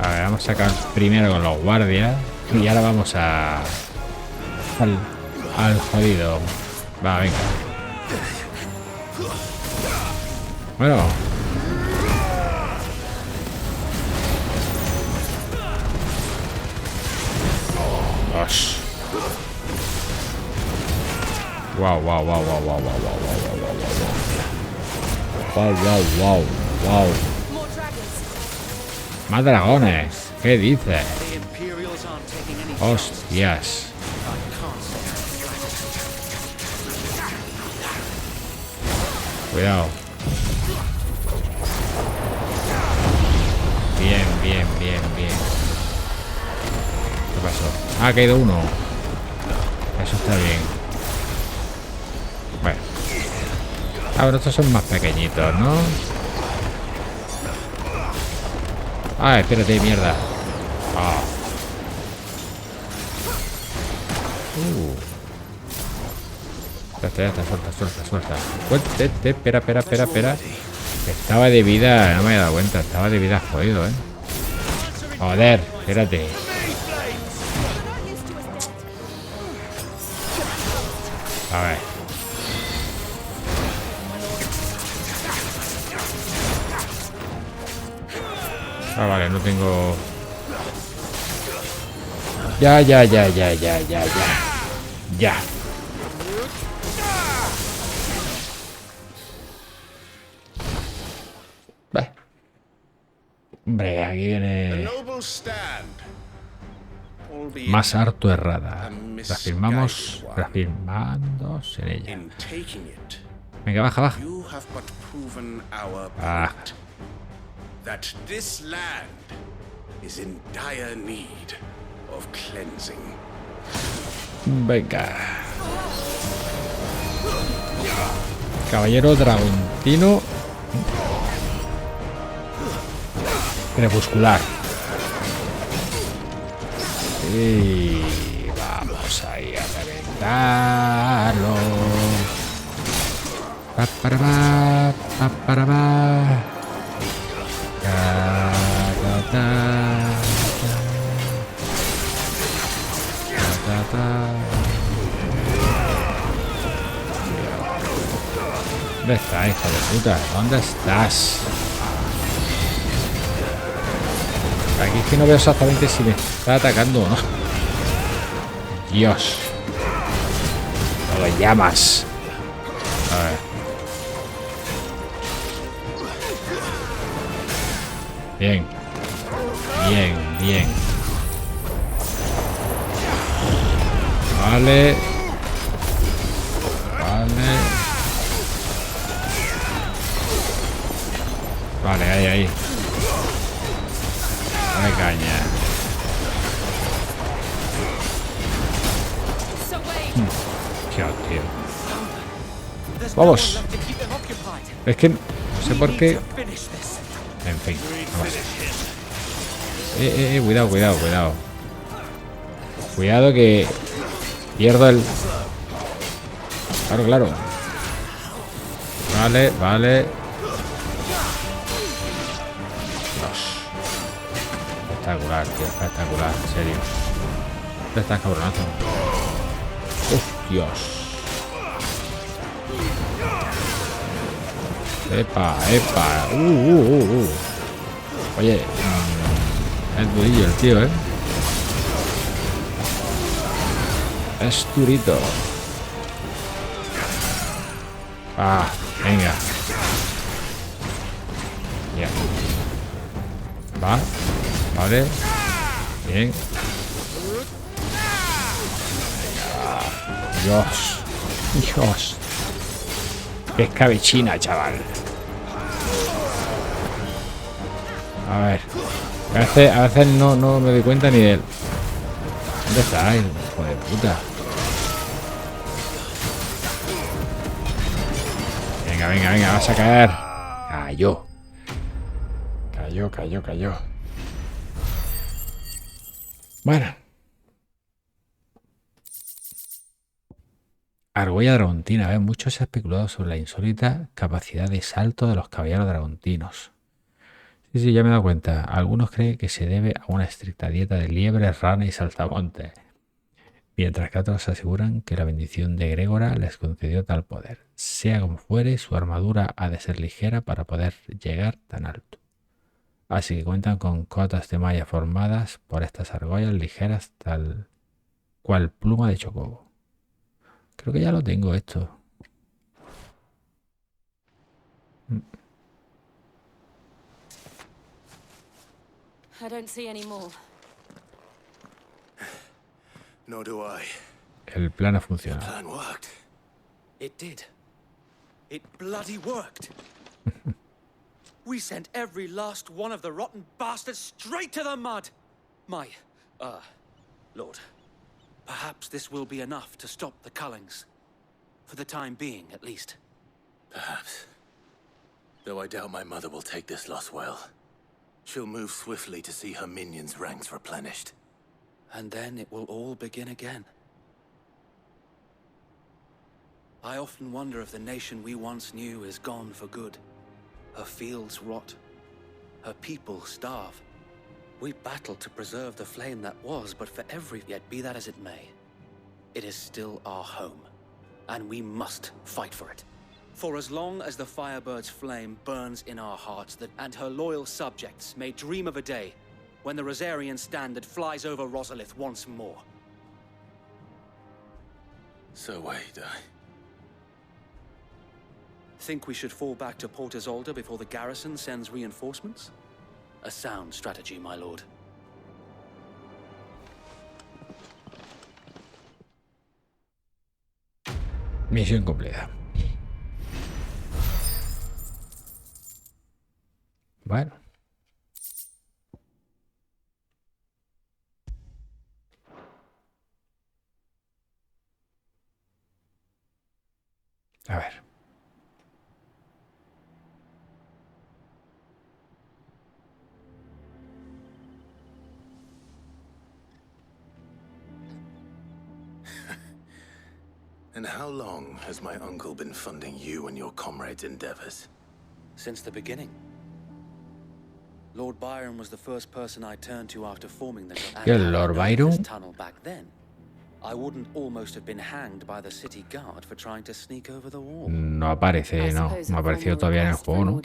A ver, vamos a sacar primero con los guardias. Y ahora vamos al jodido. Va, venga. Bueno. Dios. Wow, wow, wow, wow, wow, wow, wow, wow, wow, wow, wow, wow. Más dragones. ¿Qué dices? Hostias. Cuidado. Bien, bien, bien, bien. ¿Qué pasó? Ah, ha caído uno. Eso está bien. Bueno. Ah, pero estos son más pequeñitos, ¿no? Ah, espérate, mierda. Ah. Ya está, suelta. Suéltate, espera. Estaba de vida, no me había dado cuenta. Estaba de vida jodido, Joder, espérate. A ver. Ah, vale, no tengo... Ya. Hombre, aquí viene... Más harto errada. Reafirmamos en ella. Venga, baja, baja. Ah. That this land is in dire need of cleansing. Venga. Caballero dragontino. Crepuscular. Y vamos ahí a reventarlo. Pa para va, pa para va. ¿Dónde está, hijo de puta? ¿Dónde estás? Aquí es que no veo exactamente si me está atacando o no. Dios. No lo llamas. A ver. Bien. Bien, bien. Vale. Vale. Vale, ahí. Dale caña. Tío. Vamos. Es que no sé por qué. En fin, vamos. Cuidado. Cuidado que pierdo el... Claro. Vale. Espectacular, tío, espectacular, en serio. ¿Dónde estás, cabronazo? ¡Uf, Dios! ¡Epa! Oye, es durillo el tío, ¿eh? Es durito. Ah, venga. Ya. Vale. Bien. Dios. Qué escabechina, chaval. A ver. A veces no me doy cuenta ni de él. ¿Dónde está? Hijo de puta. Venga, vas a caer. Cayó. Bueno. Argolla dragontina. A ver, mucho se ha especulado sobre la insólita capacidad de salto de los caballeros dragontinos. Sí, ya me he dado cuenta. Algunos creen que se debe a una estricta dieta de liebres, ranas y saltamontes, mientras que otros aseguran que la bendición de Gregora les concedió tal poder. Sea como fuere, su armadura ha de ser ligera para poder llegar tan alto. Así que cuentan con cotas de malla formadas por estas argollas ligeras tal cual pluma de chocobo. Creo que ya lo tengo esto. I don't see any more. Nor do I. El plan ha funcionado. The plan worked. It did. It bloody worked. We sent every last one of the rotten bastards straight to the mud. My, Lord, perhaps this will be enough to stop the Cullings. For the time being, at least. Perhaps. Though I doubt my mother will take this loss well. She'll move swiftly to see her minions' ranks replenished. And then it will all begin again. I often wonder if the nation we once knew is gone for good. Her fields rot. Her people starve. We battled to preserve the flame that was, but for every... Yet be that as it may, it is still our home. And we must fight for it. For as long as the Firebird's flame burns in our hearts, and her loyal subjects may dream of a day when the Rosarian standard flies over Rosalith once more. So wait, Think we should fall back to Port Isolde before the garrison sends reinforcements? A sound strategy, my lord. Misión cumplida. Bueno. A ver. And how long has my uncle been funding you and your comrades' endeavors? Since the beginning. Lord Byron was the first person I turned to after forming the... Yeah, Lord Byron. Tunnel back then, I wouldn't almost have been hanged by the city guard for trying to sneak over the wall. No aparece, no. No ha aparecido todavía en el juego, ¿no?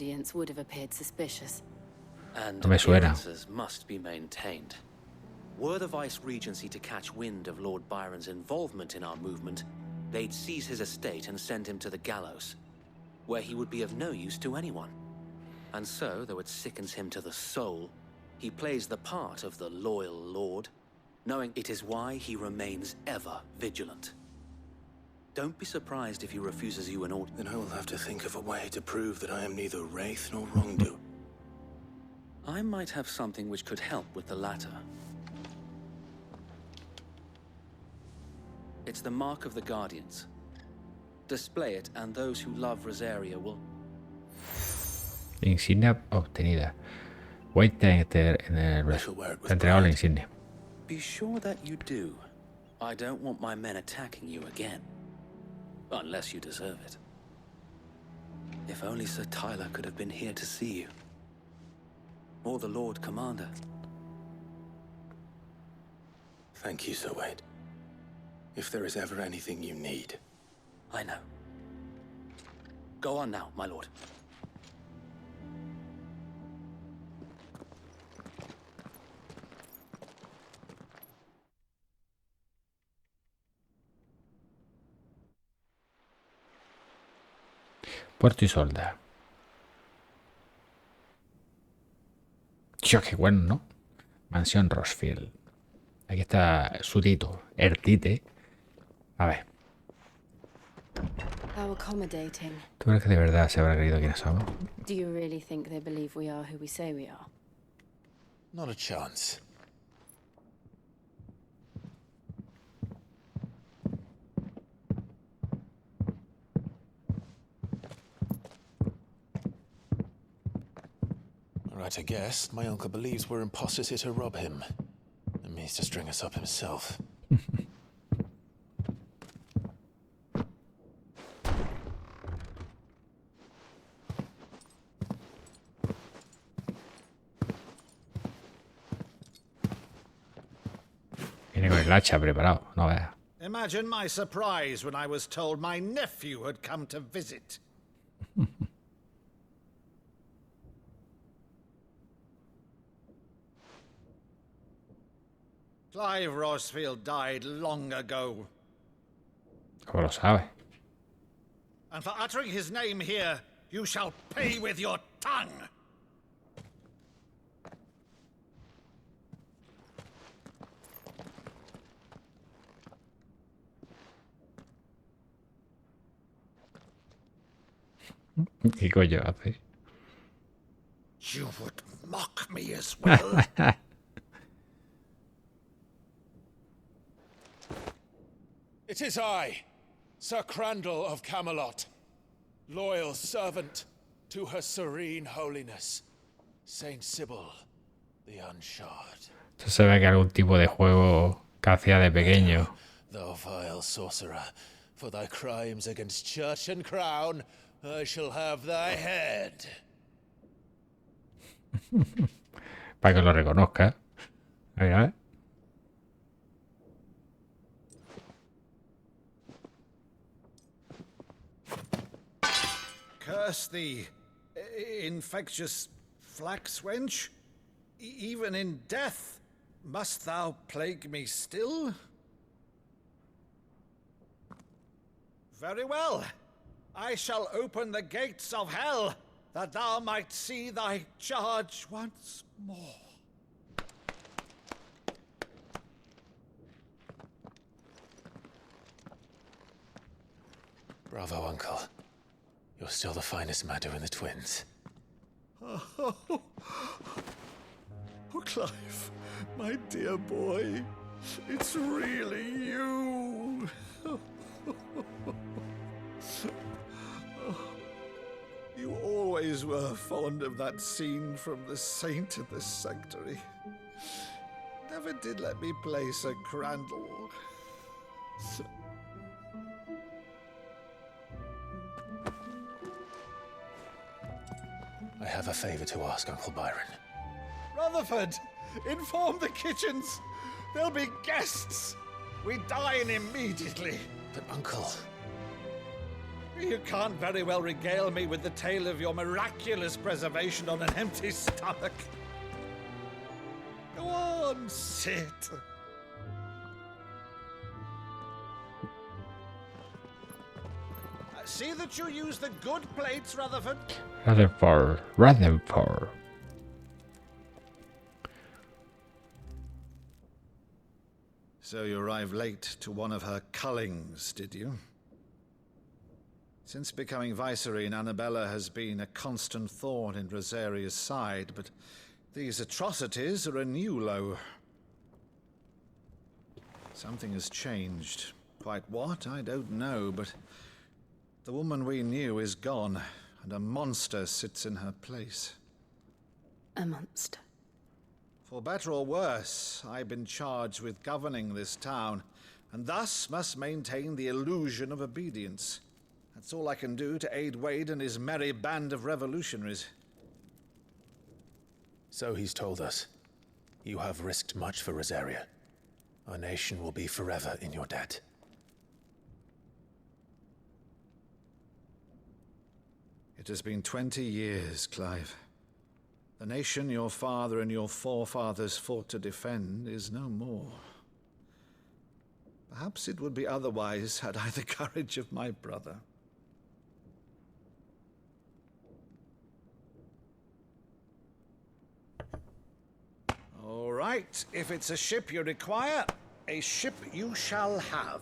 No me suena. Must be maintained. Were the Vice Regency to catch wind of Lord Byron's involvement in our movement, they'd seize his estate and send him to the gallows, where he would be of no use to anyone. And so, though it sickens him to the soul, he plays the part of the loyal lord, knowing it is why he remains ever vigilant. Don't be surprised if he refuses you an order. Then I will have to think of a way to prove that I am neither wraith nor wrongdoer. I might have something which could help with the latter. It's the mark of the Guardians. Display it, and those who love Rosaria will... Insignia obtenida. Wait en el... entregado la insignia. Be sure that you do. I don't want my men attacking you again. Unless you deserve it. If only Sir Tyler could have been here to see you. Or the Lord Commander. Thank you, Sir Wade. If there is ever anything you need. I know. Go on now, my lord. Puerto Isolda. Tío, qué bueno, ¿no? Mansión Rosefield. Aquí está su tito, Ertite. A ver. How accommodating. ¿Tú crees que de verdad se habrá creído quiénes somos? Do you really think they believe we are who we say we are? Not a chance. Right, I guess. My uncle believes we're imposters here to rob him. And means to string us up himself. Viene con el hacha preparado, no veas. Imagine my surprise when I was told my nephew had come to visit. Clive Rosefield died long ago. ¿Cómo lo sabe? And for uttering his name here, you shall pay with your tongue. ¿Qué coño hace? You would mock me as well. It is I, Sir Crandall of Camelot, loyal servant to Her Serene Holiness, Saint Sybil the Unshod. Esto se ve que algún tipo de juego que hacía de pequeño. Thou vile sorcerer, for thy crimes against church and crown, I shall have thy head. Para que lo reconozca. A ver. Curse thee, infectious flax wench. Even in death, must thou plague me still? Very well. I shall open the gates of hell, that thou might see thy charge once more. Bravo, Uncle. You're still the finest Madu in the twins. Oh, Clive, my dear boy, it's really you. You always were fond of that scene from The Saint of the Sanctuary. Never did let me play Sir Crandall. I have a favor to ask, Uncle Byron. Rutherford, inform the kitchens. There'll be guests. We dine immediately. But, Uncle... You can't very well regale me with the tale of your miraculous preservation on an empty stomach. Go on, sit. See that you use the good plates, Rutherford. Rutherford. So you arrived late to one of her cullings, did you? Since becoming Vicereine, Annabella has been a constant thorn in Rosaria's side, but these atrocities are a new low. Something has changed. Quite what, I don't know, but the woman we knew is gone, and a monster sits in her place. A monster? For better or worse, I've been charged with governing this town, and thus must maintain the illusion of obedience. That's all I can do to aid Wade and his merry band of revolutionaries. So he's told us. You have risked much for Rosaria. Our nation will be forever in your debt. It has been 20 years, Clive. The nation your father and your forefathers fought to defend is no more. Perhaps it would be otherwise had I the courage of my brother. All right, if it's a ship you require, a ship you shall have.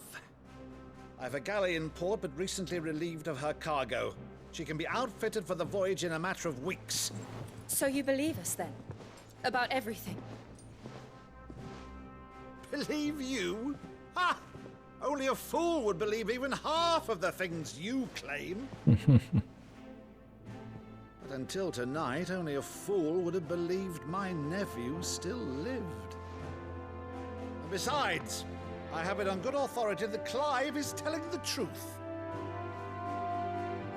I've a galley in port, but recently relieved of her cargo. She can be outfitted for the voyage in a matter of weeks. So you believe us then? About everything? Believe you? Ha! Only a fool would believe even half of the things you claim. But until tonight, only a fool would have believed my nephew still lived. And besides, I have it on good authority that Clive is telling the truth.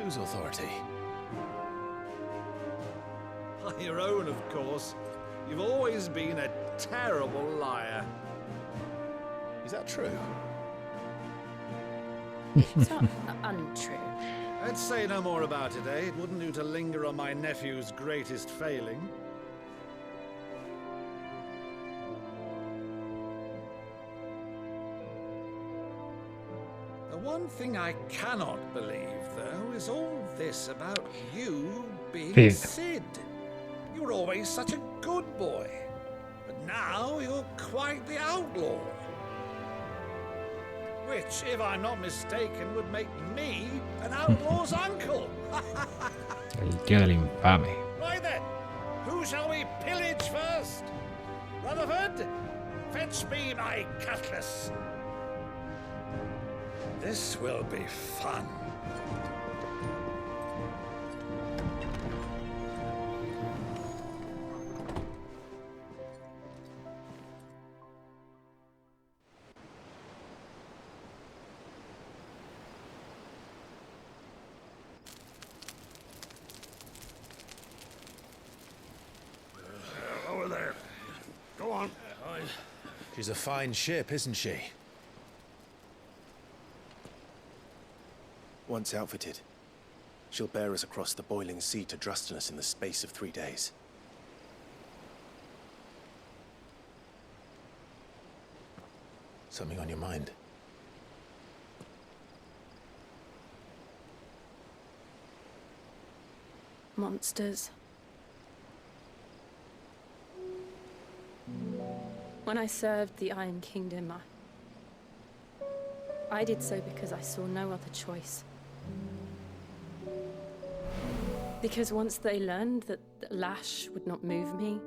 Whose authority? Your own, of course. You've always been a terrible liar. Is that true? It's not untrue. Let's say no more about it, eh? It wouldn't do to linger on my nephew's greatest failing. The one thing I cannot believe, though, is all this about you being Sid. You were always such a good boy, but now you're quite the outlaw. Which, if I'm not mistaken, would make me an outlaw's uncle. El tío del infame. Right then, who shall we pillage first? Rutherford, fetch me my cutlass. This will be fun. Over there. Go on. She's a fine ship, isn't she? Once outfitted, she'll bear us across the boiling sea to Drustinus in the space of 3 days. Something on your mind? Monsters. When I served the Iron Kingdom, I did so because I saw no other choice. Because once they learned that the lash would not move me,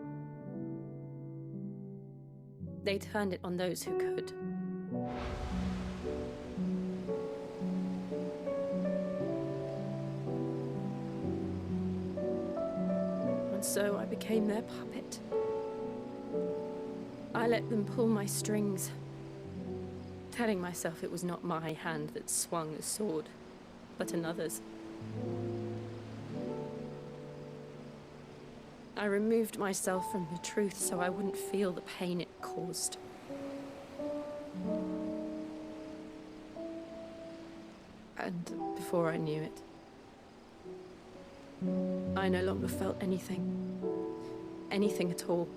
they turned it on those who could. And so I became their puppet. I let them pull my strings, telling myself it was not my hand that swung the sword, but another's. I removed myself from the truth so I wouldn't feel the pain it caused. And before I knew it, I no longer felt anything. Anything at all.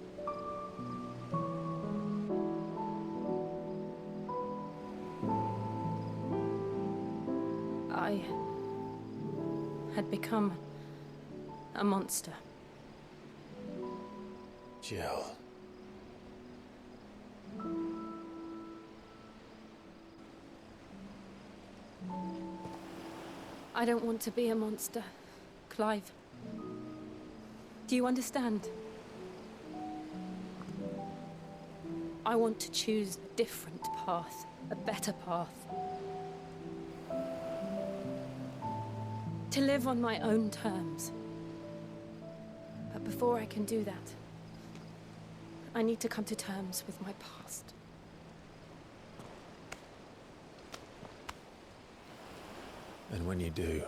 I had become a monster. Jill. I don't want to be a monster, Clive. Do you understand? I want to choose a different path, a better path. To live on my own terms. But before I can do that, I need to come to terms with my past. And when you do,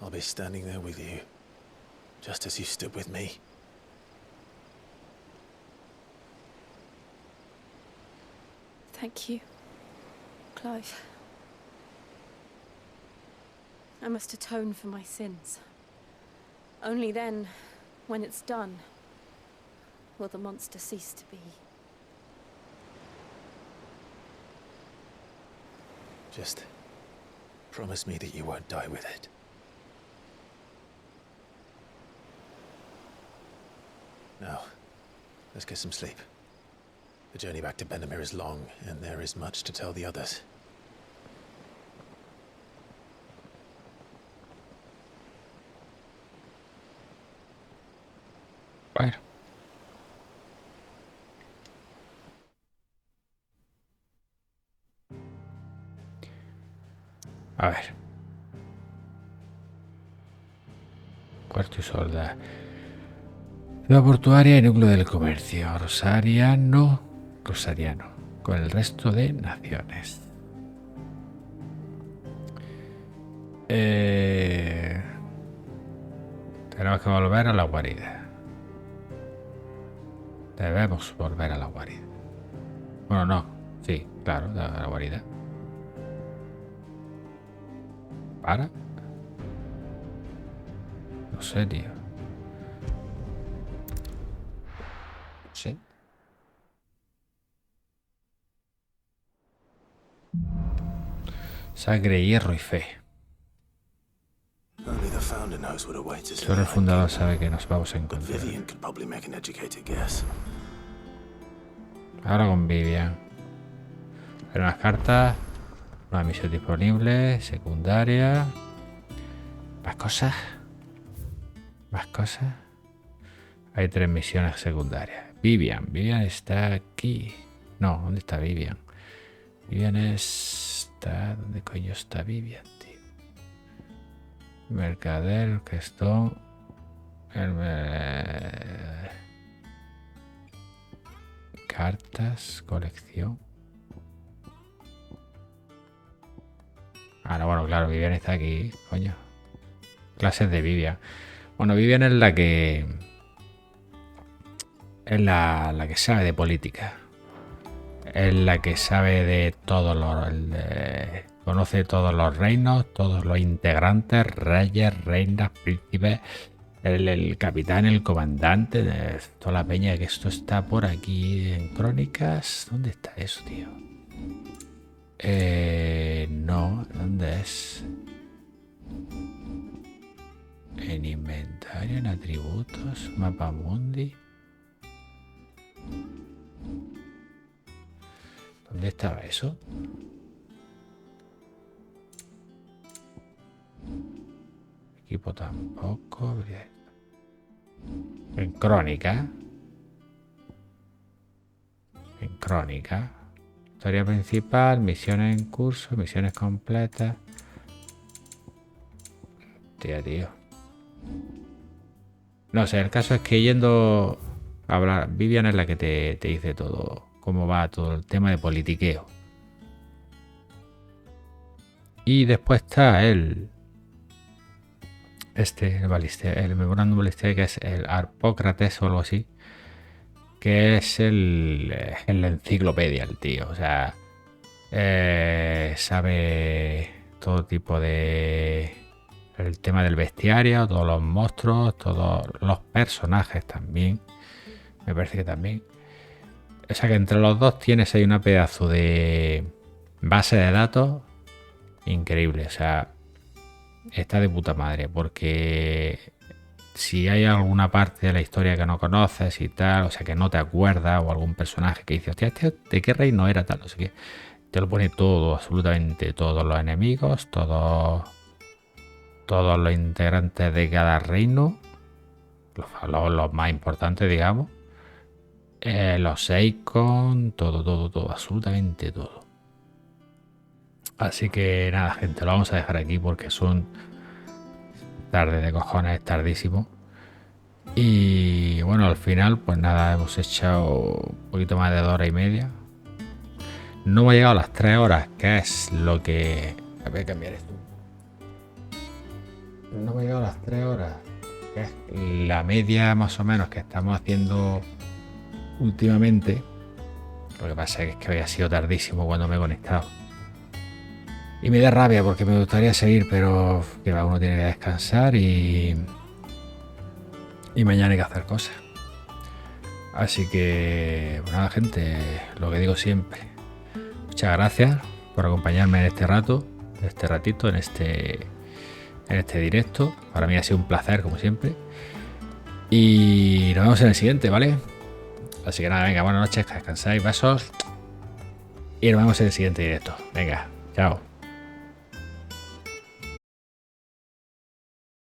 I'll be standing there with you, just as you stood with me. Thank you, Clive. I must atone for my sins. Only then, when it's done, will the monster cease to be. Just promise me that you won't die with it. Now, let's get some sleep. The journey back to Benamir is long, and there is much to tell the others. Bueno. A ver. Puerto y solda. Ciudad portuaria y núcleo del comercio. Rosariano. Con el resto de naciones. Tenemos que volver a la guarida. Debemos volver a la guarida. Bueno, no. Sí, claro, a la guarida. ¿Para? No sé, tío. Sí. Sangre, hierro y fe. Solo el fundador sabe que nos vamos a encontrar. Ahora con Vivian. Hay unas cartas. Una misión disponible. Secundaria. Más cosas. Más cosas. Hay 3 misiones secundarias. Vivian. Vivian está aquí. No, ¿dónde está Vivian? Vivian está... ¿Dónde coño está Vivian, tío? Mercader, gestón... Cartas, colección... Ah, no, bueno, claro, Vivian está aquí, coño. Clases de Vivian. Bueno, Vivian es la que... Es la que sabe de política. Es la que sabe de todos los... conoce todos los reinos, todos los integrantes, reyes, reinas, príncipes, el capitán, el comandante, de toda la peña, que esto está por aquí en crónicas. ¿Dónde está eso, tío? No, ¿dónde es? En inventario, en atributos, mapa mundi. ¿Dónde estaba eso? Equipo tampoco. En crónica. En crónica. Historia principal, misiones en curso, misiones completas. Tío. No sé, el caso es que yendo a hablar, Vivian es la que te dice todo, cómo va todo el tema de politiqueo. Y después está el memorándum balístico, que es el Arpócrates o algo así, que es la enciclopedia, el tío. O sea, sabe todo tipo de... el tema del bestiario, todos los monstruos, todos los personajes también. Me parece que también. O sea que entre los dos tienes ahí una pedazo de base de datos increíble. O sea, está de puta madre, porque si hay alguna parte de la historia que no conoces y tal, o sea, que no te acuerdas, o algún personaje que dice, hostia, ¿de qué reino era tal? O sea, que te lo pone todo, absolutamente todos los enemigos, todos los integrantes de cada reino, los más importantes, digamos, los Seikon, todo, absolutamente todo. Así que nada, gente, lo vamos a dejar aquí porque son tarde de cojones, es tardísimo. Y bueno, al final, pues nada, hemos echado un poquito más de 2 horas y media. No hemos llegado a las 3 horas, que es lo que... Voy a cambiar esto. No hemos llegado a las 3 horas, que es la media más o menos que estamos haciendo últimamente. Lo que pasa es que había sido tardísimo cuando me he conectado. Y me da rabia porque me gustaría seguir, pero que uno tiene que descansar y mañana hay que hacer cosas. Así que, bueno, nada, gente, lo que digo siempre. Muchas gracias por acompañarme en este ratito, en este directo. Para mí ha sido un placer, como siempre. Y nos vemos en el siguiente, ¿vale? Así que nada, venga, buenas noches, que descansáis, besos. Y nos vemos en el siguiente directo. Venga, chao.